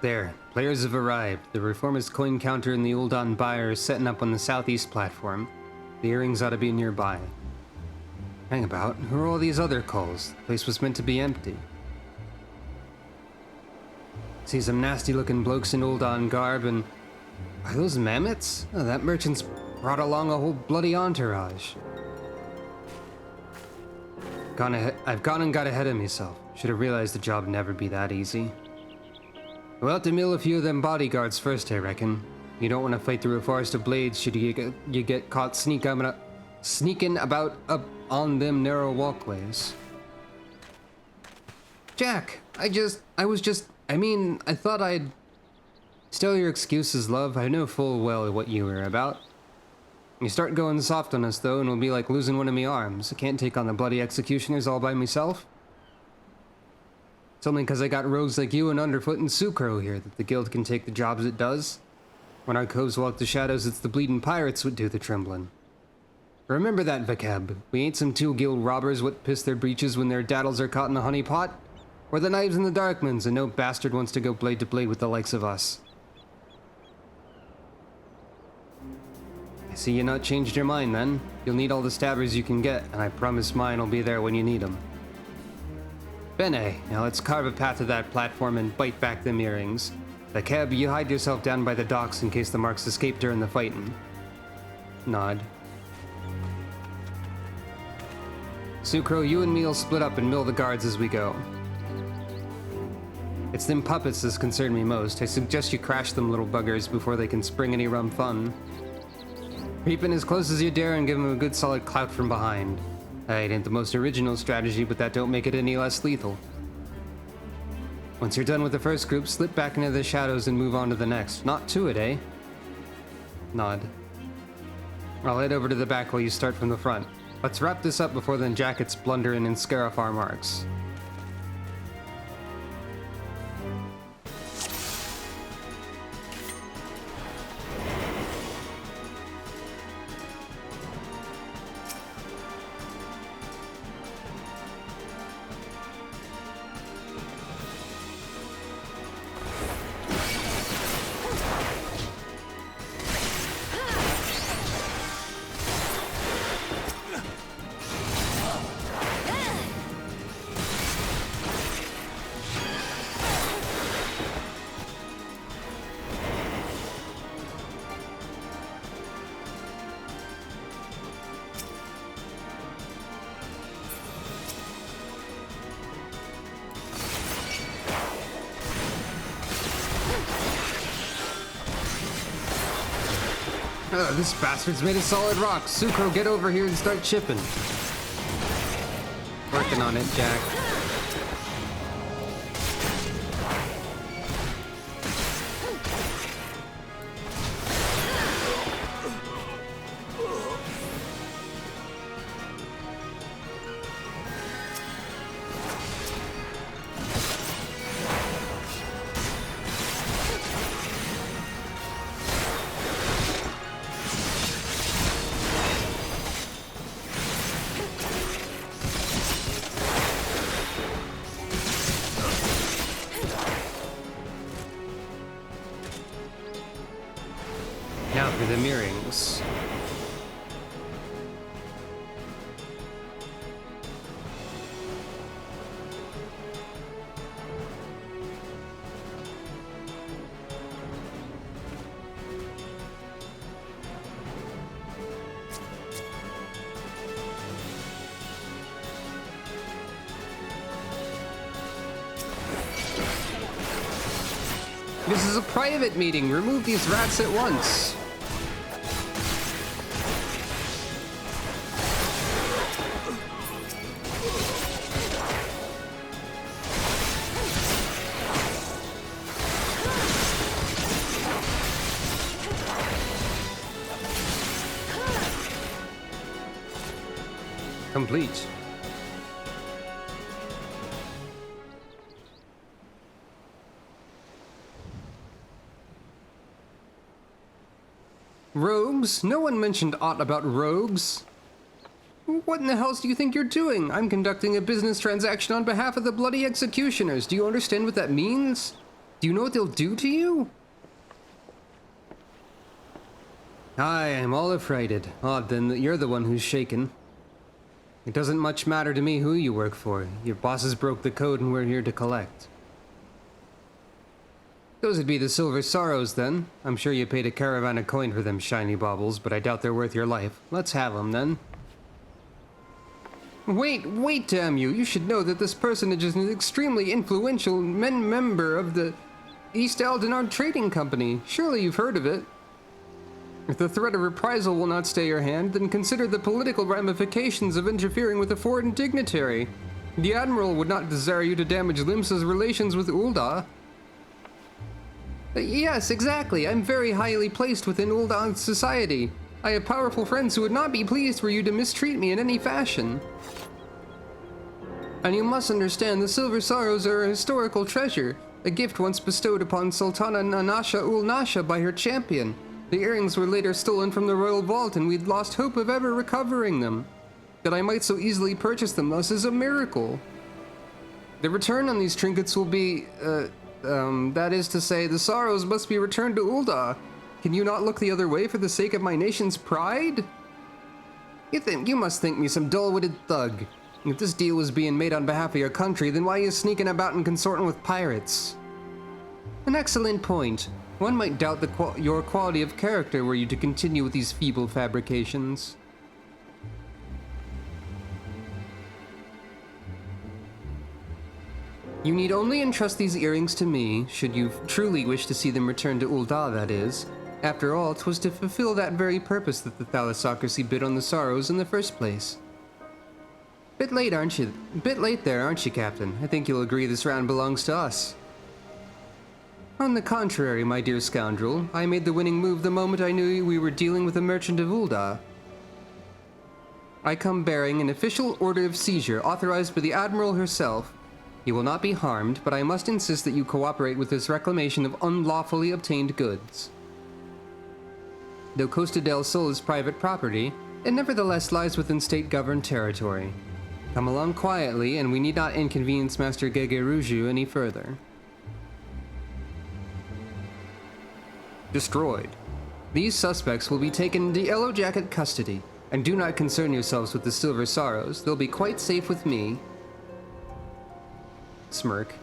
There, players have arrived. The reformist coin counter and the Uldan buyer is setting up on the southeast platform. The earrings ought to be nearby. Hang about, who are all these other calls? The place was meant to be empty. See some nasty looking blokes in Uldan garb and... Are those mammoths? Oh, that merchant's brought along a whole bloody entourage. I've gone and got ahead of myself. Should have realized the job'd never be that easy. We'll have to mill a few of them bodyguards first, I reckon. You don't want to fight through a forest of blades should you get caught sneaking about up on them narrow walkways. Jack, I thought I'd... Still your excuses, love. I know full well what you were about. You start going soft on us, though, and it'll be like losing one of me arms. I can't take on the bloody executioners all by myself. It's only because I got rogues like you and Underfoot and Sucro here that the guild can take the jobs it does. When our coves walk the shadows, it's the bleeding pirates what do the trembling. Remember that, Vocab. We ain't some two guild robbers what piss their breeches when their daddles are caught in a honey pot. We're the knives and the darkmans, and no bastard wants to go blade to blade with the likes of us. I see you not changed your mind, then. You'll need all the stabbers you can get, and I promise mine will be there when you need them. Bene, now let's carve a path to that platform and bite back them earrings. Vocab, you hide yourself down by the docks in case the marks escape during the fighting. Nod. Sucro, you and me'll split up and mill the guards as we go. It's them puppets that concern me most. I suggest you crash them little buggers before they can spring any rum fun. Creep in as close as you dare and give them a good solid clout from behind. It ain't the most original strategy, but that don't make it any less lethal. Once you're done with the first group, slip back into the shadows and move on to the next. Not to it, eh? Nod. I'll head over to the back while you start from the front. Let's wrap this up before the jackets blunder in and scare off our marks. This bastard's made of solid rock. Sucro, get over here and start chipping. Working on it, Jack. Now for the mirrors. This is a private meeting. Remove these rats at once. Complete. Rogues? No one mentioned aught about rogues. What in the hell do you think you're doing? I'm conducting a business transaction on behalf of the bloody executioners. Do you understand what that means? Do you know what they'll do to you? I am all affrighted. Odd then that you're the one who's shaken. It doesn't much matter to me who you work for. Your bosses broke the code and we're here to collect. Those would be the Silver Sorrows, then. I'm sure you paid a caravan of coin for them shiny baubles, but I doubt they're worth your life. Let's have them, then. Wait, damn you! You should know that this personage is an extremely influential member of the East Aldenard Trading Company. Surely you've heard of it. If the threat of reprisal will not stay your hand, then consider the political ramifications of interfering with a foreign dignitary. The Admiral would not desire you to damage Limsa's relations with Ul'dah. Yes, exactly. I'm very highly placed within Ul'dah society. I have powerful friends who would not be pleased were you to mistreat me in any fashion. And you must understand, the Silver Sorrows are a historical treasure, a gift once bestowed upon Sultana Nanasha ul Nasha by her champion. The earrings were later stolen from the royal vault, and we'd lost hope of ever recovering them. That I might so easily purchase them thus is a miracle. The return on these trinkets will be, that is to say, the sorrows must be returned to Ul'dah. Can you not look the other way for the sake of my nation's pride? You must think me some dull-witted thug. If this deal was being made on behalf of your country, then why are you sneaking about and consorting with pirates? An excellent point. One might doubt your quality of character were you to continue with these feeble fabrications. You need only entrust these earrings to me, should you truly wish to see them returned to Ul'dah, that is. After all, 'twas to fulfill that very purpose that the thalassocracy bid on the sorrows in the first place. Bit late there, aren't you, Captain? I think you'll agree this round belongs to us. On the contrary, my dear scoundrel, I made the winning move the moment I knew we were dealing with a merchant of Ul'dah. I come bearing an official order of seizure authorized by the Admiral herself. You will not be harmed, but I must insist that you cooperate with this reclamation of unlawfully obtained goods. Though Costa del Sol is private property, it nevertheless lies within state-governed territory. Come along quietly, and we need not inconvenience Master Gegeruju any further. Destroyed. These suspects will be taken into Yellow Jacket custody, and do not concern yourselves with the Silver Sorrows. They'll be quite safe with me. Smirk.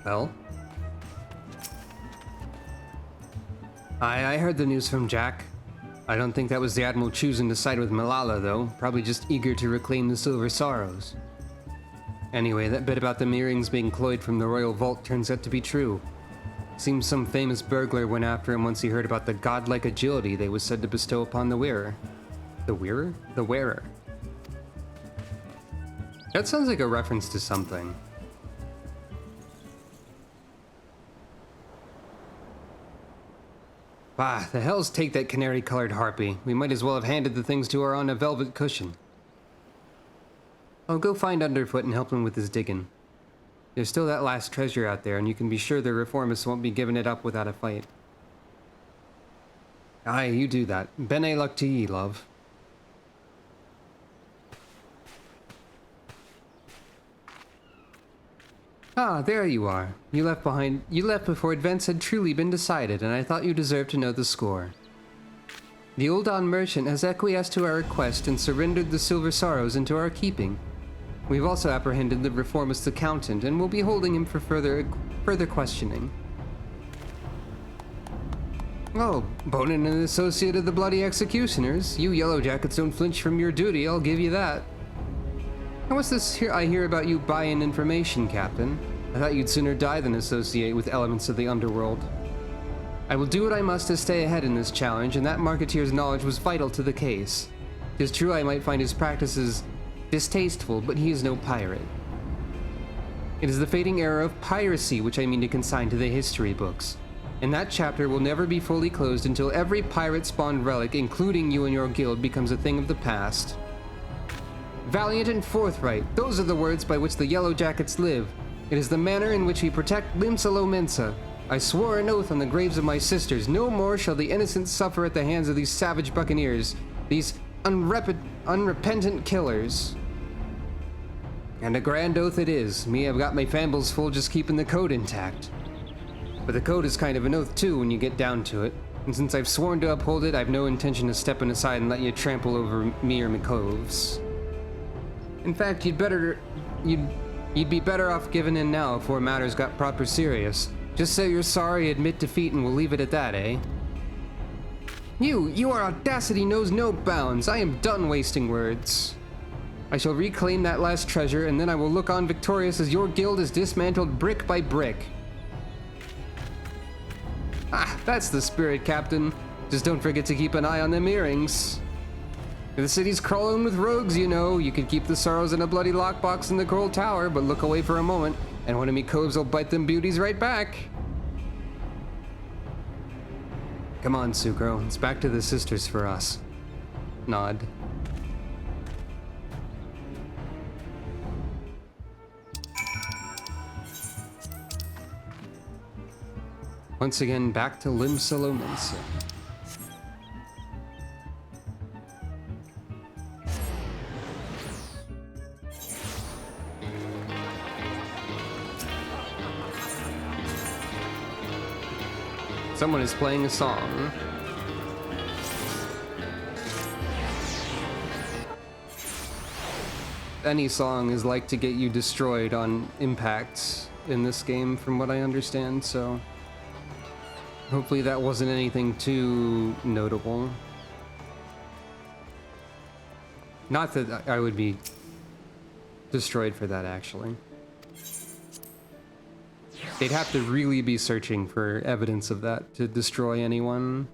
Well? I heard the news from Jack. I don't think that was the Admiral choosing to side with Malala, though. Probably just eager to reclaim the Silver Sorrows. Anyway, that bit about the earrings being cloyed from the Royal Vault turns out to be true. Seems some famous burglar went after him once he heard about the godlike agility they was said to bestow upon the wearer. The wearer? The wearer. That sounds like a reference to something. Bah, the hells take that canary-colored harpy. We might as well have handed the things to her on a velvet cushion. I'll go find Underfoot and help him with his digging. There's still that last treasure out there, and you can be sure the reformists won't be giving it up without a fight. Aye, you do that. Bene luck to ye, love. Ah, there you are. You left before events had truly been decided, and I thought you deserved to know the score. The Ul'dah merchant has acquiesced to our request and surrendered the Silver Sorrows into our keeping. We've also apprehended the reformist accountant, and will be holding him for further questioning. Oh, Bonin, an associate of the Bloody Executioners. You Yellow Jackets don't flinch from your duty, I'll give you that. And what's this here I hear about you buying information, Captain? I thought you'd sooner die than associate with elements of the underworld. I will do what I must to stay ahead in this challenge, and that marketeer's knowledge was vital to the case. 'Tis true I might find his practices distasteful, but he is no pirate. It is the fading era of piracy which I mean to consign to the history books. And that chapter will never be fully closed until every pirate-spawned relic, including you and your guild, becomes a thing of the past. Valiant and forthright, those are the words by which the Yellow Jackets live. It is the manner in which we protect Limsalo Mensa. I swore an oath on the graves of my sisters, no more shall the innocent suffer at the hands of these savage buccaneers, these unrepentant killers. And a grand oath it is. Me, I've got my fambles full just keeping the code intact. But the code is kind of an oath too when you get down to it. And since I've sworn to uphold it, I've no intention of stepping aside and let you trample over me or my coves. In fact, you'd be better off giving in now before matters got proper serious. Just say you're sorry, admit defeat, and we'll leave it at that, eh? Your audacity knows no bounds. I am done wasting words. I shall reclaim that last treasure, and then I will look on victorious as your guild is dismantled brick by brick. Ah, that's the spirit, Captain. Just don't forget to keep an eye on them earrings. The city's crawling with rogues, you know. You could keep the sorrows in a bloody lockbox in the coral tower, but look away for a moment, and one of me coves will bite them beauties right back. Come on, Sucro. It's back to the sisters for us. Nod. Once again, back to Limsa Lominsa. Someone is playing a song. Any song is like to get you destroyed on impact in this game, from what I understand, so hopefully that wasn't anything too notable. Not that I would be destroyed for that, actually. They'd have to really be searching for evidence of that to destroy anyone.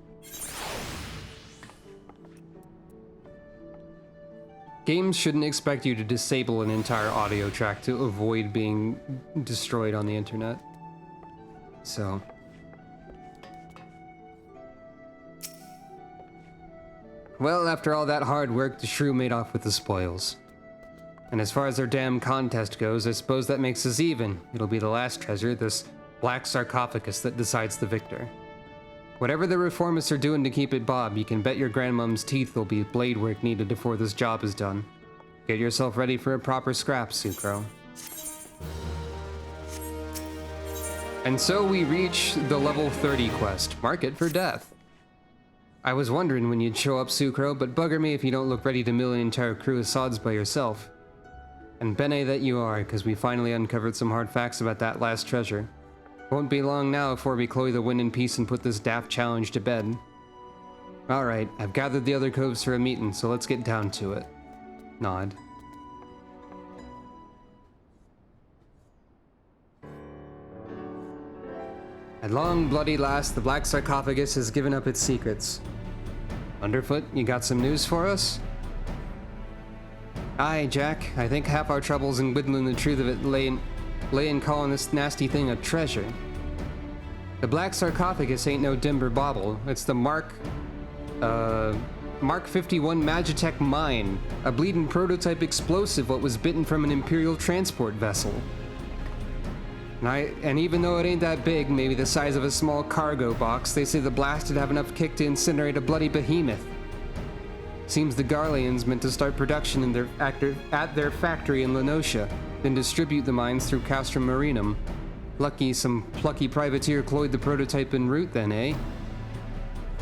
Games shouldn't expect you to disable an entire audio track to avoid being destroyed on the internet. So. Well, after all that hard work, the shrew made off with the spoils. And as far as our damn contest goes, I suppose that makes us even. It'll be the last treasure, this black sarcophagus, that decides the victor. Whatever the reformists are doing to keep it bob, you can bet your grandmom's teeth will be blade work needed before this job is done. Get yourself ready for a proper scrap, Sucro. And so we reach the level 30 quest, Market for Death. I was wondering when you'd show up, Sucro, but bugger me if you don't look ready to mill an entire crew of sods by yourself. And bene that you are, because we finally uncovered some hard facts about that last treasure. Won't be long now before we cloy the wind in peace and put this daft challenge to bed. Alright, I've gathered the other coves for a meeting, so let's get down to it. Nod. At long bloody last, the black sarcophagus has given up its secrets. Underfoot, you got some news for us? Aye, Jack. I think half our troubles in whittling the truth of it lay in calling this nasty thing a treasure. The black sarcophagus ain't no dimber bauble. It's the Mark 51 Magitech mine, a bleeding prototype explosive what was bitten from an Imperial transport vessel. And even though it ain't that big, maybe the size of a small cargo box, they say the blast would have enough kick to incinerate a bloody behemoth. Seems the Garleans meant to start production in at their factory in Lenosha, then distribute the mines through Castrum Marinum. Lucky some plucky privateer cloyed the prototype en route then, eh?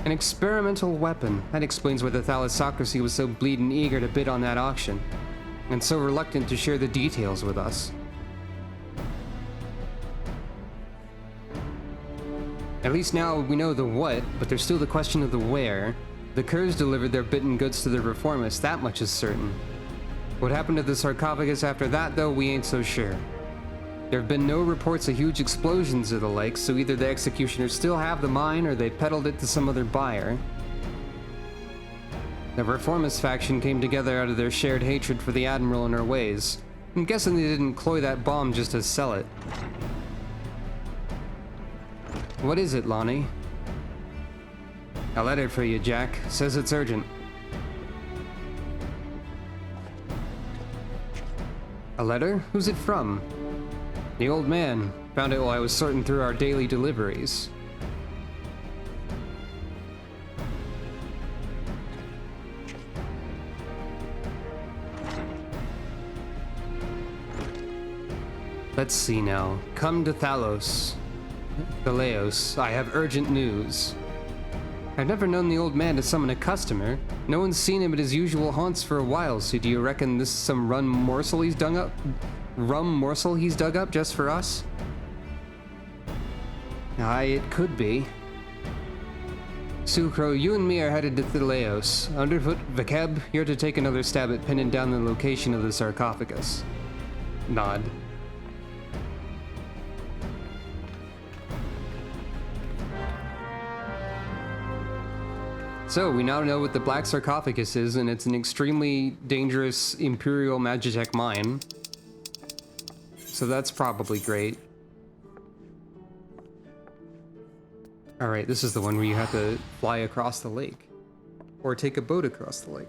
An experimental weapon. That explains why the thalassocracy was so bleedin' eager to bid on that auction, and so reluctant to share the details with us. At least now we know the what, but there's still the question of the where. The Kurz delivered their bitten goods to the reformists, that much is certain. What happened to the sarcophagus after that, though, we ain't so sure. There have been no reports of huge explosions or the like, so either the executioners still have the mine or they peddled it to some other buyer. The reformist faction came together out of their shared hatred for the Admiral and her ways. I'm guessing they didn't cloy that bomb just to sell it. What is it, Lonnie? A letter for you, Jack. Says it's urgent. A letter? Who's it from? The old man. Found it while I was sorting through our daily deliveries. Let's see now. Come to Thalos. Thaleos, I have urgent news. I've never known the old man to summon a customer. No one's seen him at his usual haunts for a while, so do you reckon this is some rum morsel he's dug up just for us? Aye, it could be. Sucro, you and me are headed to Thaleos. Underfoot, Vakeb, you're to take another stab at pinning down the location of the sarcophagus. Nod. So, we now know what the Black Sarcophagus is, and it's an extremely dangerous Imperial Magitech mine. So that's probably great. Alright, this is the one where you have to fly across the lake. Or take a boat across the lake.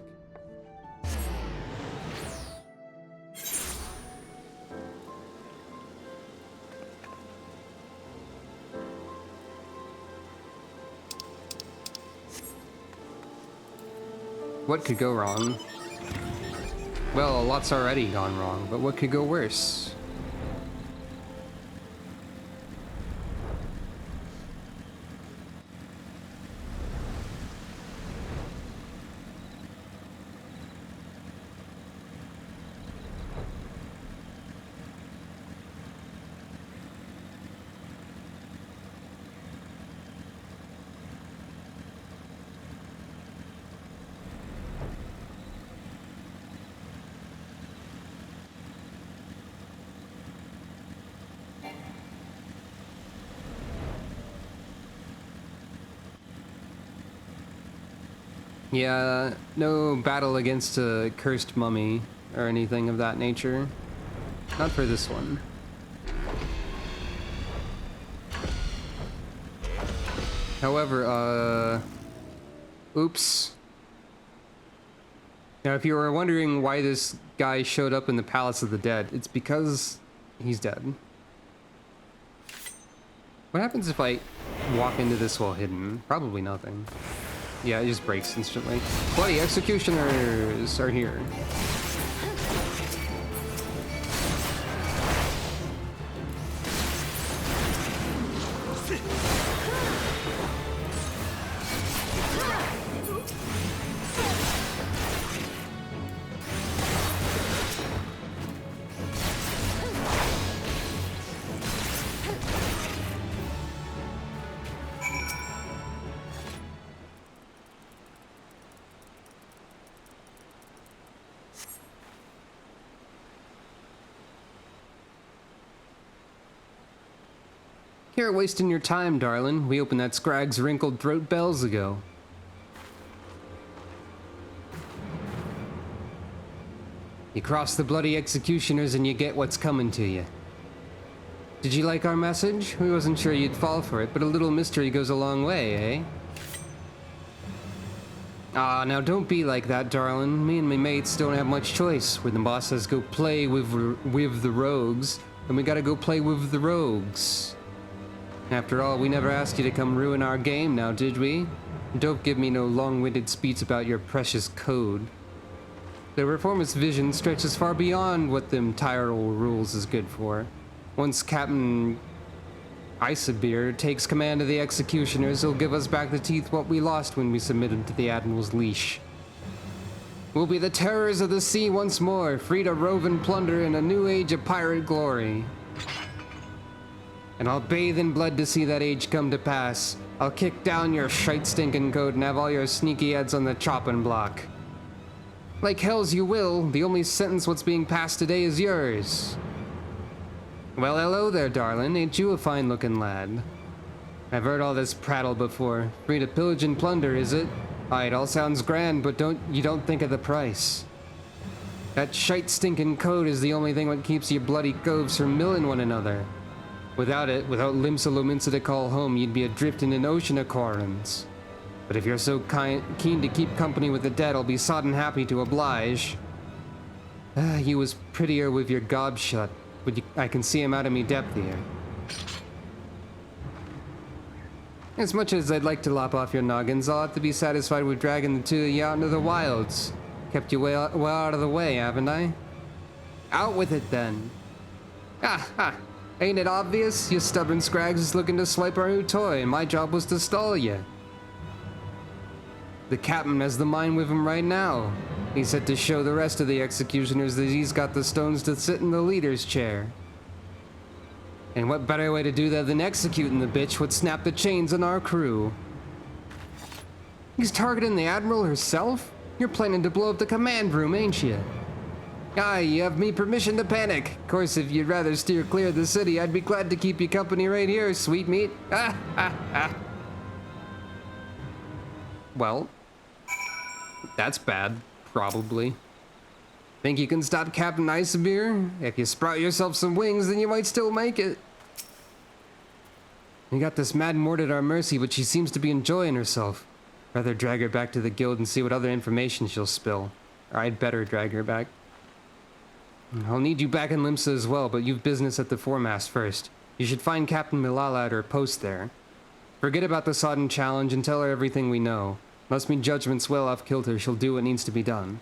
What could go wrong? Well, a lot's already gone wrong, but what could go worse? Yeah, no battle against a cursed mummy or anything of that nature. Not for this one. However, oops. Now, if you were wondering why this guy showed up in the Palace of the Dead, it's because he's dead. What happens if I walk into this while hidden? Probably nothing. Yeah, it just breaks instantly. Bloody executioners are here. You're wasting your time, darling. We opened that Scrag's wrinkled throat bells ago. You cross the bloody executioners and you get what's coming to you. Did you like our message? We wasn't sure you'd fall for it, but a little mystery goes a long way, eh? Ah, now don't be like that, darling. Me and my mates don't have much choice. When the boss says go play with the rogues, then we gotta go play with the rogues. After all, we never asked you to come ruin our game now, did we? Don't give me no long-winded speech about your precious code. The Reformist vision stretches far beyond what them Tyrol rules is good for. Once Captain Isobir takes command of the executioners, he'll give us back the teeth what we lost when we submitted to the Admiral's leash. We'll be the terrors of the sea once more, free to rove and plunder in a new age of pirate glory. And I'll bathe in blood to see that age come to pass. I'll kick down your shite-stinking code and have all your sneaky heads on the chopping block. Like hells you will, the only sentence what's being passed today is yours. Well, hello there, darling. Ain't you a fine-looking lad? I've heard all this prattle before. Free to pillage and plunder, is it? Aye, it all sounds grand, but you don't think of the price. That shite-stinking code is the only thing what keeps you bloody coves from milling one another. Without it, without Limsa Lominsa to call home, you'd be adrift in an ocean of Corans. But if you're so keen to keep company with the dead, I'll be sodden happy to oblige. You was prettier with your gob shut, but I can see him out of me depth here. As much as I'd like to lop off your noggins, I'll have to be satisfied with dragging the two of you out into the wilds. Kept you well out of the way, haven't I? Out with it, then. Ha! Ain't it obvious? You stubborn scrags is looking to swipe our new toy, and my job was to stall you. The captain has the mine with him right now. He said to show the rest of the executioners that he's got the stones to sit in the leader's chair. And what better way to do that than executing the bitch would snap the chains on our crew? He's targeting the Admiral herself? You're planning to blow up the command room, ain't you? Aye, you have me permission to panic. Of course, if you'd rather steer clear of the city, I'd be glad to keep you company right here, sweet meat. Well, That's bad, probably. Think you can stop Captain Icebeer? If you sprout yourself some wings, then you might still make it. We got this mad Mort at our mercy, but she seems to be enjoying herself. Rather drag her back to the guild and see what other information she'll spill. Or I'd better drag her back. I'll need you back in Limsa as well, but you've business at the foremast first. You should find Captain Milala at her post there. Forget about the sodden challenge and tell her everything we know. Must be judgment's well off kilter, she'll do what needs to be done.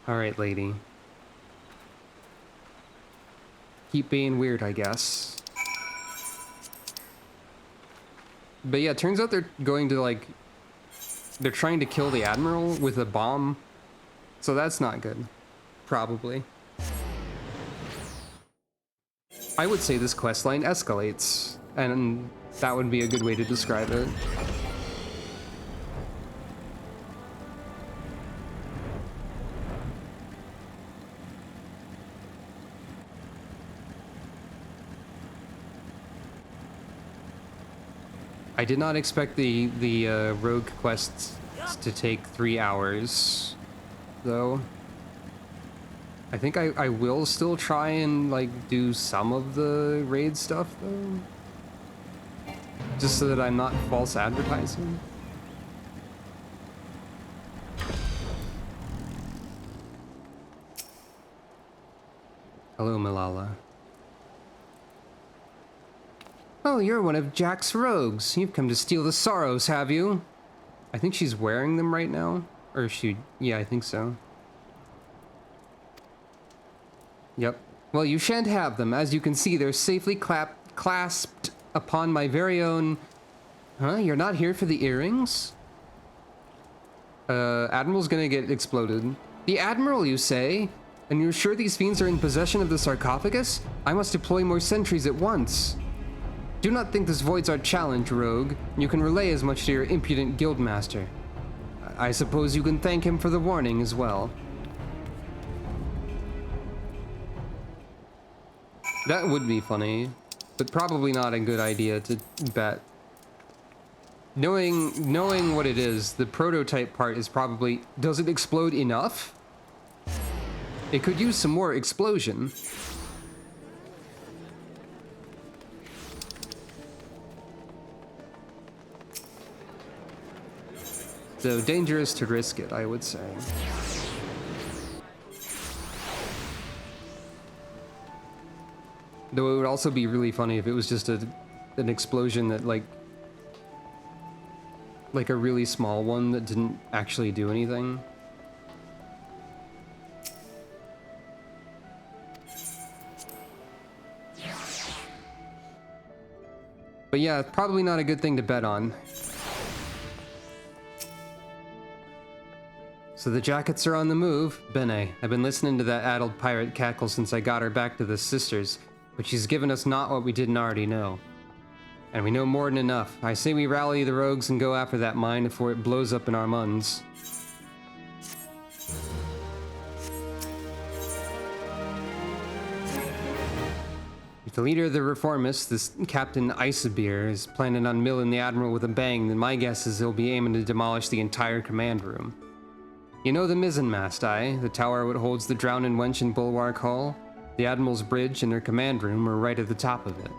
Alright, lady. Keep being weird, I guess. But yeah, turns out they're going to, like... They're trying to kill the Admiral with a bomb. So that's not good. Probably. I would say this questline escalates. And that would be a good way to describe it. I did not expect the rogue quests to take 3 hours, though. I think I will still try and, like, do some of the raid stuff, though. Just so that I'm not false advertising. Hello, Milala. Oh, you're one of Jack's rogues. You've come to steal the sorrows, have you? I think she's wearing them right now. Or is she... Yeah, I think so. Yep. Well, you shan't have them. As you can see, they're safely clasped upon my very own... Huh? You're not here for the earrings? Admiral's gonna get exploded. The Admiral, you say? And you're sure these fiends are in possession of the sarcophagus? I must deploy more sentries at once. Do not think this voids our challenge, rogue. You can relay as much to your impudent guildmaster. I suppose you can thank him for the warning as well. That would be funny, but probably not a good idea to bet. Knowing what it is, the prototype part is probably... Does it explode enough? It could use some more explosion. So dangerous to risk it, I would say. Though it would also be really funny if it was just an explosion that like a really small one that didn't actually do anything. But yeah, probably not a good thing to bet on. So the jackets are on the move. Bene, I've been listening to that addled pirate cackle since I got her back to the sisters, but she's given us not what we didn't already know. And we know more than enough. I say we rally the rogues and go after that mine before it blows up in our muns. If the leader of the reformists, this Captain Icebeer, is planning on milling the Admiral with a bang, then my guess is he'll be aiming to demolish the entire command room. You know the mizzenmast, aye? The tower that holds the drowning wench in Bulwark Hall? The Admiral's bridge and her command room are right at the top of it.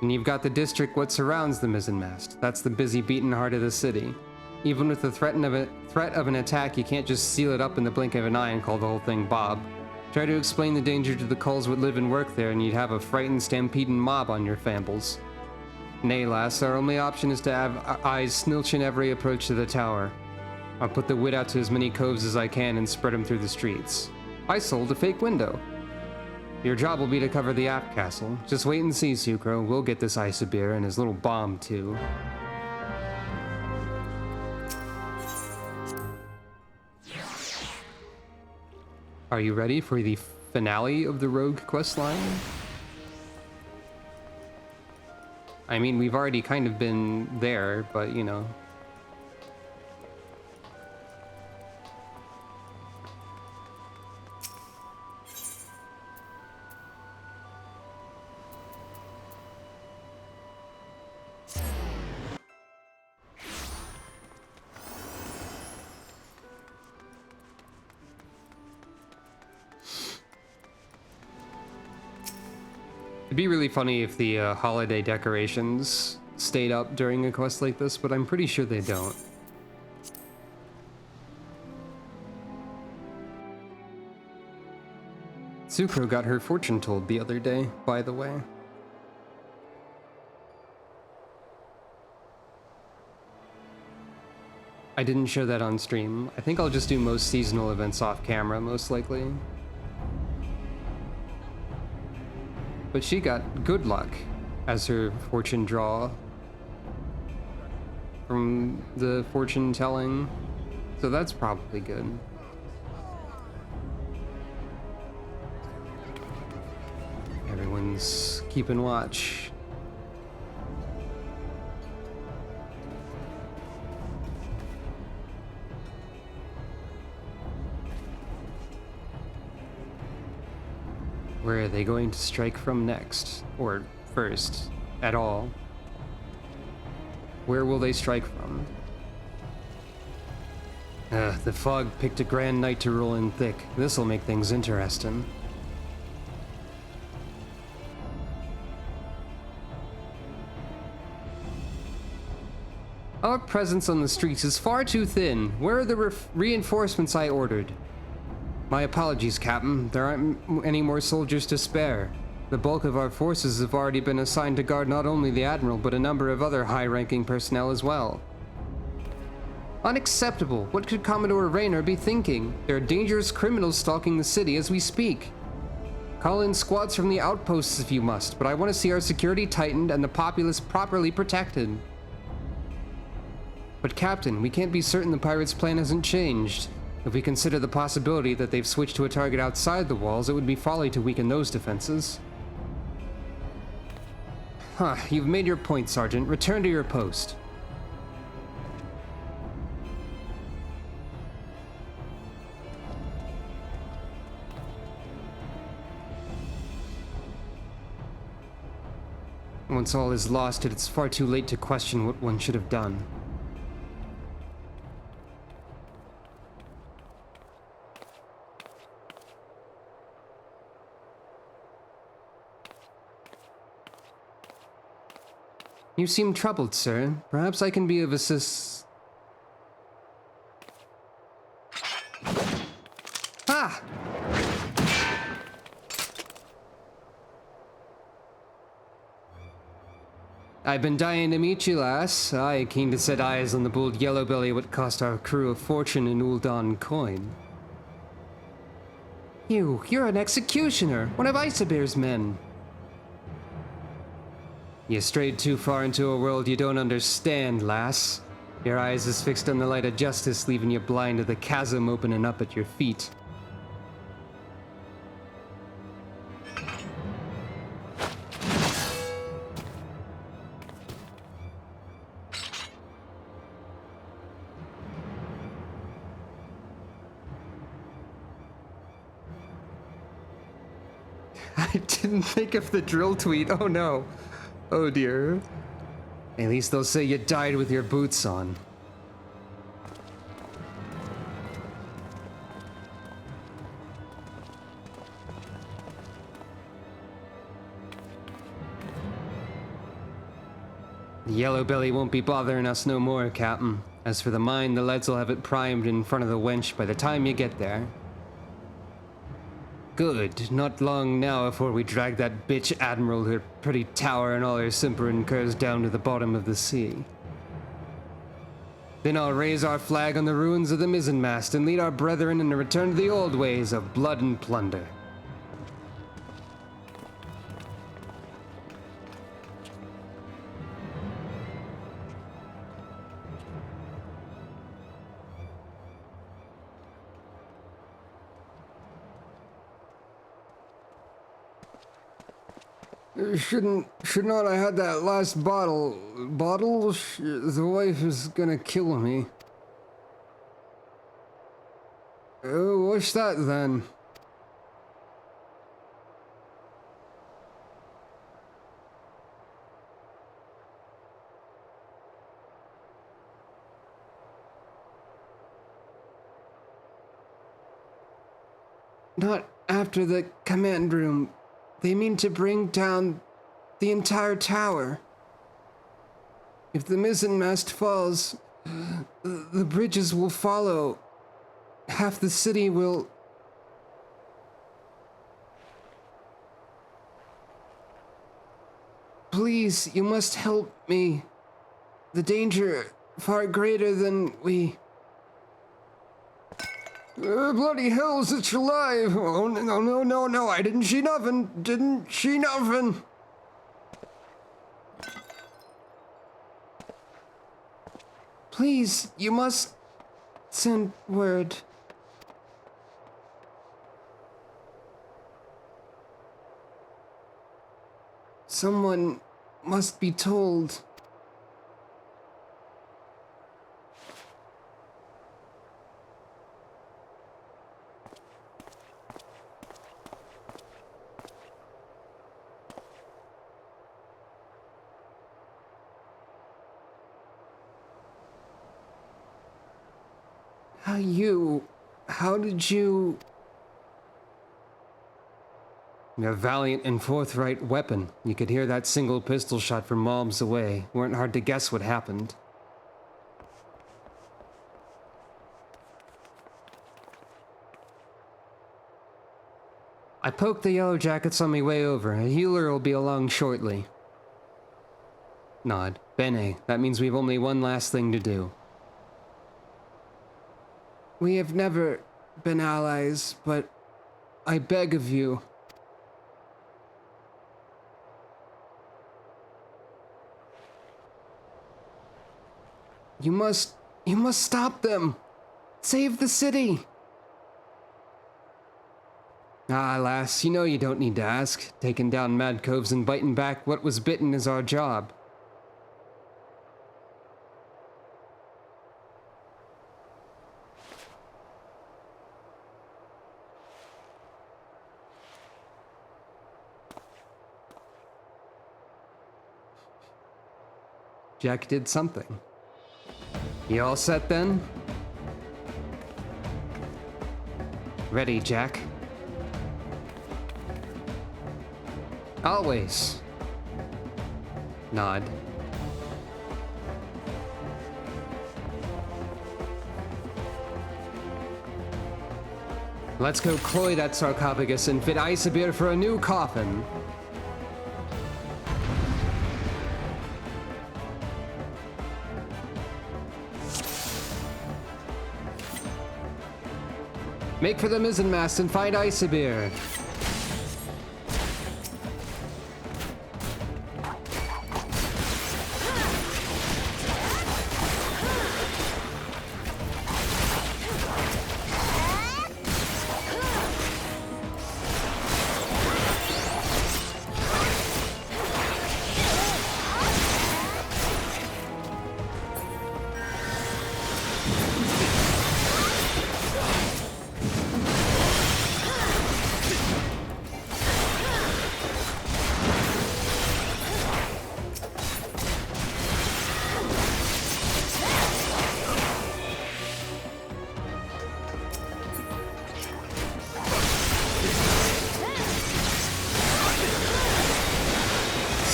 And you've got the district what surrounds the mizzenmast. That's the busy beating heart of the city. Even with the threat of an attack, you can't just seal it up in the blink of an eye and call the whole thing Bob. Try to explain the danger to the culls what live and work there, and you'd have a frightened stampeding mob on your fambles. Nay, lass, our only option is to have eyes snilching every approach to the tower. I'll put the wit out to as many coves as I can and spread them through the streets. I sold a fake window. Your job will be to cover the aft castle. Just wait and see, Sucro. We'll get this Icebeer and his little bomb, too. Are you ready for the finale of the Rogue questline? I mean, we've already kind of been there, but, you know... be really funny if the holiday decorations stayed up during a quest like this, but I'm pretty sure they don't. Tsukro got her fortune told the other day, by the way. I didn't show that on stream. I think I'll just do most seasonal events off camera, most likely. But she got good luck as her fortune draw from the fortune telling, so that's probably good. Everyone's keeping watch. Where are they going to strike from next? Or first, at all? Where will they strike from? The fog picked a grand night to roll in thick. This'll make things interesting. Our presence on the streets is far too thin. Where are the reinforcements I ordered? My apologies, Captain. There aren't any more soldiers to spare. The bulk of our forces have already been assigned to guard not only the Admiral, but a number of other high-ranking personnel as well. Unacceptable. What could Commodore Raynor be thinking? There are dangerous criminals stalking the city as we speak. Call in squads from the outposts if you must, but I want to see our security tightened and the populace properly protected. But Captain, we can't be certain the pirates' plan hasn't changed. If we consider the possibility that they've switched to a target outside the walls, it would be folly to weaken those defenses. Huh, you've made your point, Sergeant. Return to your post. Once all is lost, it's far too late to question what one should have done. You seem troubled, sir. Perhaps I can be of assist. Ah! I've been dying to meet you, lass. I keen to set eyes on the bold yellow belly what cost our crew a fortune in Uldan coin. You're an executioner, one of Isabear's men. You strayed too far into a world you don't understand, lass. Your eyes is fixed on the light of justice, leaving you blind to the chasm opening up at your feet. I didn't think of the drill tweet, oh no. Oh dear. At least they'll say you died with your boots on. The yellow belly won't be bothering us no more, Captain. As for the mine, the leads will have it primed in front of the wench by the time you get there. Good. Not long now before we drag that bitch Admiral, her pretty tower and all her simpering curs down to the bottom of the sea. Then I'll raise our flag on the ruins of the mizzenmast and lead our brethren in a return to the old ways of blood and plunder. Should not have had that last bottle. The wife is gonna kill me. Oh, what's that then? Not after the command room. They mean to bring down the entire tower. If the mizzenmast falls, the bridges will follow. Half the city will... Please, you must help me. The danger far greater than we... bloody hells, it's alive! Oh, no, I didn't see nothing. Please, you must send word. Someone must be told. How did you... A valiant and forthright weapon. You could hear that single pistol shot from miles away. Weren't hard to guess what happened. I poked the yellow jackets on my way over. A healer will be along shortly. Nod. Bene, that means we've only one last thing to do. We have never been allies, but I beg of you. You must stop them. Save the city. Ah, lass, you know you don't need to ask. Taking down mad coves and biting back what was bitten is our job. Jack did something. You all set then? Ready, Jack? Always. Nod. Let's go cloy that sarcophagus and fit Isabir for a new coffin. Make for the mizzenmast and find Isabir.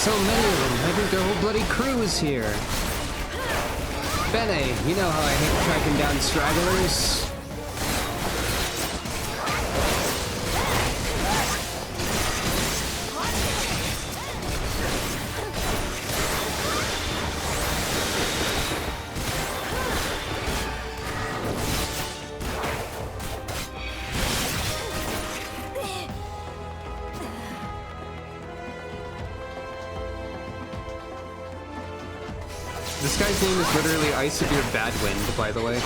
So many of them. I think their whole bloody crew is here. Bene, you know how I hate tracking down stragglers. This guy's name is literally Isabir Badwind, by the way.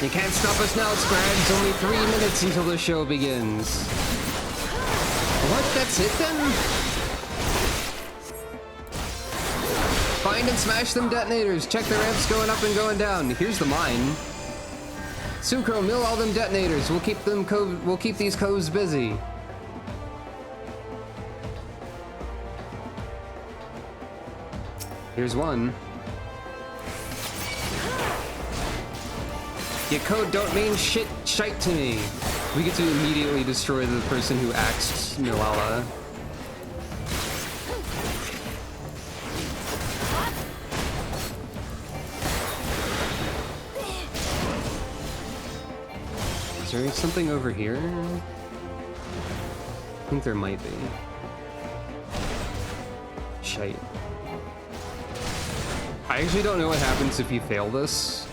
You can't stop us now, Scrags. Only 3 minutes until the show begins. What? That's it then? Find and smash them detonators. Check the ramps going up and going down. Here's the mine. Sucro, mill all them detonators. We'll keep these coves busy. Here's one. Your code don't mean shite to me. We get to immediately destroy the person who axed Noella. Is there something over here? I think there might be. Shite. I actually don't know what happens if you fail this.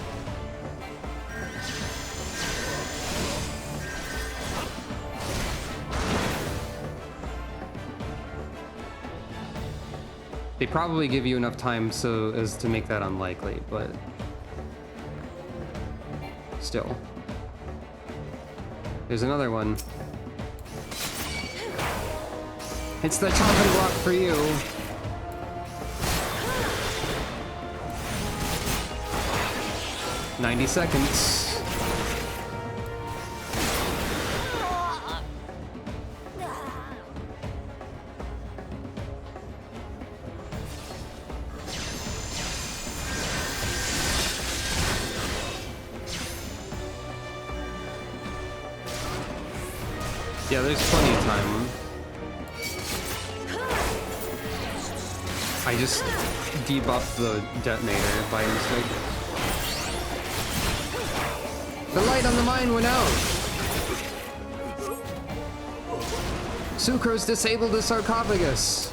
They probably give you enough time so as to make that unlikely, but still. There's another one. It's the chopping block for you. "90 seconds. Yeah, there's plenty of time. I just debuffed the detonator by mistake. The light on the mine went out! Sucrose disabled the sarcophagus!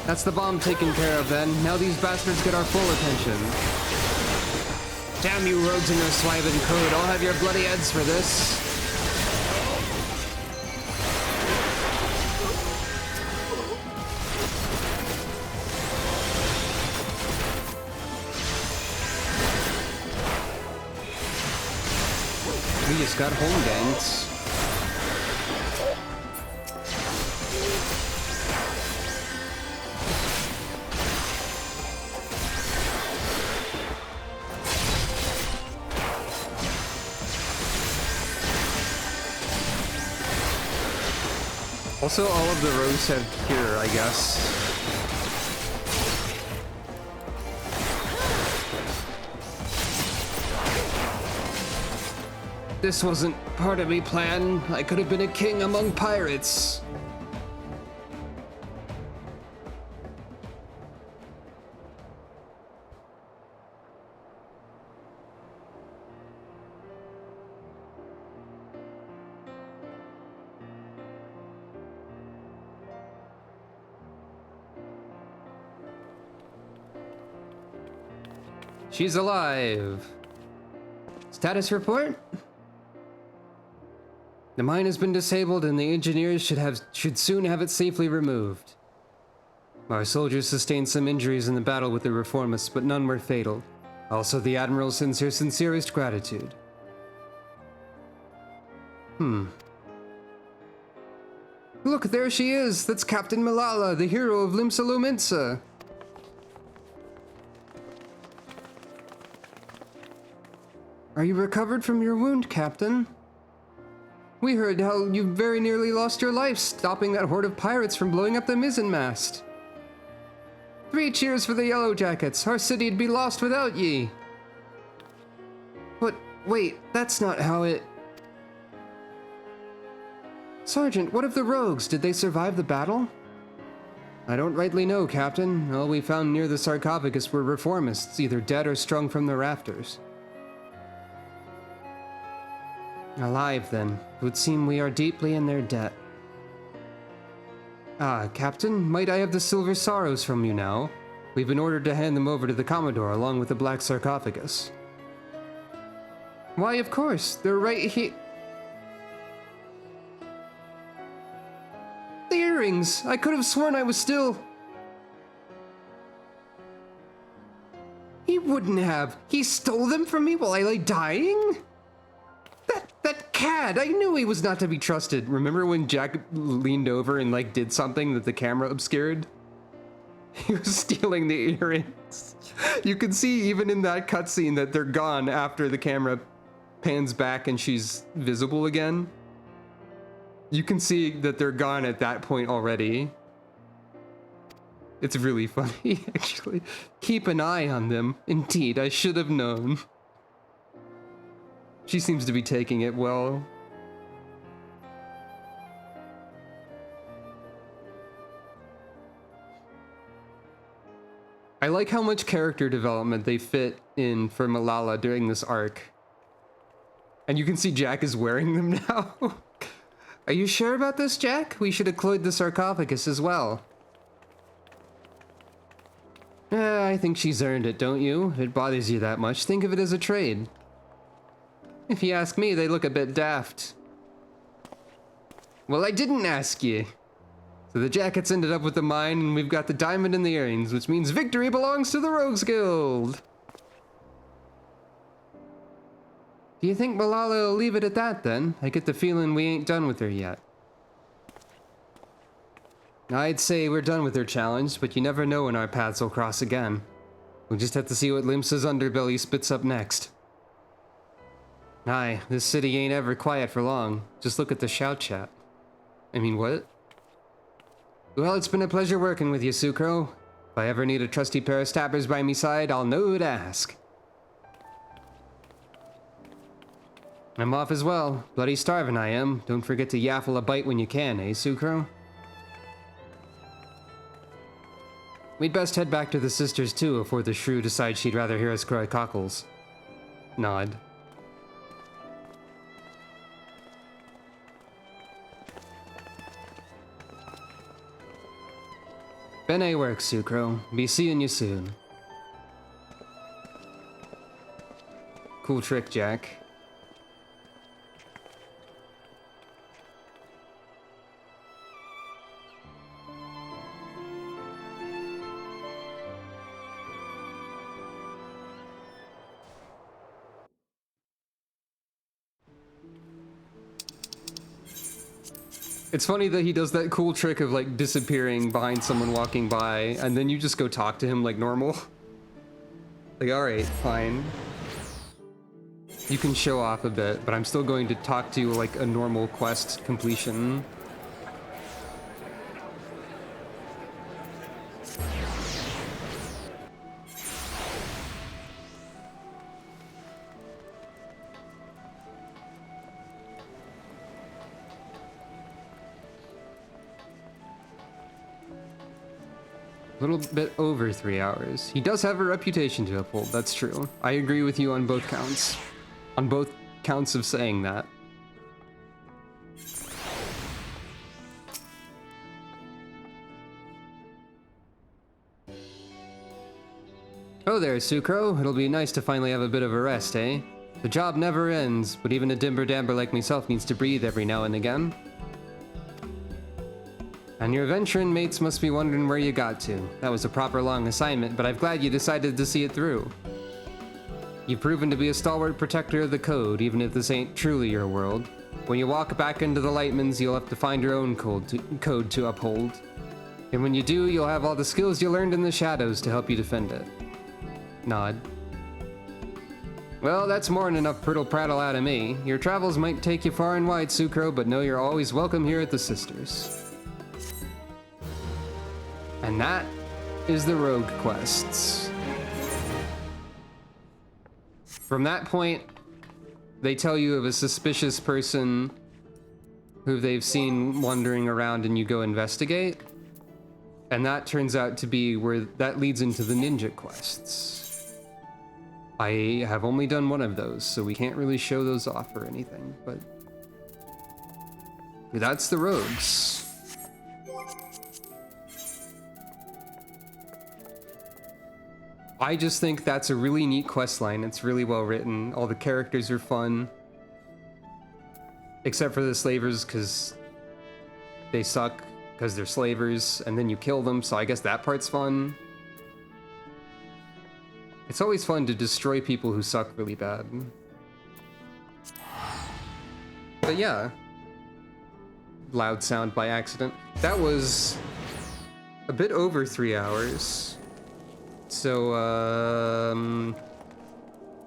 That's the bomb taken care of then. Now these bastards get our full attention. Damn you rogues and your swiving code, I'll have your bloody heads for this. We just got home ganked. Also, all of the rogues have cure, I guess. This wasn't part of my plan. I could have been a king among pirates. She's alive. Status report? The mine has been disabled and the engineers should soon have it safely removed. Our soldiers sustained some injuries in the battle with the reformists, but none were fatal. Also, the Admiral sends her sincerest gratitude. Look, there she is! That's Captain Malala, the hero of Limsa Lominsa! Are you recovered from your wound, Captain? We heard how you very nearly lost your life stopping that horde of pirates from blowing up the mizzenmast. 3 cheers for the Yellow Jackets. Our city'd be lost without ye. But wait, that's not how it... Sergeant, what of the rogues? Did they survive the battle? I don't rightly know, Captain. All we found near the sarcophagus were reformists, either dead or strung from the rafters. Alive, then. It would seem we are deeply in their debt. Ah, Captain, might I have the silver sorrows from you now? We've been ordered to hand them over to the Commodore along with the black sarcophagus. Why, of course. They're right here. The earrings! I could have sworn I was still... He wouldn't have. He stole them from me while I lay dying? That cad! I knew he was not to be trusted. Remember when Jack leaned over and, like, did something that the camera obscured? He was stealing the earrings. You can see even in that cutscene that they're gone after the camera pans back and she's visible again. You can see that they're gone at that point already. It's really funny, actually. Keep an eye on them. Indeed, I should have known. She seems to be taking it well. I like how much character development they fit in for Malala during this arc. And you can see Jack is wearing them now. Are you sure about this, Jack? We should have cloyed the sarcophagus as well. I think she's earned it, don't you? If it bothers you that much, think of it as a trade. If you ask me, they look a bit daft. Well, I didn't ask you. So the jackets ended up with the mine, and we've got the diamond and the earrings, which means victory belongs to the Rogues Guild. Do you think Malala will leave it at that, then? I get the feeling we ain't done with her yet. I'd say we're done with her challenge, but you never know when our paths will cross again. We'll just have to see what Limsa's underbelly spits up next. Aye, this city ain't ever quiet for long. Just look at the shout chat. I mean, what? Well, it's been a pleasure working with you, Sucro. If I ever need a trusty pair of stabbers by me side, I'll know who to ask. I'm off as well. Bloody starving I am. Don't forget to yaffle a bite when you can, eh, Sucro? We'd best head back to the sisters too before the shrew decides she'd rather hear us cry cockles. Nod. Bene work, Sucro. Be seeing you soon. Cool trick, Jack. It's funny that he does that cool trick of like disappearing behind someone walking by, and then you just go talk to him like normal. Like, alright, fine. You can show off a bit, but I'm still going to talk to you like a normal quest completion. A little bit over 3 hours. He does have a reputation to uphold, that's true. I agree with you on both counts. On both counts of saying that. Oh there, Sucro. It'll be nice to finally have a bit of a rest, eh? The job never ends, but even a dimber-damber like myself needs to breathe every now and again. And your venturing mates must be wondering where you got to. That was a proper long assignment, but I'm glad you decided to see it through. You've proven to be a stalwart protector of the code, even if this ain't truly your world. When you walk back into the Lightmans, you'll have to find your own code to uphold. And when you do, you'll have all the skills you learned in the shadows to help you defend it. Nod. Well, that's more than enough prattle out of me. Your travels might take you far and wide, Sucro, but know you're always welcome here at the Sisters. And that is the rogue quests. From that point, they tell you of a suspicious person who they've seen wandering around, and you go investigate. And that turns out to be where that leads into the ninja quests. I have only done one of those, so we can't really show those off or anything, but that's the rogues. I just think that's a really neat quest line. It's really well written. All the characters are fun. Except for the slavers, because they suck, because they're slavers, and then you kill them, so I guess that part's fun. It's always fun to destroy people who suck really bad. But yeah. Loud sound by accident. That was a bit over 3 hours. So,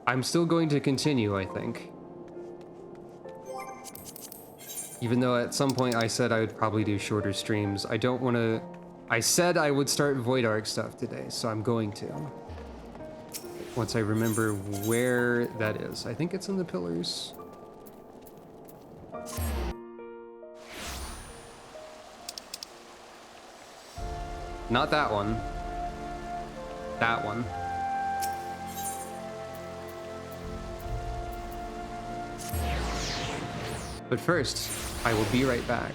I'm still going to continue, I think. Even though at some point I said I would probably do shorter streams. I don't want to... I said I would start Void Ark stuff today, so I'm going to. Once I remember where that is. I think it's in the pillars. Not that one. That one. But first, I will be right back.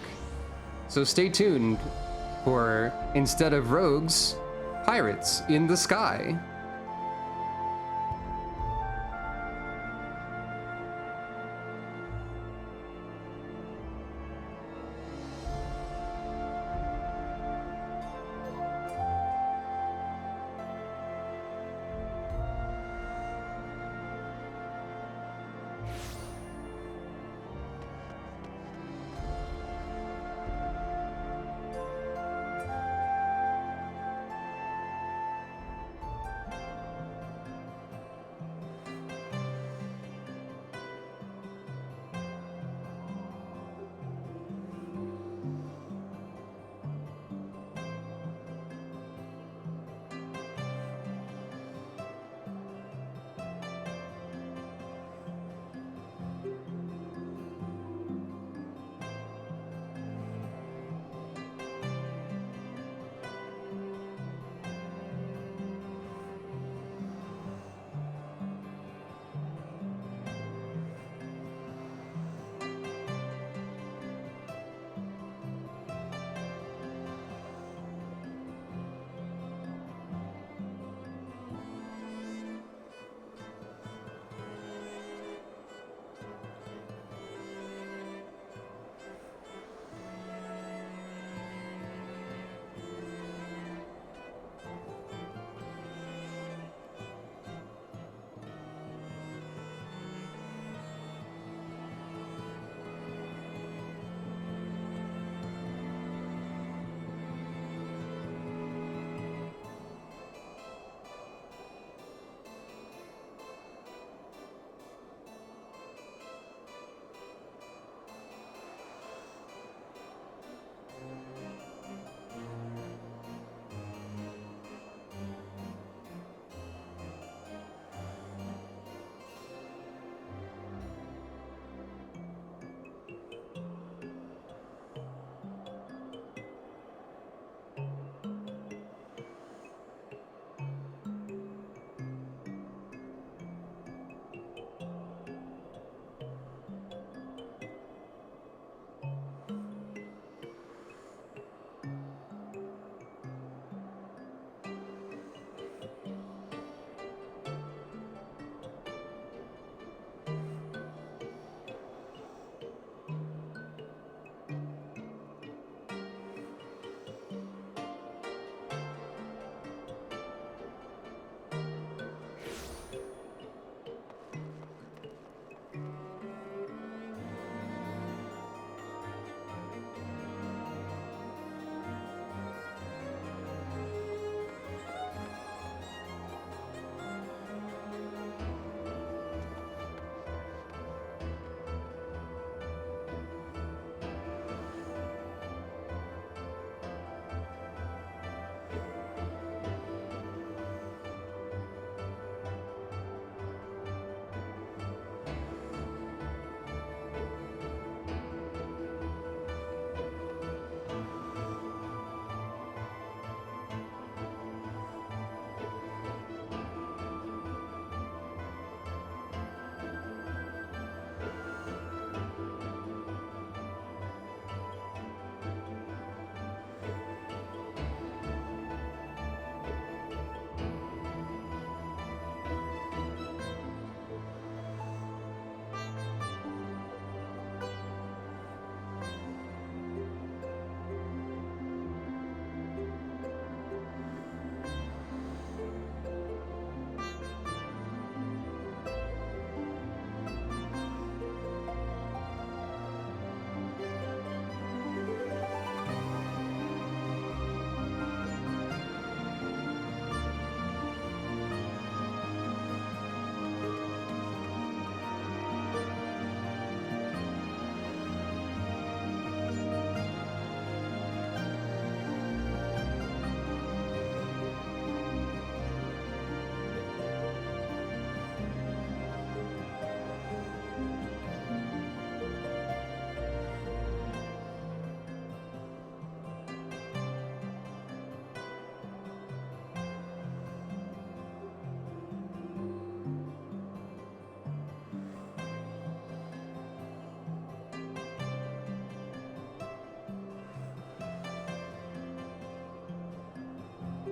So stay tuned for, instead of rogues, pirates in the sky.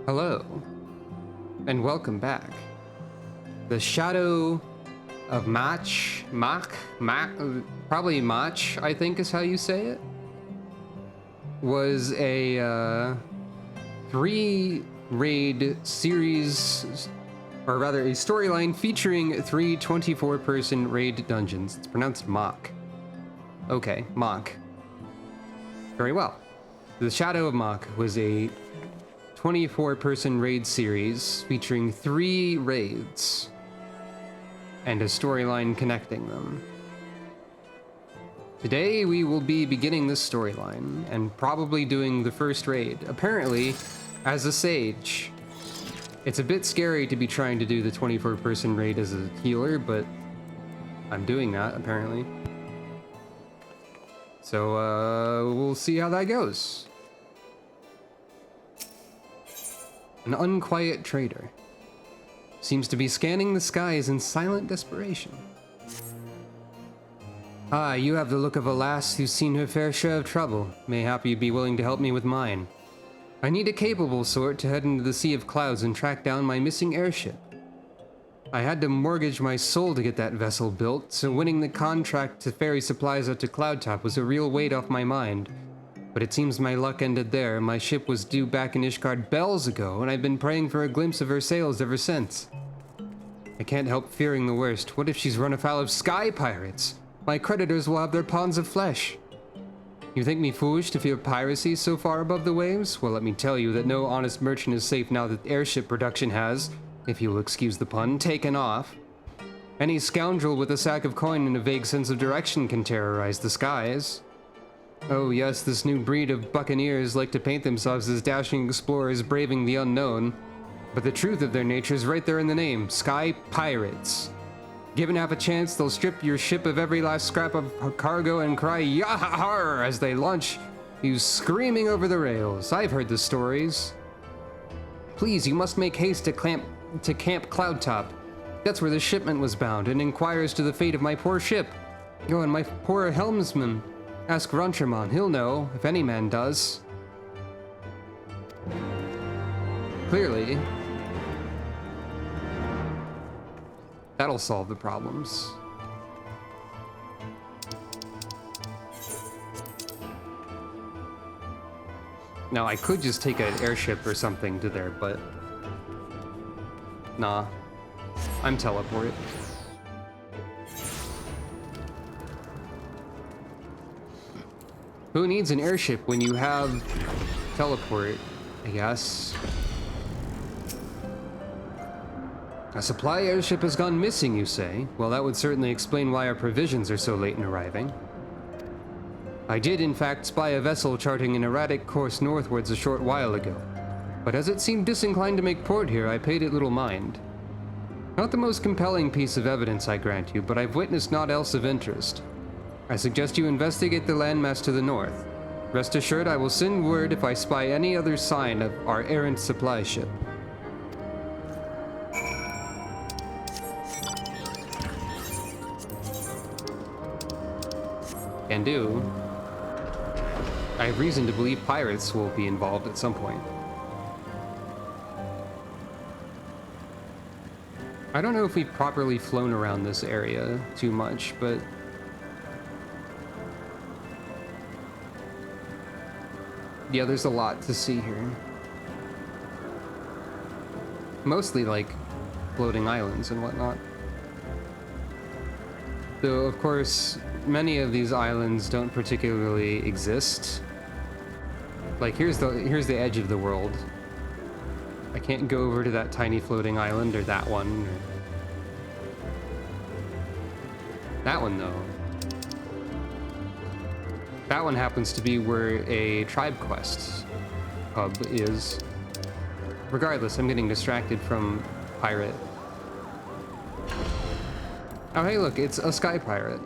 Hello, and welcome back. The Shadow of probably Mach, I think is how you say it, was a 3-raid series, or rather a storyline featuring 3 24-person raid dungeons. It's pronounced Mach. Okay, Mach. Very well. The Shadow of Mach was a 24-person raid series featuring 3 raids and a storyline connecting them. Today we will be beginning this storyline and probably doing the first raid, apparently as a sage. It's a bit scary to be trying to do the 24-person raid as a healer, but I'm doing that apparently. So we'll see how that goes. An unquiet trader seems to be scanning the skies in silent desperation. Ah, you have the look of a lass who's seen her fair share of trouble. Mayhap you'd be willing to help me with mine. I need a capable sort to head into the Sea of Clouds and track down my missing airship. I had to mortgage my soul to get that vessel built, so winning the contract to ferry supplies out to Cloudtop was a real weight off my mind. But it seems my luck ended there. My ship was due back in Ishgard bells ago, and I've been praying for a glimpse of her sails ever since. I can't help fearing the worst. What if she's run afoul of sky pirates? My creditors will have their ponds of flesh. You think me foolish to fear piracy so far above the waves? Well, let me tell you that no honest merchant is safe now that airship production has, if you will excuse the pun, taken off. Any scoundrel with a sack of coin and a vague sense of direction can terrorize the skies. Oh yes, this new breed of buccaneers like to paint themselves as dashing explorers braving the unknown. But the truth of their nature is right there in the name, Sky Pirates. Given half a chance, they'll strip your ship of every last scrap of cargo and cry "Yah-har!" as they launch you screaming over the rails. I've heard the stories. Please, you must make haste to Camp Cloudtop. That's where the shipment was bound, and inquires to the fate of my poor ship. Oh, and my poor helmsman. Ask Runcherman, he'll know, if any man does. Clearly, that'll solve the problems. Now, I could just take an airship or something to there, but nah, I'm teleported. Who needs an airship when you have teleport, I guess? A supply airship has gone missing, you say? Well, that would certainly explain why our provisions are so late in arriving. I did, in fact, spy a vessel charting an erratic course northwards a short while ago. But as it seemed disinclined to make port here, I paid it little mind. Not the most compelling piece of evidence, I grant you, but I've witnessed naught else of interest. I suggest you investigate the landmass to the north. Rest assured, I will send word if I spy any other sign of our errant supply ship. Can do. I have reason to believe pirates will be involved at some point. I don't know if we've properly flown around this area too much, but yeah, there's a lot to see here. Mostly like floating islands and whatnot. Though, of course, many of these islands don't particularly exist. Like, here's the edge of the world. I can't go over to that tiny floating island or that one. That one, though. That one happens to be where a tribe quest hub is. Regardless, I'm getting distracted from pirate. Oh, hey, look, it's a sky pirate.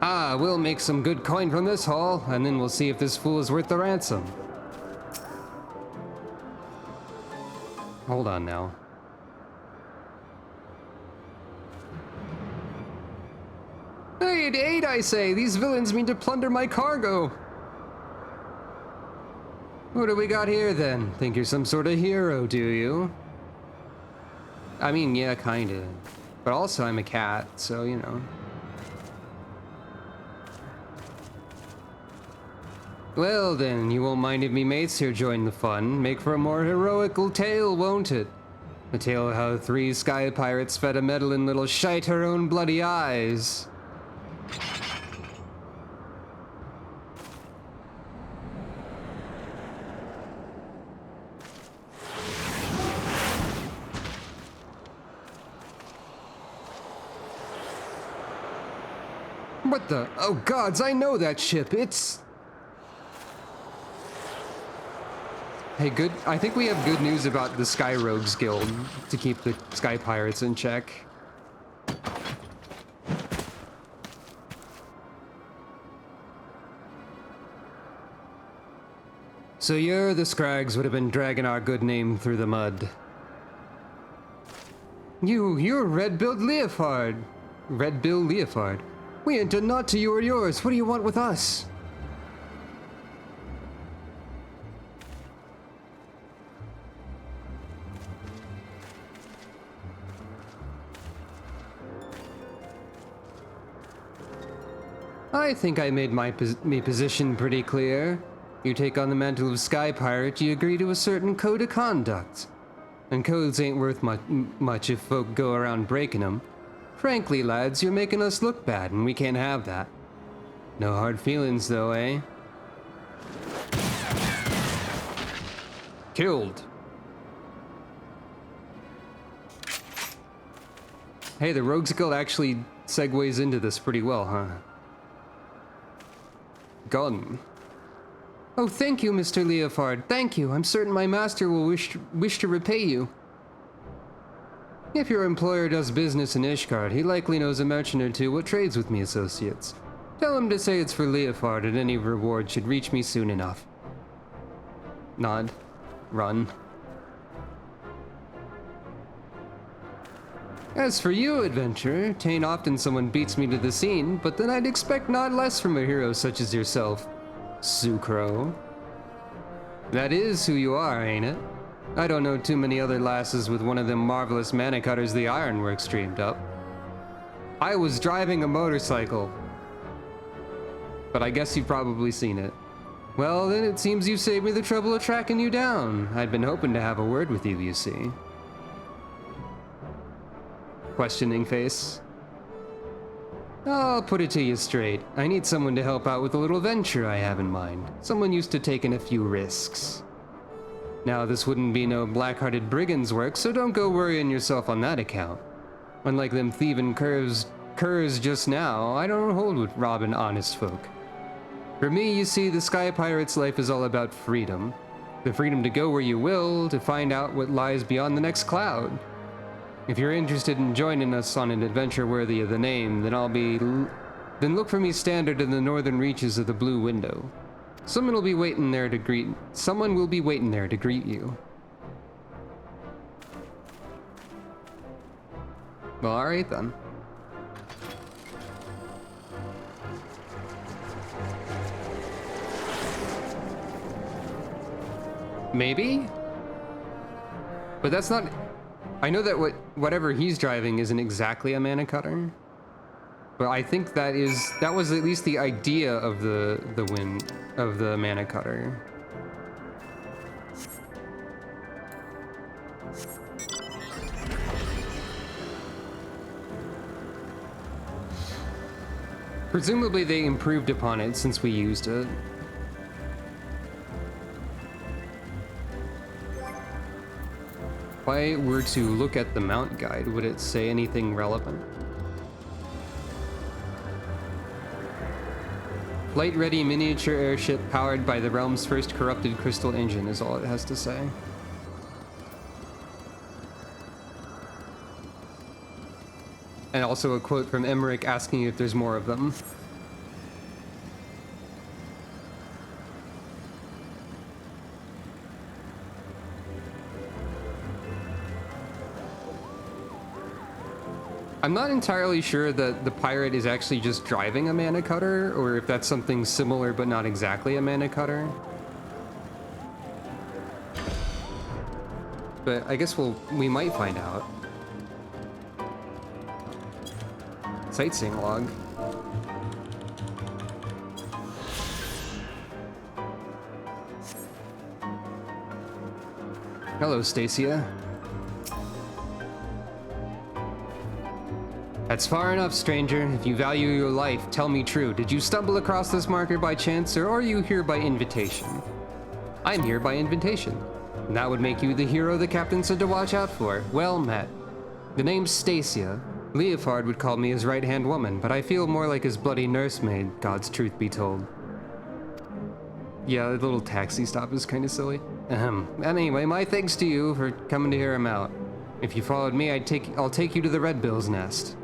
Ah, we'll make some good coin from this haul, and then we'll see if this fool is worth the ransom. Hold on now. Aid, I say! These villains mean to plunder my cargo! What do we got here then? Think you're some sort of hero, do you? I mean, yeah, kinda. But also I'm a cat, so you know. Well then, you won't mind if me mates here join the fun. Make for a more heroical tale, won't it? A tale of how 3 sky pirates fed a meddling little shite her own bloody eyes. What the? Oh gods, I know that ship. It's... Hey, good. I think we have good news about the Sky Rogues Guild to keep the Sky Pirates in check. So you're the Scrags would have been dragging our good name through the mud. You're Red-Billed Leofard. Red-Bill Leofard. We ain't done naught to you or yours. What do you want with us? I think I made my position pretty clear. You take on the mantle of Sky Pirate, you agree to a certain code of conduct. And codes ain't worth much if folk go around breaking them. Frankly, lads, you're making us look bad, and we can't have that. No hard feelings, though, eh? Killed. Hey, the Rogues Guild actually segues into this pretty well, huh? Gun. Oh, thank you, Mr. Leofard. Thank you. I'm certain my master will wish to repay you. If your employer does business in Ishgard, he likely knows a merchant or two what trades with me associates. Tell him to say it's for Leofard, and any reward should reach me soon enough. Nod. Run. As for you, adventurer, 'tain't often someone beats me to the scene, but then I'd expect not less from a hero such as yourself, Sucro. That is who you are, ain't it? I don't know too many other lasses with one of them marvelous mana cutters the ironworks dreamed up. I was driving a motorcycle. But I guess you've probably seen it. Well, then it seems you saved me the trouble of tracking you down. I'd been hoping to have a word with you, you see. Questioning face. I'll put it to you straight. I need someone to help out with a little venture I have in mind. Someone used to taking a few risks. Now, this wouldn't be no black-hearted brigand's work, so don't go worrying yourself on that account. Unlike them thieving curs just now, I don't hold with robbing honest folk. For me, you see, the Sky Pirate's life is all about freedom. The freedom to go where you will, to find out what lies beyond the next cloud. If you're interested in joining us on an adventure worthy of the name, then look for me standard in the northern reaches of the Blue Window. Someone will be waiting there to greet you. Well, alright then. Maybe? But that's not... I know that whatever he's driving isn't exactly a mana cutter. But I think that was at least the idea of the mana cutter. Presumably they improved upon it since we used it. If I were to look at the mount guide, would it say anything relevant? Flight-ready miniature airship powered by the realm's first corrupted crystal engine is all it has to say. And also a quote from Emmerich asking if there's more of them. I'm not entirely sure that the pirate is actually just driving a mana cutter, or if that's something similar but not exactly a mana cutter. but I guess we might find out. Sightseeing log. Hello, Stacia. That's far enough, stranger. If you value your life, tell me true. Did you stumble across this marker by chance, or are you here by invitation? I'm here by invitation. And that would make you the hero the captain said to watch out for. Well met. The name's Stacia. Leofard would call me his right-hand woman, but I feel more like his bloody nursemaid, God's truth be told. Yeah, the little taxi stop is kind of silly. Anyway, my thanks to you for coming to hear him out. If you followed me, I'll take you to the Red Bill's nest.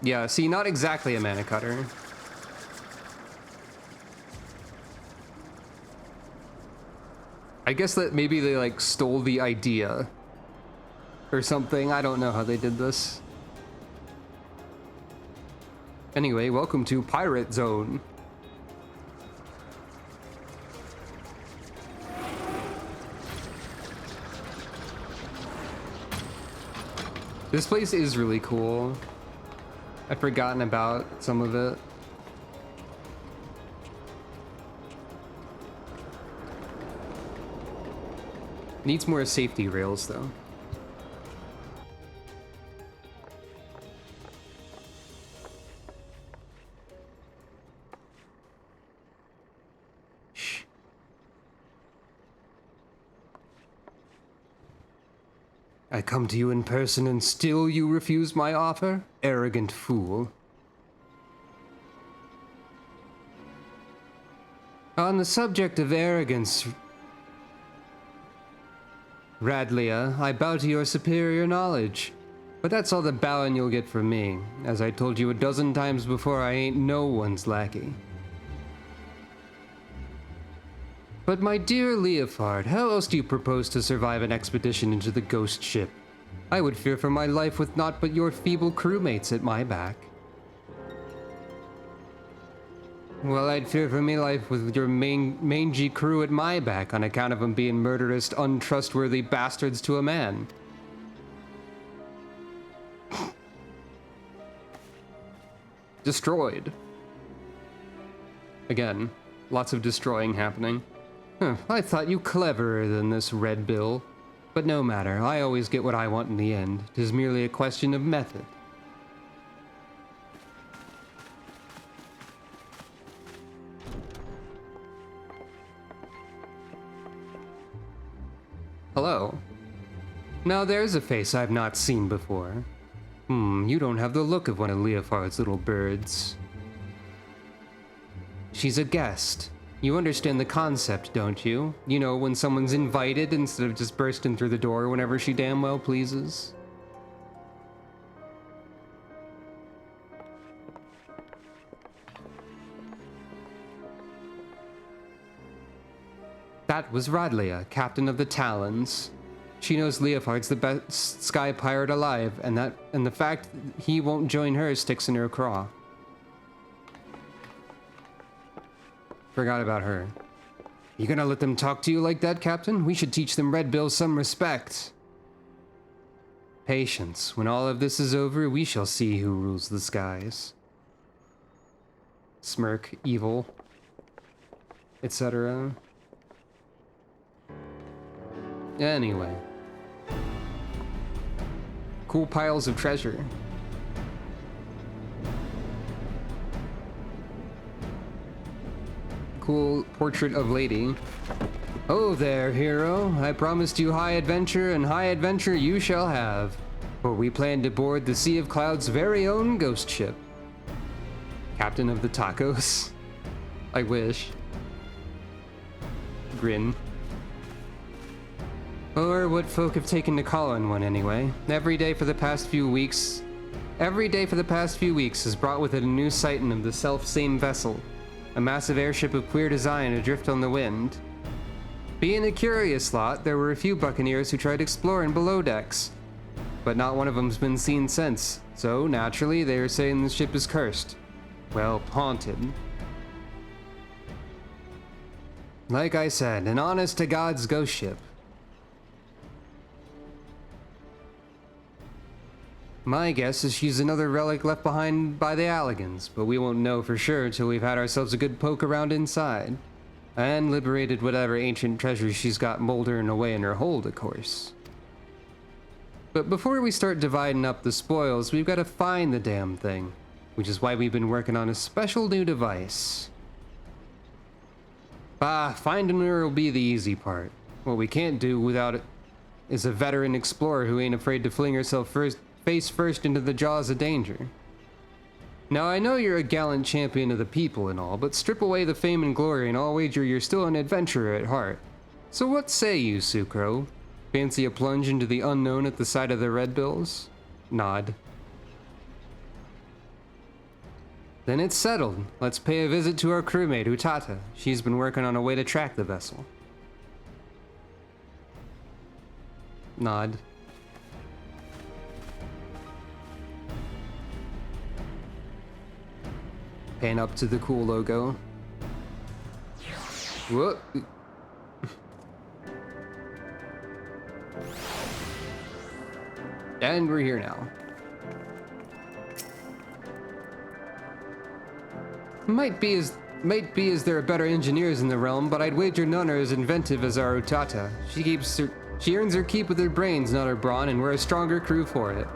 Yeah, see, not exactly a mana cutter. I guess that maybe they, like, stole the idea or something. I don't know how they did this. Anyway, welcome to Pirate Zone. This place is really cool. I've forgotten about some of it. Needs more safety rails, though. Shh. I come to you in person and still you refuse my offer? Arrogant fool. On the subject of arrogance, Radlia, I bow to your superior knowledge. But that's all the bowing you'll get from me. As I told you a dozen times before, I ain't no one's lackey. But my dear Leofard, how else do you propose to survive an expedition into the ghost ship? I would fear for my life with naught but your feeble crewmates at my back. Well, I'd fear for me life with your mangy crew at my back on account of them being murderous, untrustworthy bastards to a man. Destroyed. Again, lots of destroying happening. I thought you cleverer than this Red Bill. But no matter, I always get what I want in the end. 'Tis merely a question of method. Hello. Now there's a face I've not seen before. You don't have the look of one of Leofard's little birds. She's a guest. You understand the concept, don't you? You know, when someone's invited instead of just bursting through the door whenever she damn well pleases. That was Radlia, captain of the Talons. She knows Leofard's the best sky pirate alive, and the fact he won't join her sticks in her craw. Forgot about her. You gonna let them talk to you like that, Captain? We should teach them Red Bill some respect. Patience. When all of this is over, we shall see who rules the skies. Smirk, evil, etc. Anyway. Cool piles of treasure. Cool portrait of lady. Oh there, hero. I promised you high adventure, and high adventure you shall have. For we plan to board the Sea of Cloud's very own ghost ship. Captain of the Tacos. I wish. Grin. Or what folk have taken to call on one anyway. Every day for the past few weeks has brought with it a new sighting of the self-same vessel. A massive airship of queer design adrift on the wind. Being a curious lot, there were a few buccaneers who tried exploring below decks. But not one of them's been seen since, so naturally they are saying the ship is cursed. Well, haunted. Like I said, an honest-to-God's ghost ship. My guess is she's another relic left behind by the Alligans, but we won't know for sure till we've had ourselves a good poke around inside. And liberated whatever ancient treasure she's got moldering away in her hold, of course. But before we start dividing up the spoils, we've got to find the damn thing, which is why we've been working on a special new device. Finding her will be the easy part. What we can't do without it is a veteran explorer who ain't afraid to fling herself face first into the jaws of danger. Now, I know you're a gallant champion of the people and all, but strip away the fame and glory and I'll wager you're still an adventurer at heart. So what say you, Sucro? Fancy a plunge into the unknown at the side of the Red Bills? Nod. Then it's settled. Let's pay a visit to our crewmate, Utata. She's been working on a way to track the vessel. Nod. Pan up to the cool logo. Whoop. And we're here now. Might be as there are better engineers in the realm, but I'd wager none are as inventive as our Utata. She earns her keep with her brains, not her brawn, and we're a stronger crew for it.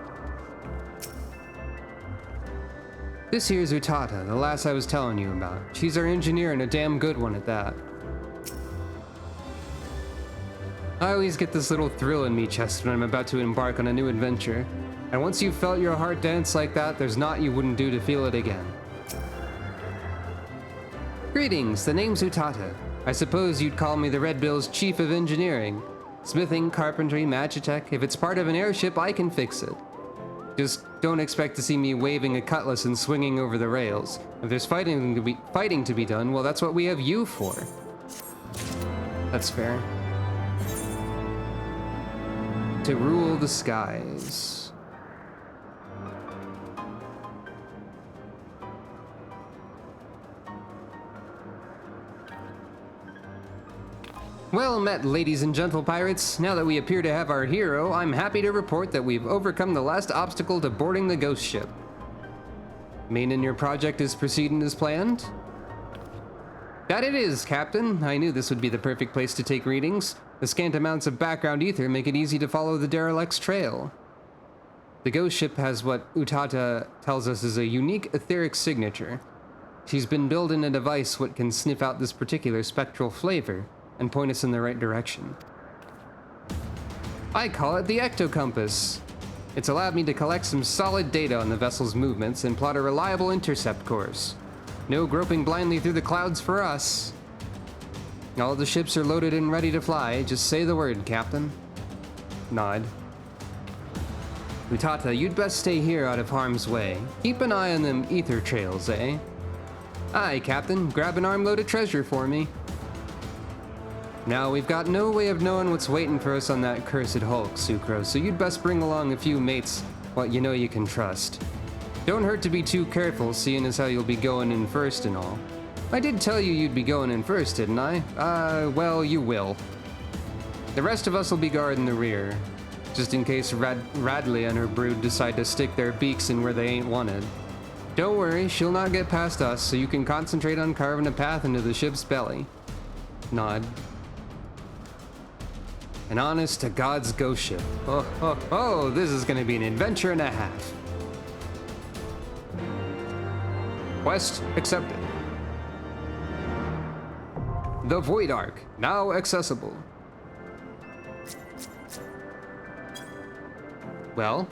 This here's Utata, the lass I was telling you about. She's our engineer and a damn good one at that. I always get this little thrill in me chest when I'm about to embark on a new adventure. And once you've felt your heart dance like that, there's naught you wouldn't do to feel it again. Greetings, the name's Utata. I suppose you'd call me the Red Bill's Chief of Engineering. Smithing, carpentry, magitech, if it's part of an airship, I can fix it. Just don't expect to see me waving a cutlass and swinging over the rails. If there's fighting to be done, well, that's what we have you for. That's fair. To rule the skies. Well met, ladies and gentle pirates. Now that we appear to have our hero, I'm happy to report that we've overcome the last obstacle to boarding the ghost ship. Meaning your project is proceeding as planned? That it is, Captain. I knew this would be the perfect place to take readings. The scant amounts of background ether make it easy to follow the derelict's trail. The ghost ship has what Utata tells us is a unique etheric signature. She's been building a device what can sniff out this particular spectral flavor and point us in the right direction. I call it the Ectocompass. It's allowed me to collect some solid data on the vessel's movements and plot a reliable intercept course. No groping blindly through the clouds for us. All the ships are loaded and ready to fly. Just say the word, Captain. Nod. Utata, you'd best stay here out of harm's way. Keep an eye on them ether trails, eh? Aye, Captain. Grab an armload of treasure for me. Now, we've got no way of knowing what's waiting for us on that cursed hulk, Sucro, so you'd best bring along a few mates what you know you can trust. Don't hurt to be too careful, seeing as how you'll be going in first and all. I did tell you you'd be going in first, didn't I? Well, you will. The rest of us will be guarding the rear, just in case Radley and her brood decide to stick their beaks in where they ain't wanted. Don't worry, she'll not get past us, so you can concentrate on carving a path into the ship's belly. Nod. An honest-to-God's ghost ship. Oh, this is gonna be an adventure and a half. Quest accepted. The Void Ark, now accessible. Well?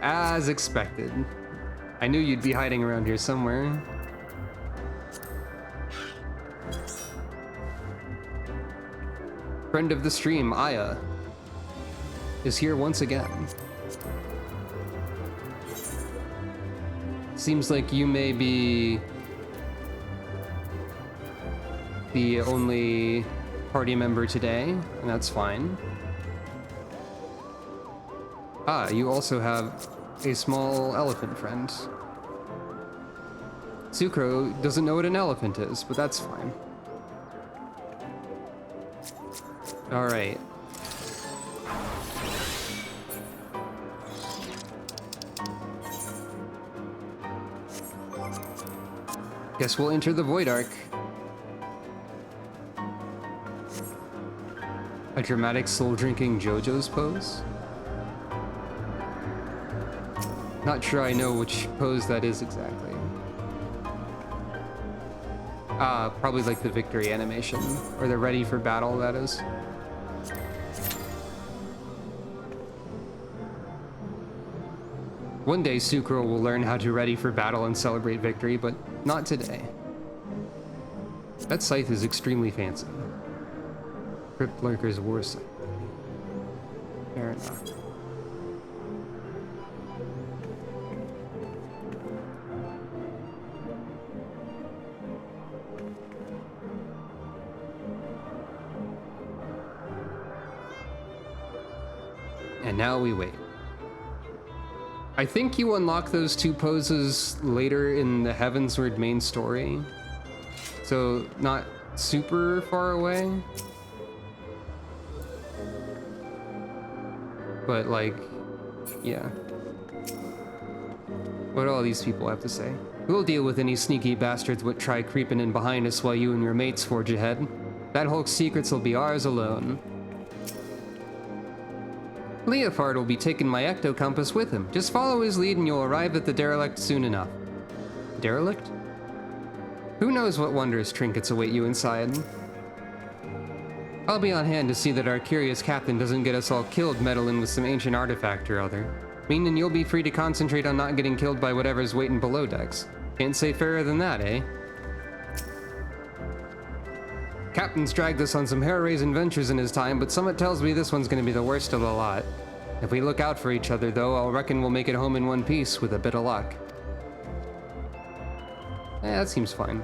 As expected. I knew you'd be hiding around here somewhere. Friend of the stream, Aya, is here once again. Seems like you may be the only party member today, and that's fine. You also have a small elephant friend. Sucro doesn't know what an elephant is, but that's fine. Alright. Guess we'll enter the Void Arc. A dramatic soul-drinking JoJo's pose? Not sure I know which pose that is exactly. Probably like the victory animation, or the ready for battle, that is. One day Sucro will learn how to ready for battle and celebrate victory, but not today. That scythe is extremely fancy. Crypt Lurker's War Scythe. Fair enough. And now we wait. I think you unlock those two poses later in the Heavensward main story. So, not super far away. But, like, yeah. What do all these people have to say? We'll deal with any sneaky bastards what try creeping in behind us while you and your mates forge ahead. That Hulk's secrets will be ours alone. Leopard will be taking my ecto-compass with him. Just follow his lead and you'll arrive at the derelict soon enough. Derelict? Who knows what wondrous trinkets await you inside? I'll be on hand to see that our curious captain doesn't get us all killed meddling with some ancient artifact or other. Meaning you'll be free to concentrate on not getting killed by whatever's waiting below decks. Can't say fairer than that, eh? Captain's dragged us on some hair-raising ventures in his time, but somewhat tells me this one's gonna be the worst of the lot. If we look out for each other, though, I'll reckon we'll make it home in one piece with a bit of luck. That seems fine.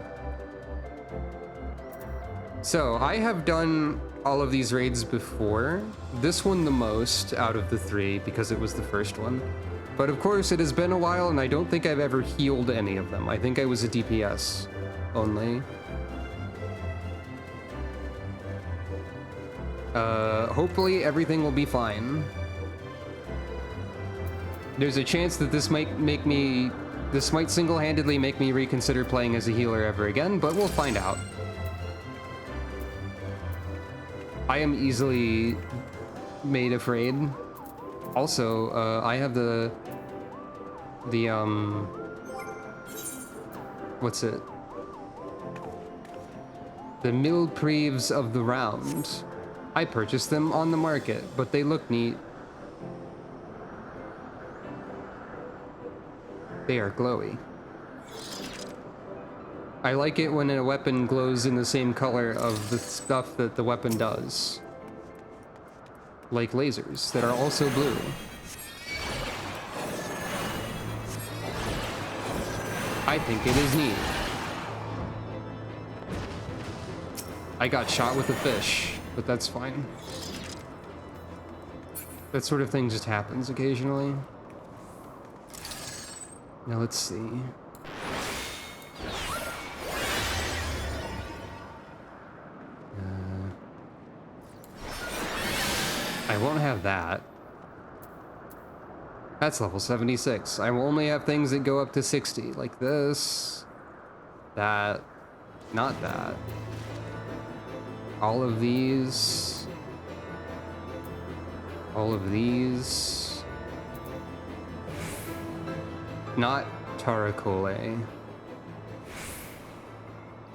So, I have done all of these raids before. This one the most out of the three, because it was the first one. But of course, it has been a while, and I don't think I've ever healed any of them. I think I was a DPS only. Hopefully everything will be fine. There's a chance that this might single-handedly make me reconsider playing as a healer ever again, but we'll find out. I am easily made afraid. Also, I have what's it? The Milpreves of the Round. I purchased them on the market, but they look neat. They are glowy. I like it when a weapon glows in the same color of the stuff that the weapon does. Like lasers that are also blue. I think it is neat. I got shot with a fish, but that's fine. That sort of thing just happens occasionally. Now let's see. I won't have that. That's level 76. I will only have things that go up to 60, like this, that, not that. All of these. All of these. Not Taracole.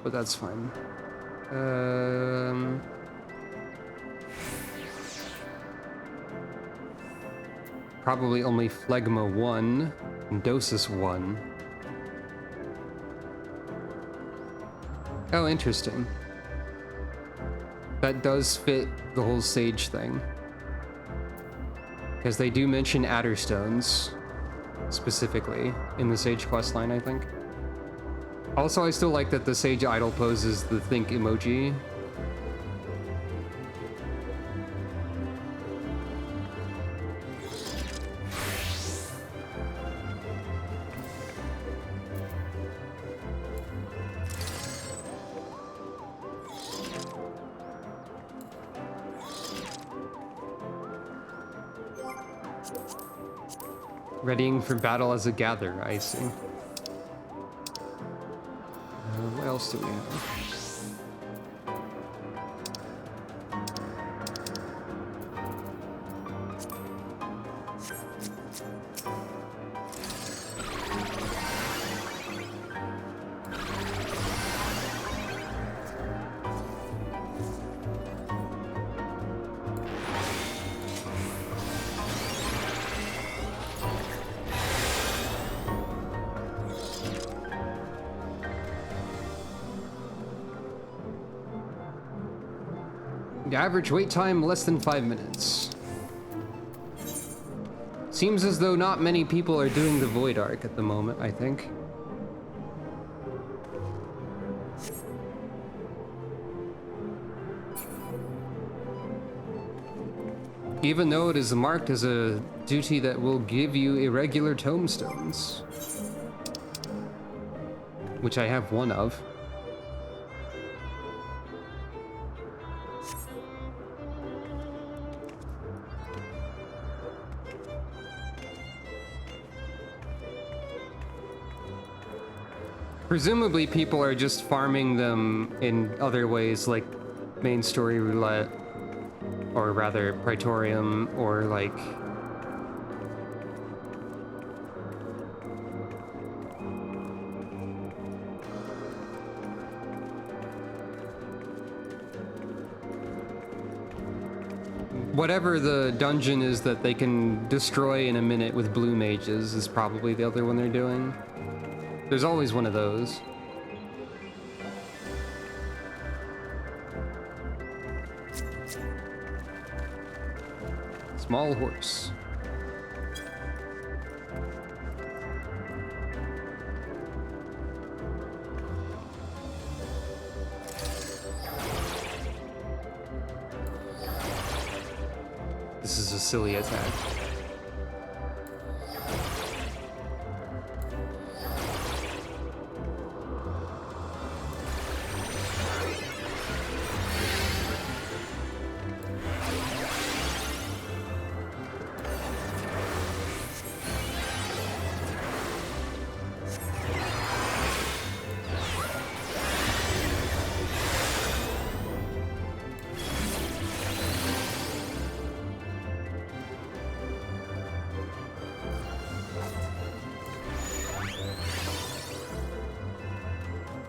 But that's fine. Probably only Phlegma 1 and Dosis 1. Oh, interesting. That does fit the whole Sage thing. Because they do mention Adder Stones, specifically, in the Sage questline, I think. Also, I still like that the Sage idol poses the think emoji. Readying for battle as a gatherer, I see. What else do we have? The average wait time, less than 5 minutes. Seems as though not many people are doing the Void Arc at the moment, I think. Even though it is marked as a duty that will give you irregular tomestones. Which I have one of. Presumably people are just farming them in other ways, like main story roulette, or rather Praetorium, or like whatever the dungeon is that they can destroy in a minute with blue mages is probably the other one they're doing. There's always one of those. Small horse. This is a silly attack.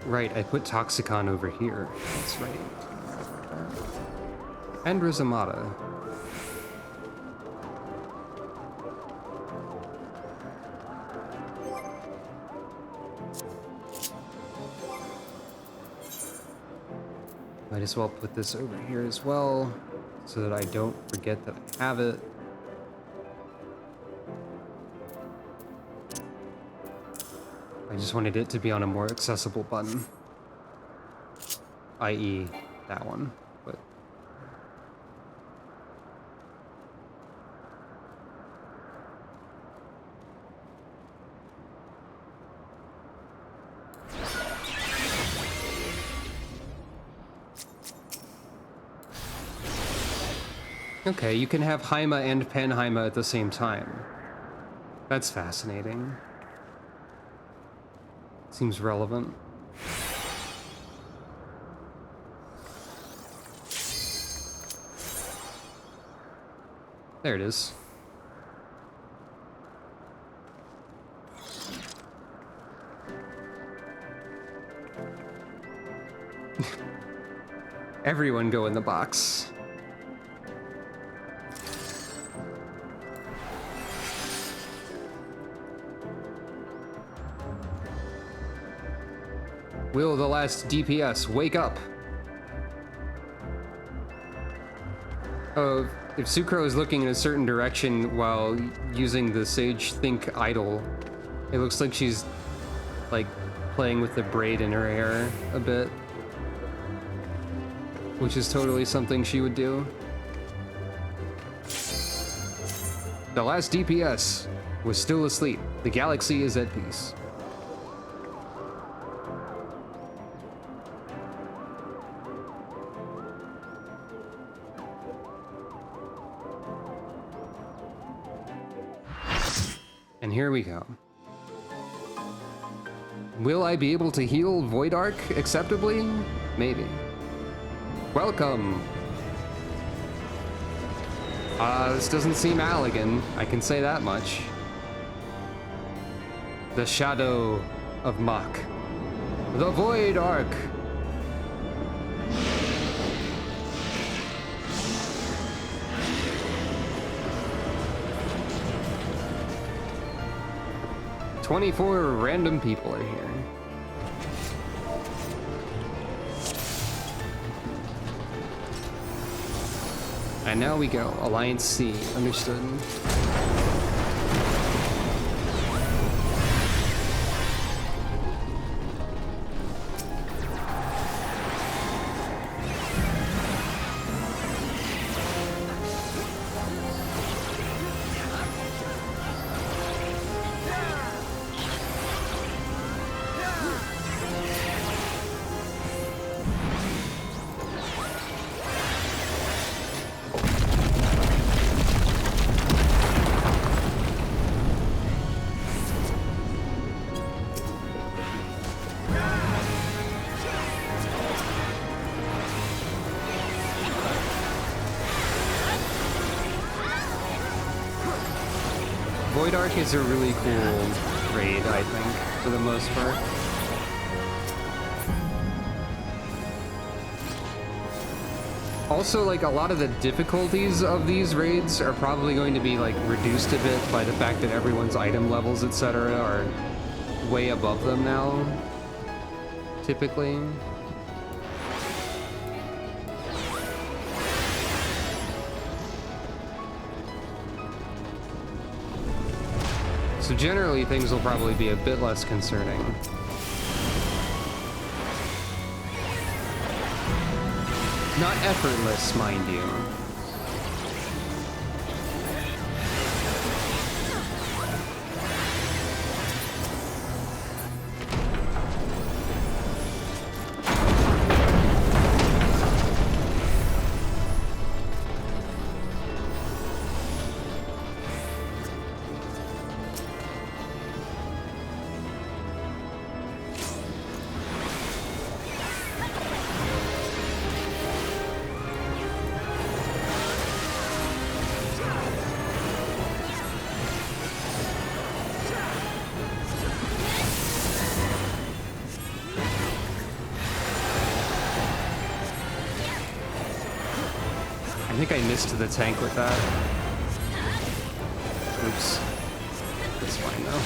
Right, I put Toxicon over here. That's right. And Rizamata. Might as well put this over here as well, so that I don't forget that I have it. I just wanted it to be on a more accessible button, i.e. that one, but... Okay, you can have Haima and Panhaima at the same time. That's fascinating. Seems relevant. There it is. Everyone go in the box. Will the last DPS wake up? Oh, if Sucro is looking in a certain direction while using the Sage Think idol, it looks like she's like playing with the braid in her hair a bit, which is totally something she would do. The last DPS was still asleep. The galaxy is at peace. And And here we go. Will I be able to heal Void Arc acceptably? Maybe. Welcome! This doesn't seem Allegan, I can say that much. The Shadow of Mach. The Void Arc! "24 random people are here." And now we go. Alliance C. Understood. Void Arc is a really cool raid, I think, for the most part. Also, like, a lot of the difficulties of these raids are probably going to be, like, reduced a bit by the fact that everyone's item levels, etc., are way above them now, typically. So generally, things will probably be a bit less concerning. Not effortless, mind you. I think I missed the tank with that. Oops. It's fine though.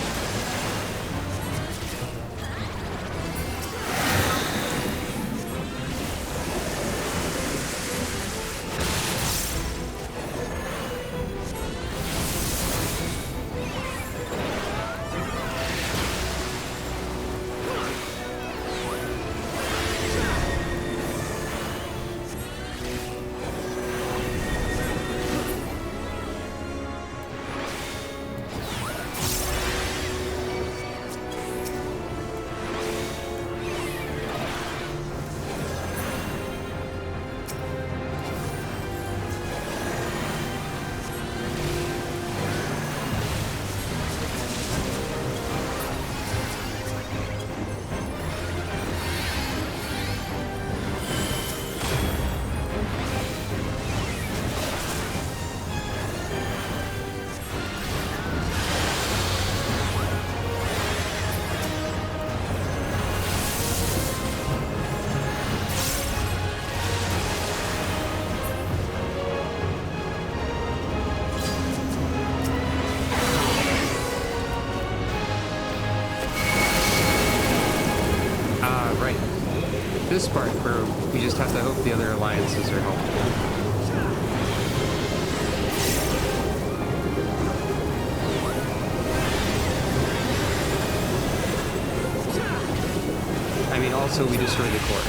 This part where we just have to hope the other alliances are helpful. I mean, also we destroyed the core.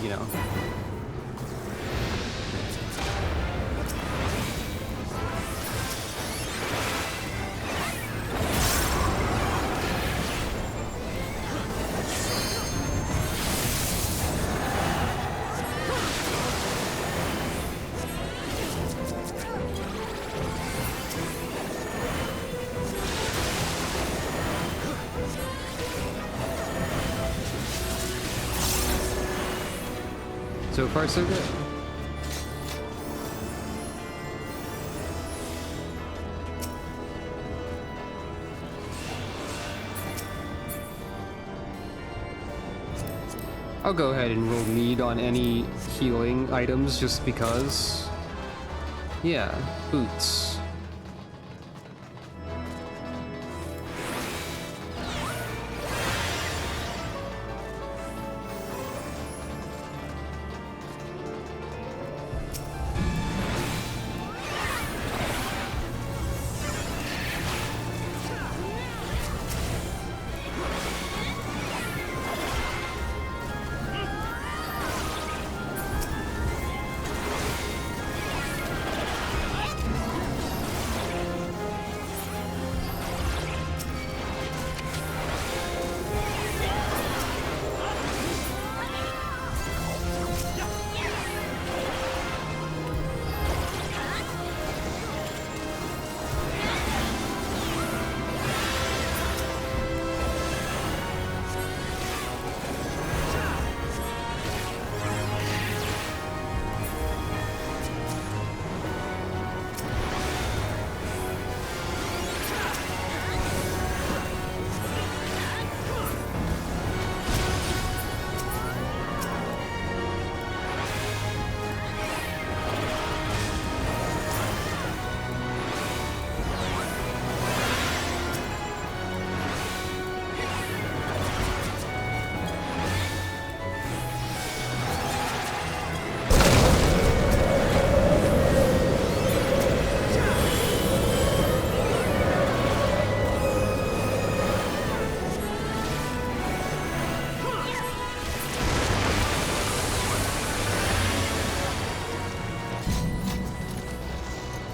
You know. So far, so good. I'll go ahead and roll need on any healing items just because. Yeah, boots.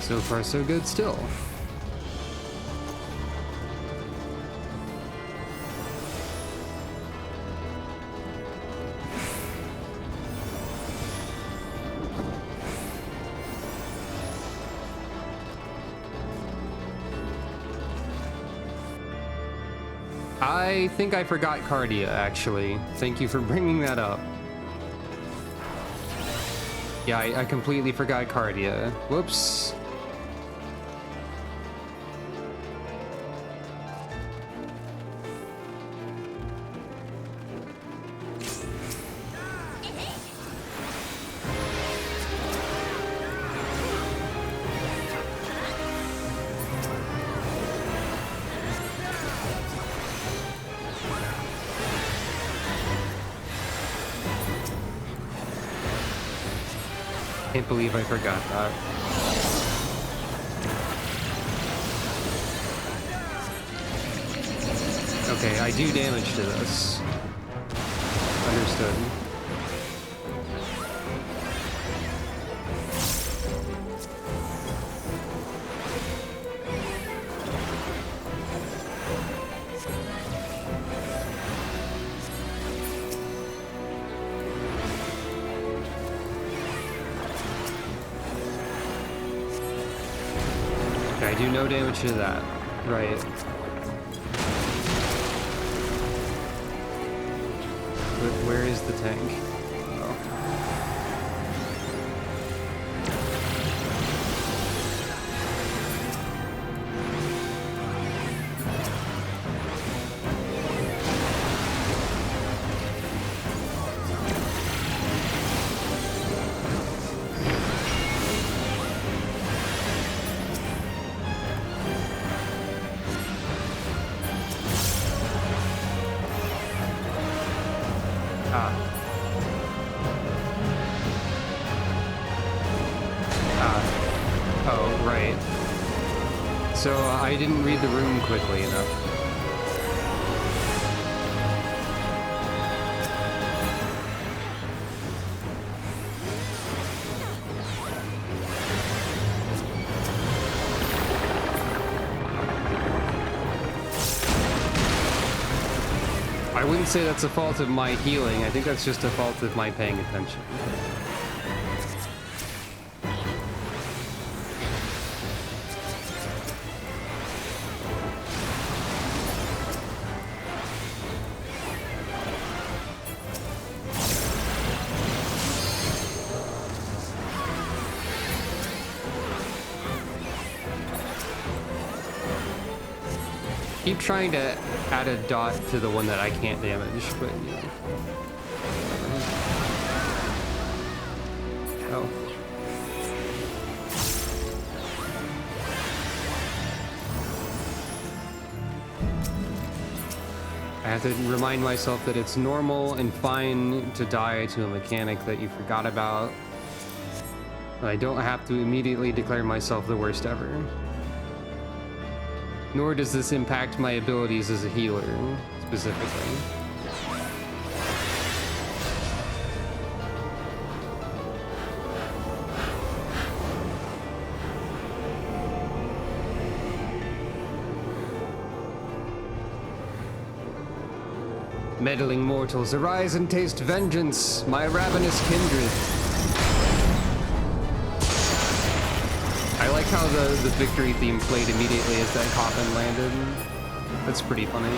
So far, so good still. I think I forgot Cardia, actually. Thank you for bringing that up. Yeah, I completely forgot Cardia. Whoops. Can't believe I forgot that. Okay, I do damage to this. Understood. I do no damage to that. Right. Where is the tank? Oh. Oh, right. So I didn't read the room quickly enough. I wouldn't say that's a fault of my healing. I think that's just a fault of my paying attention. keep trying to add a dot to the one that I can't damage, but you know. Oh. I have to remind myself that it's normal and fine to die to a mechanic that you forgot about. I don't have to immediately declare myself the worst ever. Nor does this impact my abilities as a healer, specifically. Meddling mortals, arise and taste vengeance, my ravenous kindred. I like how the victory theme played immediately as that coffin landed. That's pretty funny.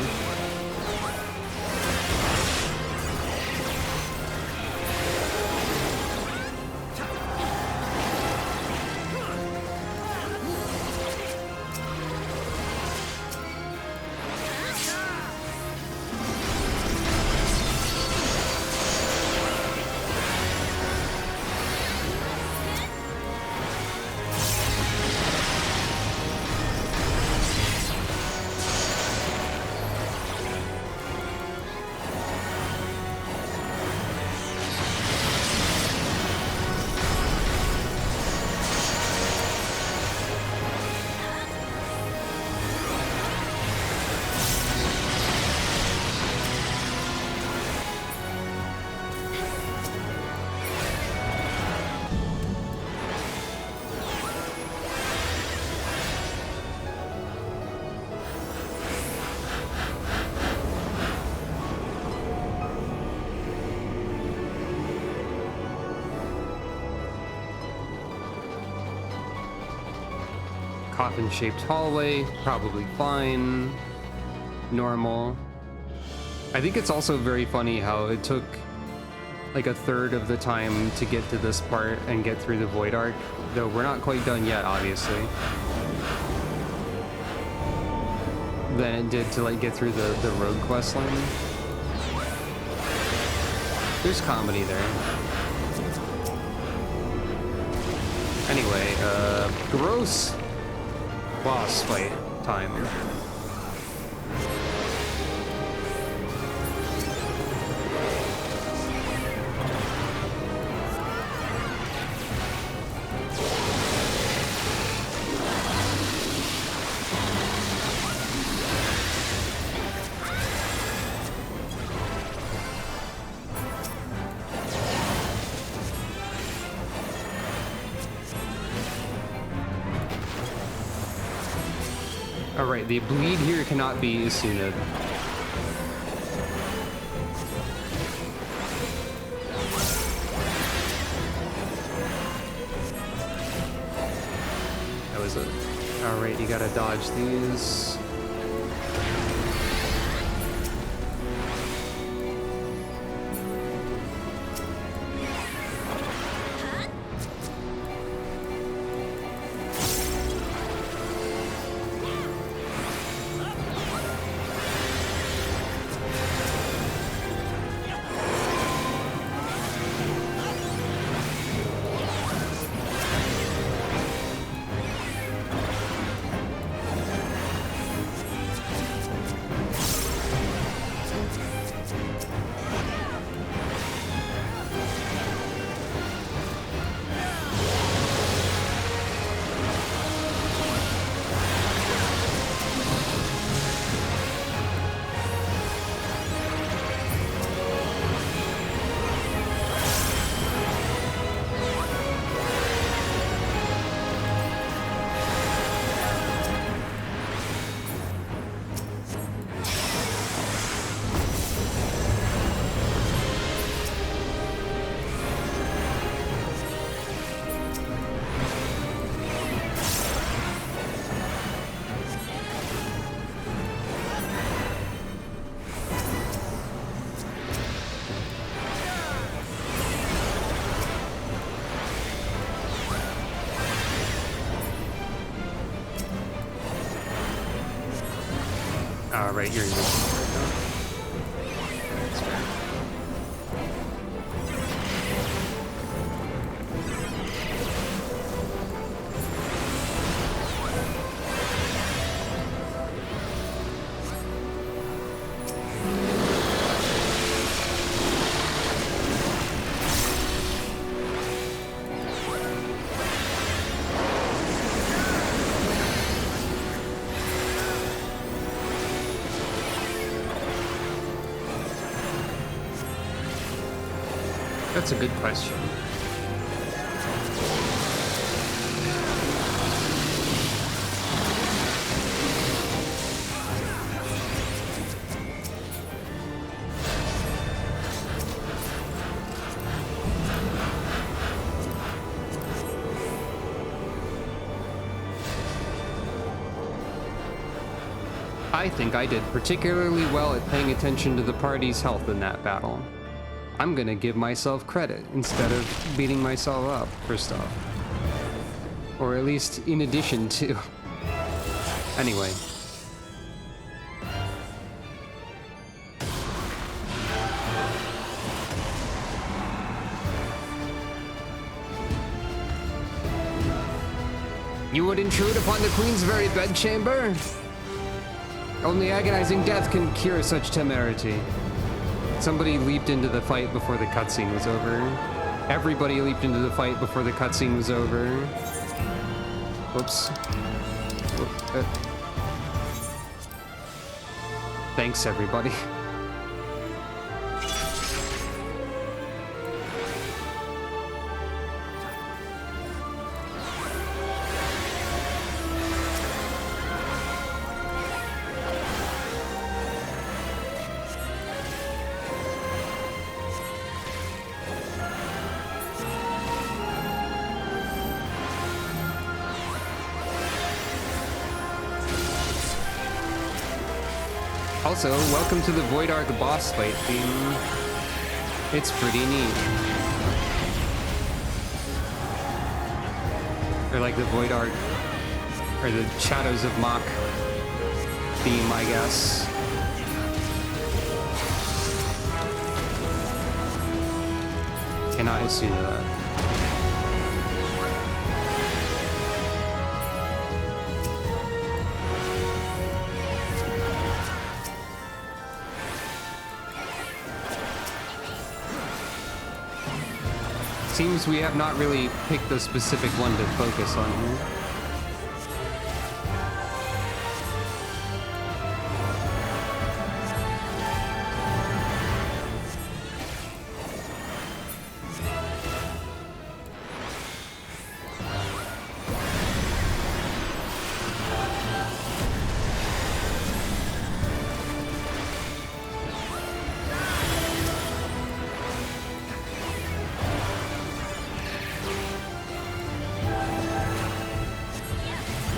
Coffin-shaped hallway, probably fine. Normal. I think it's also very funny how it took like a third of the time to get to this part and get through the Void Arc, though we're not quite done yet, obviously, than it did to like get through the rogue quest line. There's comedy there. Anyway, gross boss fight time. Alright, the bleed here cannot be Isunad. That was it. Alright, you gotta dodge these. Oh, right, you're using it right now. That's fair. That's a good question. I think I did particularly well at paying attention to the party's health in that battle. I'm gonna give myself credit instead of beating myself up for stuff. Or at least in addition to. Anyway. You would intrude upon the Queen's very bedchamber? Only agonizing death can cure such temerity. Somebody leaped into the fight before the cutscene was over. Everybody leaped into the fight before the cutscene was over. Whoops. Thanks, everybody. Also, welcome to the Void Arc boss fight theme. It's pretty neat. Or like the Void Arc, or the Shadows of Mach theme, I guess. Cannot assume that. Seems we have not really picked a specific one to focus on here.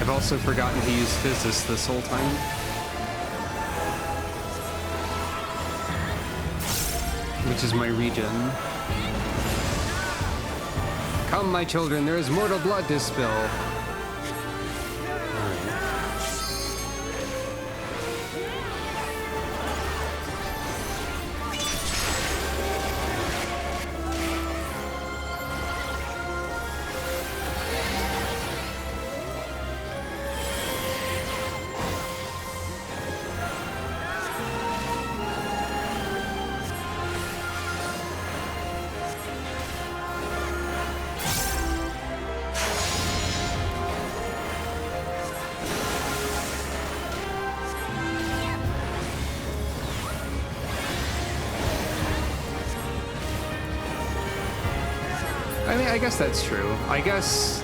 I've also forgotten to use Physis this whole time. Which is my regen. Come, my children, there is mortal blood to spill. I guess that's true. I guess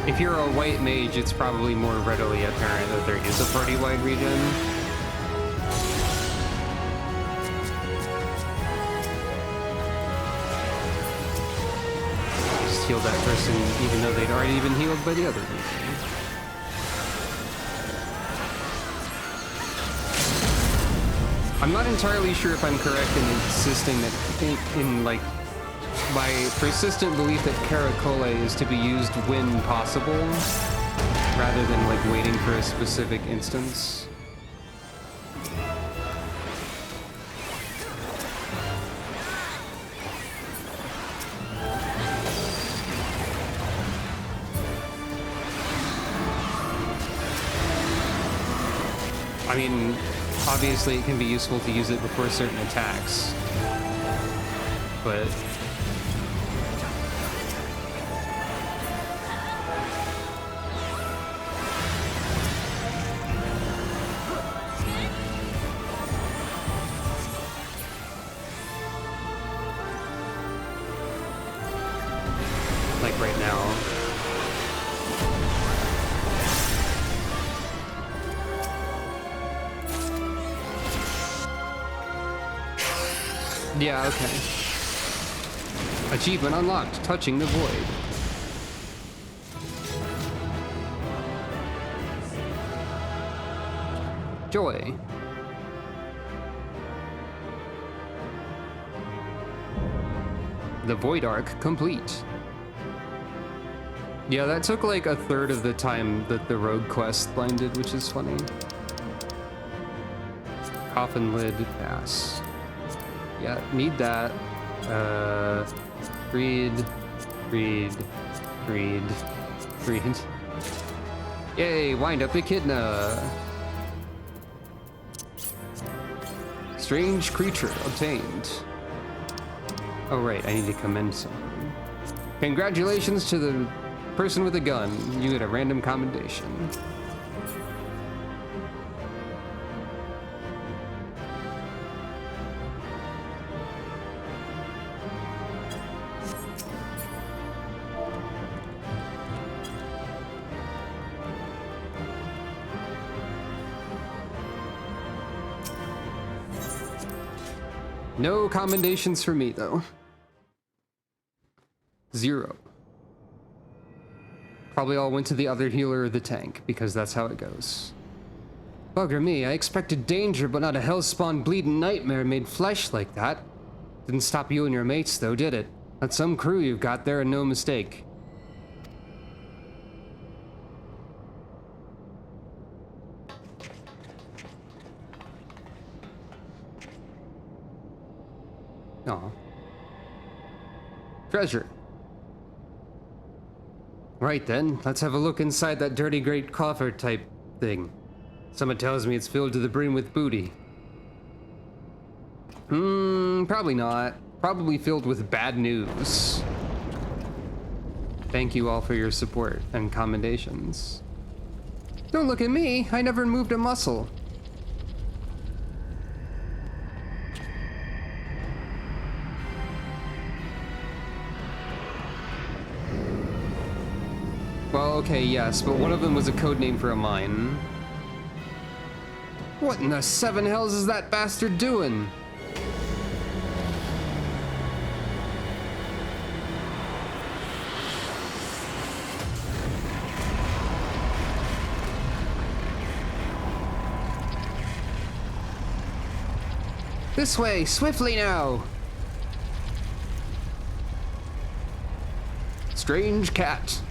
if you're a white mage, it's probably more readily apparent that there is a party-wide regen. Just heal that person even though they'd already been healed by the other person. I'm not entirely sure if I'm correct in insisting that in like my persistent belief that Caracole is to be used when possible, rather than like waiting for a specific instance. I mean, obviously it can be useful to use it before certain attacks, but like right now. Yeah, okay. Achievement unlocked, touching the void. Joy. The void arc complete. Yeah, that took like a third of the time that the rogue quest line did, which is funny. Coffin lid pass. Yeah, need that. Read. Yay, wind up Echidna. Strange creature obtained. Oh right, I need to commend someone. Congratulations to the person with a gun. You get a random commendation. No commendations for me, though. 0. Probably all went to the other healer or the tank, because that's how it goes. Bugger me, I expected danger, but not a hellspawn bleeding nightmare made flesh like that. Didn't stop you and your mates, though, did it? That's some crew you've got there, and no mistake. Aw. Treasure. Right then, let's have a look inside that dirty great coffer type thing. Someone tells me it's filled to the brim with booty. Probably not. Probably filled with bad news. Thank you all for your support and commendations. Don't look at me, I never moved a muscle. Well, okay, yes, but one of them was a codename for a mine. What in the 7 hells is that bastard doing? This way, swiftly now! Strange cat.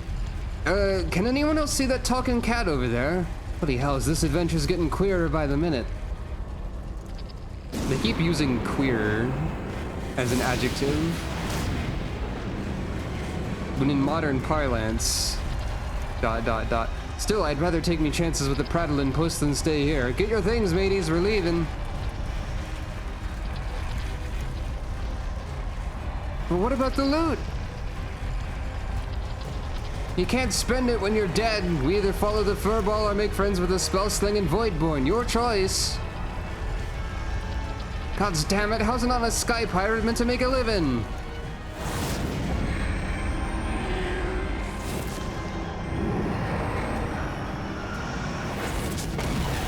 Can anyone else see that talking cat over there? Bloody hells, this adventure's getting queerer by the minute. They keep using queer as an adjective, when in modern parlance, ... Still, I'd rather take me chances with the prattling puss than stay here. Get your things, mateys, we're leaving. But what about the loot? You can't spend it when you're dead. We either follow the furball or make friends with a spell-slinging Voidborn. Your choice. Gods damn it, how's an honest sky pirate meant to make a living?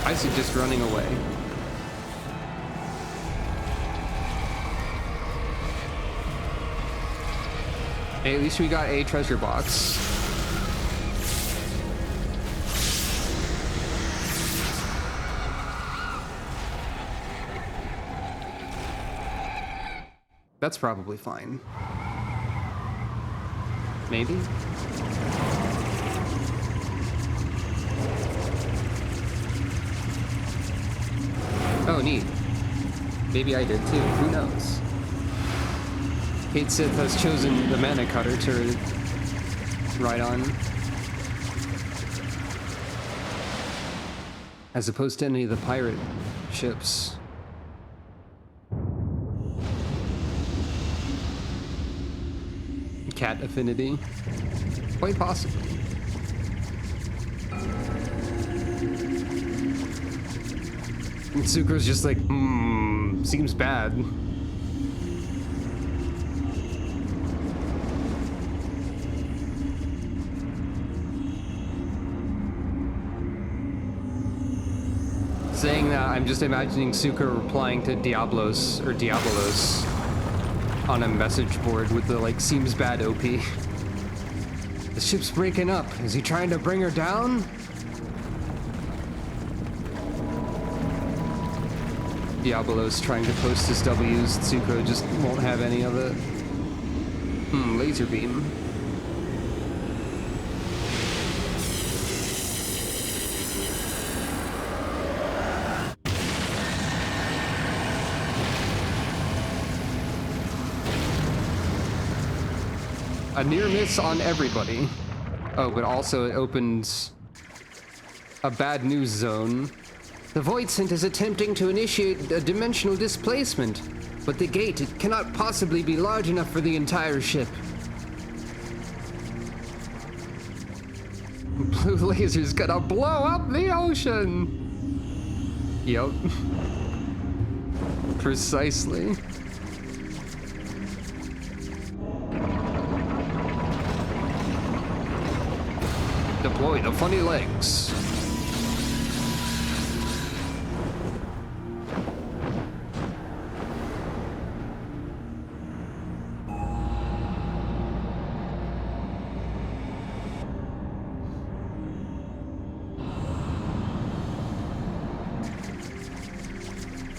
I suggest running away. Hey, at least we got a treasure box. That's probably fine. Maybe? Oh, neat. Maybe I did too. Who knows? Kate Sith has chosen the mana cutter to ride on. as opposed to any of the pirate ships. Cat affinity? Quite possible. And Sucro's just like, seems bad. Saying that, I'm just imagining Sucro replying to Diablos on a message board with the like, seems bad OP. The ship's breaking up. Is he trying to bring her down? Diablo's trying to post his W's. Tsuko just won't have any of it. Laser beam. A near miss on everybody. Oh, but also it opens a bad news zone. The Voidsent is attempting to initiate a dimensional displacement, but the gate, it cannot possibly be large enough for the entire ship. Blue laser's gonna blow up the ocean! Yup. Precisely. Deploy the funny legs.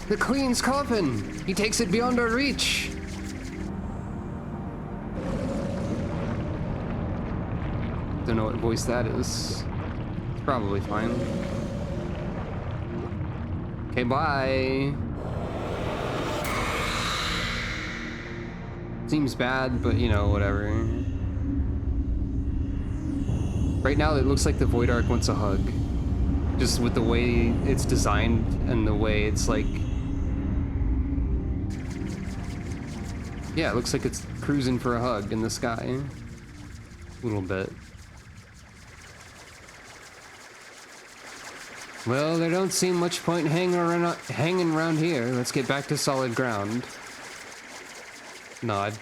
The Queen's coffin! He takes it beyond our reach! Don't know what voice that is. It's probably fine. Okay, bye! Seems bad, but you know, whatever. Right now, it looks like the Void Ark wants a hug. Just with the way it's designed and the way it's like... Yeah, it looks like it's cruising for a hug in the sky. A little bit. Well, there don't seem much point hanging around here. Let's get back to solid ground. Nod.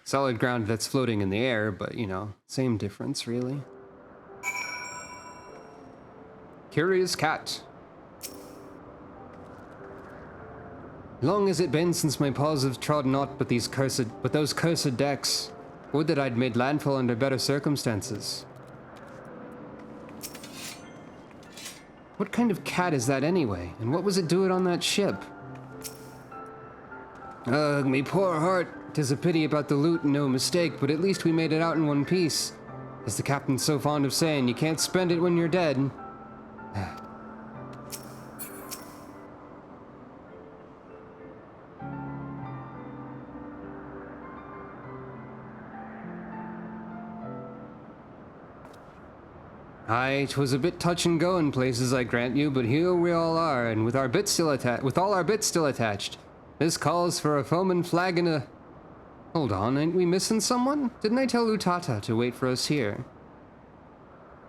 Solid ground that's floating in the air, but, you know, same difference, really. Curious cat. Long has it been since my paws have trodden aught but those cursed decks. Would that I'd made landfall under better circumstances. What kind of cat is that anyway? And what was it doing on that ship? Ugh, me poor heart. 'Tis a pity about the loot and no mistake, but at least we made it out in one piece. As the captain's so fond of saying, you can't spend it when you're dead. Aye, 'twas a bit touch and go in places, I grant you, but here we all are, and with all our bits still attached. This calls for a foaming flag and a... Hold on, ain't we missing someone? Didn't I tell Utata to wait for us here?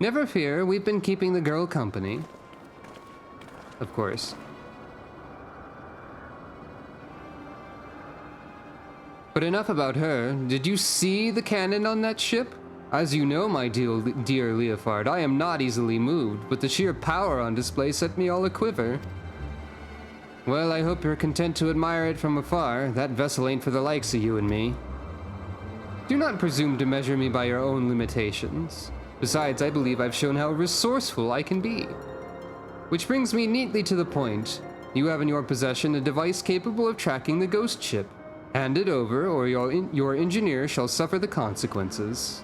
Never fear, we've been keeping the girl company. Of course. But enough about her. Did you see the cannon on that ship? As you know, my dear Leofard, I am not easily moved, but the sheer power on display set me all a-quiver. Well, I hope you're content to admire it from afar. That vessel ain't for the likes of you and me. Do not presume to measure me by your own limitations. Besides, I believe I've shown how resourceful I can be. Which brings me neatly to the point. You have in your possession a device capable of tracking the ghost ship. Hand it over, or your engineer shall suffer the consequences.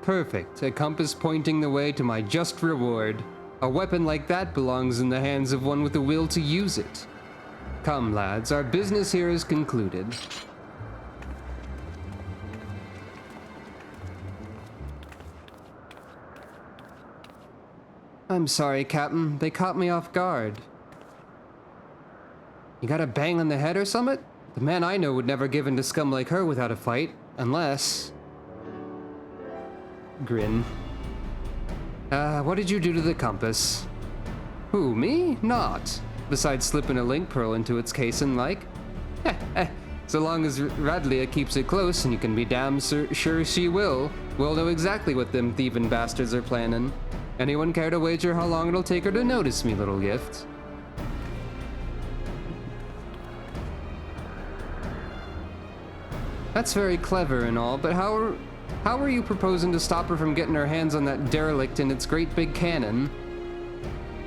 perfect, a compass pointing the way to my just reward. A weapon like that belongs in the hands of one with the will to use it. Come, lads, our business here is concluded. I'm sorry, Captain. They caught me off guard. You got a bang on the head or something? The man I know would never give in to scum like her without a fight, unless... Grin. What did you do to the compass? Who, me? Not. Besides slipping a link pearl into its case and like. So long as Radlia keeps it close, and you can be damn sure she will, we'll know exactly what them thieving bastards are planning. Anyone care to wager how long it'll take her to notice me, little gift? That's very clever and all, but how are you proposing to stop her from getting her hands on that derelict and its great big cannon?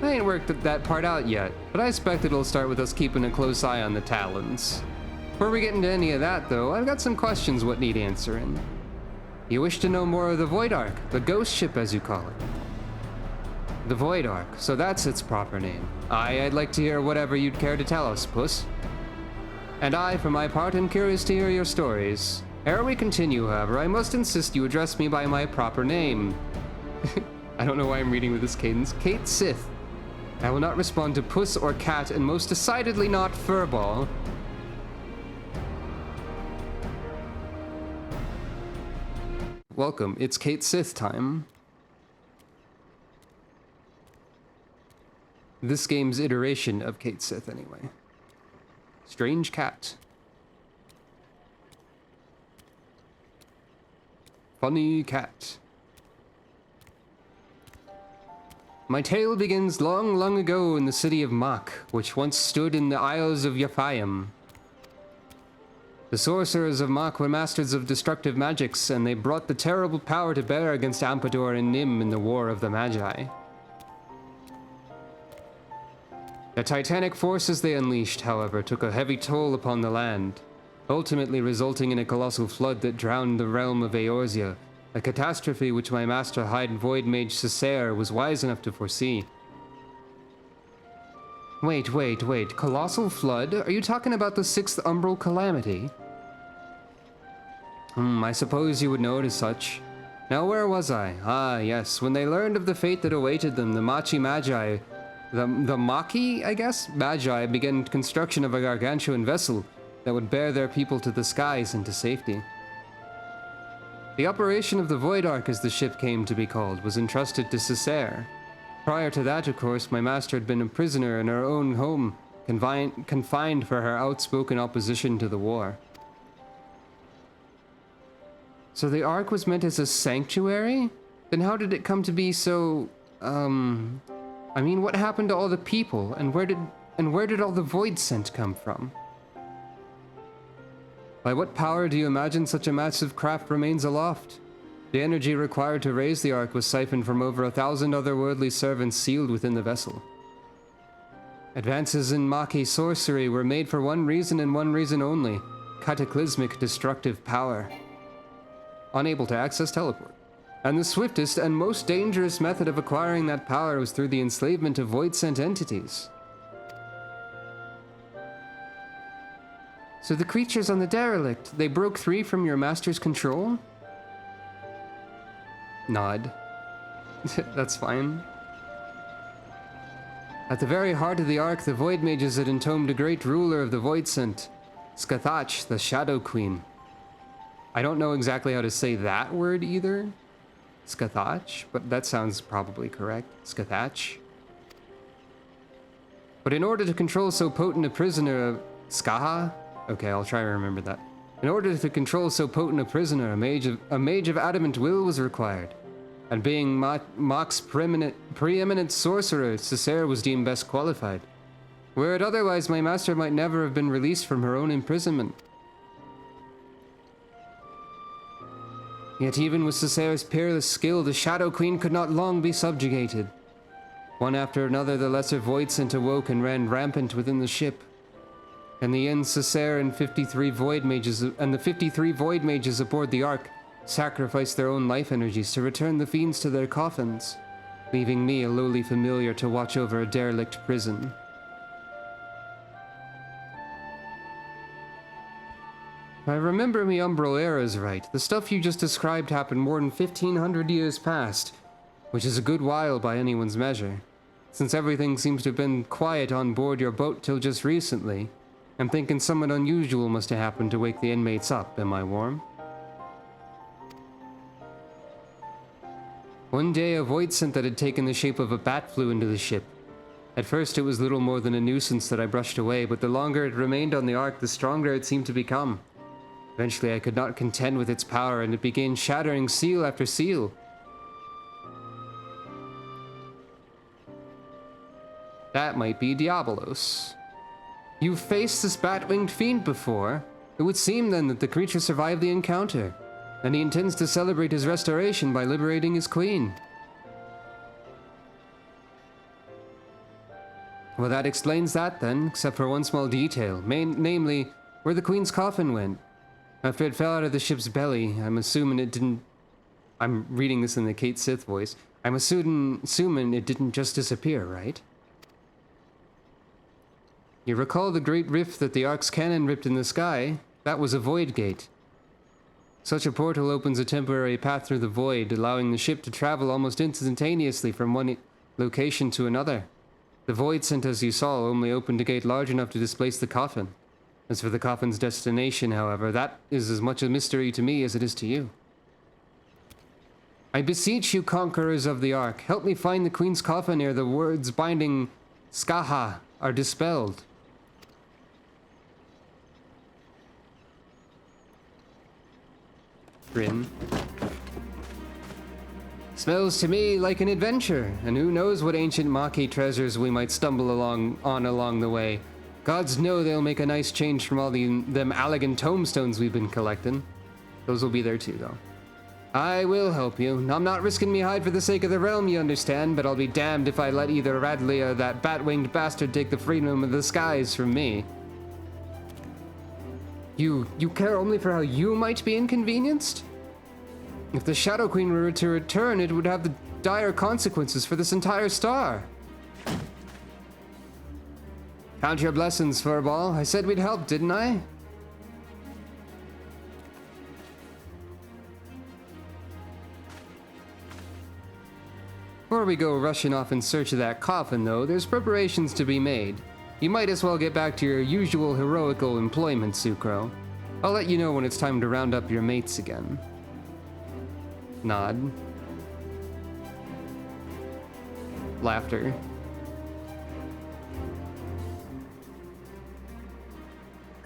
I ain't worked that part out yet, but I expect it'll start with us keeping a close eye on the Talons. Before we get into any of that, though, I've got some questions what need answering. You wish to know more of the Void Ark, the ghost ship as you call it. The Void Ark, so that's its proper name. I'd like to hear whatever you'd care to tell us, Puss. And I, for my part, am curious to hear your stories. Ere we continue, however, I must insist you address me by my proper name. I don't know why I'm reading with this cadence. Kate Sith. I will not respond to Puss or Cat, and most decidedly not Furball. Welcome, it's Kate Sith time. This game's iteration of Kate Sith, anyway. Strange cat. Funny cat. My tale begins long, long ago in the city of Mach, which once stood in the Isles of Yaphiam. The sorcerers of Mach were masters of destructive magics, and they brought the terrible power to bear against Ampador and Nim in the War of the Magi. The titanic forces they unleashed, however, took a heavy toll upon the land, ultimately resulting in a colossal flood that drowned the realm of Eorzea, a catastrophe which my master Hyde Void Mage Cessair was wise enough to foresee. Wait, colossal flood? Are you talking about the 6th Umbral Calamity? I suppose you would know it as such. Now where was I? Ah, yes, when they learned of the fate that awaited them, the Machi Magi... The Machi, I guess? Magi began construction of a gargantuan vessel that would bear their people to the skies and to safety. The operation of the Void Ark, as the ship came to be called, was entrusted to Cessair. Prior to that, of course, my master had been a prisoner in her own home, confined for her outspoken opposition to the war. So the Ark was meant as a sanctuary? Then how did it come to be so, I mean, what happened to all the people, and where did all the void scent come from? By what power do you imagine such a massive craft remains aloft? The energy required to raise the Ark was siphoned from over 1,000 otherworldly servants sealed within the vessel. Advances in Machi sorcery were made for one reason and one reason only: cataclysmic destructive power. Unable to access teleport. And the swiftest and most dangerous method of acquiring that power was through the enslavement of void-sent entities. So the creatures on the derelict, they broke free from your master's control? Nod. That's fine. At the very heart of the Ark, the Void Mages had entombed a great ruler of the Void-sent, Skathach, the Shadow Queen. I don't know exactly how to say that word either. Skathach, but that sounds probably correct. Skathach. But in order to control so potent a prisoner, Skaha? Okay, I'll try to remember that. In order to control so potent a prisoner, a mage of adamant will was required. And being Mach's preeminent sorcerer, Cessair was deemed best qualified. Were it otherwise, my master might never have been released from her own imprisonment. Yet even with Cessair's peerless skill, the Shadow Queen could not long be subjugated. One after another, the lesser Void-sent awoke and ran rampant within the ship. In the end, Cessair and the 53 Void Mages aboard the Ark sacrificed their own life energies to return the fiends to their coffins, leaving me, a lowly familiar, to watch over a derelict prison. If I remember me umbral eras right, the stuff you just described happened more than 1500 years past, which is a good while by anyone's measure. Since everything seems to have been quiet on board your boat till just recently, I'm thinking something unusual must have happened to wake the inmates up, am I warm? One day a void scent that had taken the shape of a bat flew into the ship. At first it was little more than a nuisance that I brushed away, but the longer it remained on the Ark, the stronger it seemed to become. Eventually I could not contend with its power, and it began shattering seal after seal. That might be Diabolos. You've faced this bat-winged fiend before. It would seem then that the creature survived the encounter, and he intends to celebrate his restoration by liberating his queen. Well, that explains that then, except for one small detail, namely, where the queen's coffin went. After it fell out of the ship's belly, I'm assuming it didn't... I'm reading this in the Kate Sith voice. I'm assuming it didn't just disappear, right? You recall the great rift that the Ark's cannon ripped in the sky? That was a void gate. Such a portal opens a temporary path through the void, allowing the ship to travel almost instantaneously from one location to another. The void scent, as you saw, only opened a gate large enough to displace the coffin. As for the coffin's destination, however, that is as much a mystery to me as it is to you. I beseech you, conquerors of the Ark, help me find the queen's coffin ere the words binding Skaha are dispelled. Grin. Smells to me like an adventure, and who knows what ancient Maki treasures we might stumble along the way. Gods know they'll make a nice change from all them Allagan tombstones we've been collecting. Those will be there too, though. I will help you. I'm not risking me hide for the sake of the realm, you understand, but I'll be damned if I let either Radley or that bat-winged bastard take the freedom of the skies from me. You care only for how you might be inconvenienced? If the Shadow Queen were to return, it would have the dire consequences for this entire star. Count your blessings, Furball. I said we'd help, didn't I? Before we go rushing off in search of that coffin, though, there's preparations to be made. You might as well get back to your usual heroical employment, Sucro. I'll let you know when it's time to round up your mates again. Nod. Laughter.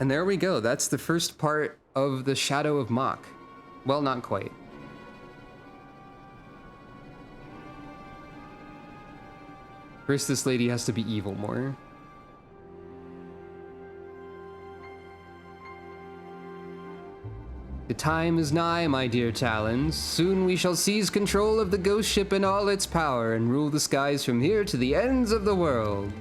And there we go. That's the first part of the Shadow of Mach. Well, not quite. First, this lady has to be evil more. The time is nigh, my dear Talons. Soon we shall seize control of the ghost ship in all its power and rule the skies from here to the ends of the world.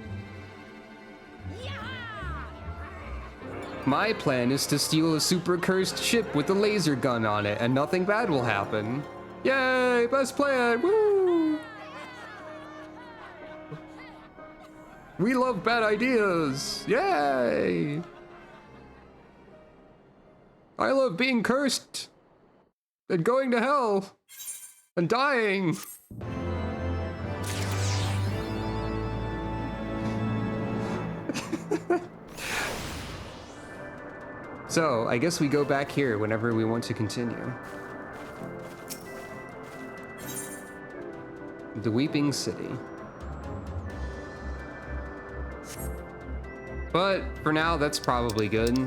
My plan is to steal a super cursed ship with a laser gun on it, and nothing bad will happen. Yay! Best plan! Woo! We love bad ideas! Yay! I love being cursed! And going to hell! And dying! So, I guess we go back here whenever we want to continue. The Weeping City. But, for now, that's probably good.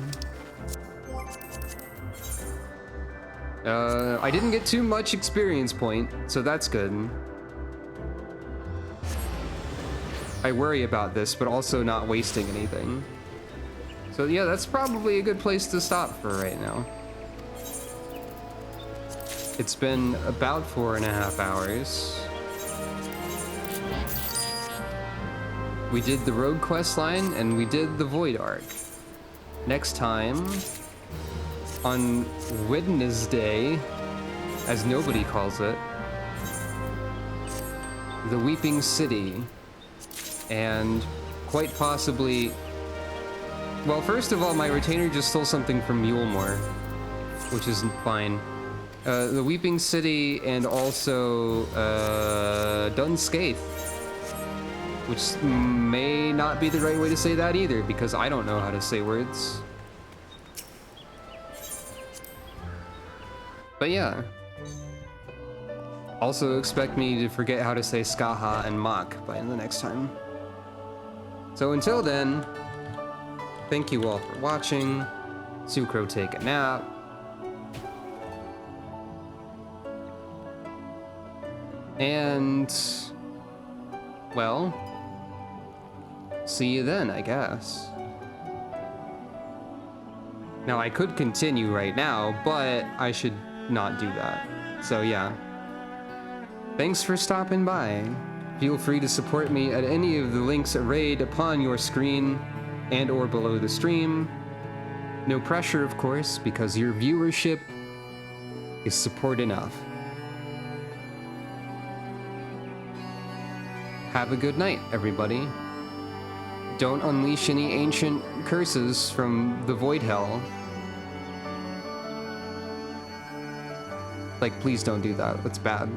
I didn't get too much experience point, so that's good. I worry about this, but also not wasting anything. So yeah, that's probably a good place to stop for right now. It's been about 4.5 hours. We did the road quest line and we did the Void Arc. Next time, on Wednesday, as nobody calls it, the Weeping City, and quite possibly... Well, first of all, my retainer just stole something from Mulemore, which isn't fine. The Weeping City and also Dunscaith, which may not be the right way to say that either, because I don't know how to say words. But yeah. Also expect me to forget how to say Skaha and Mach by the next time. So until then, thank you all for watching. Sucro, take a nap. And, well, see you then, I guess. Now, I could continue right now, but I should not do that. So, yeah. Thanks for stopping by. Feel free to support me at any of the links arrayed upon your screen and or below the stream. No pressure, of course, because your viewership is support enough. Have a good night, everybody. Don't unleash any ancient curses from the Void Hell. Like, please don't do that. That's bad.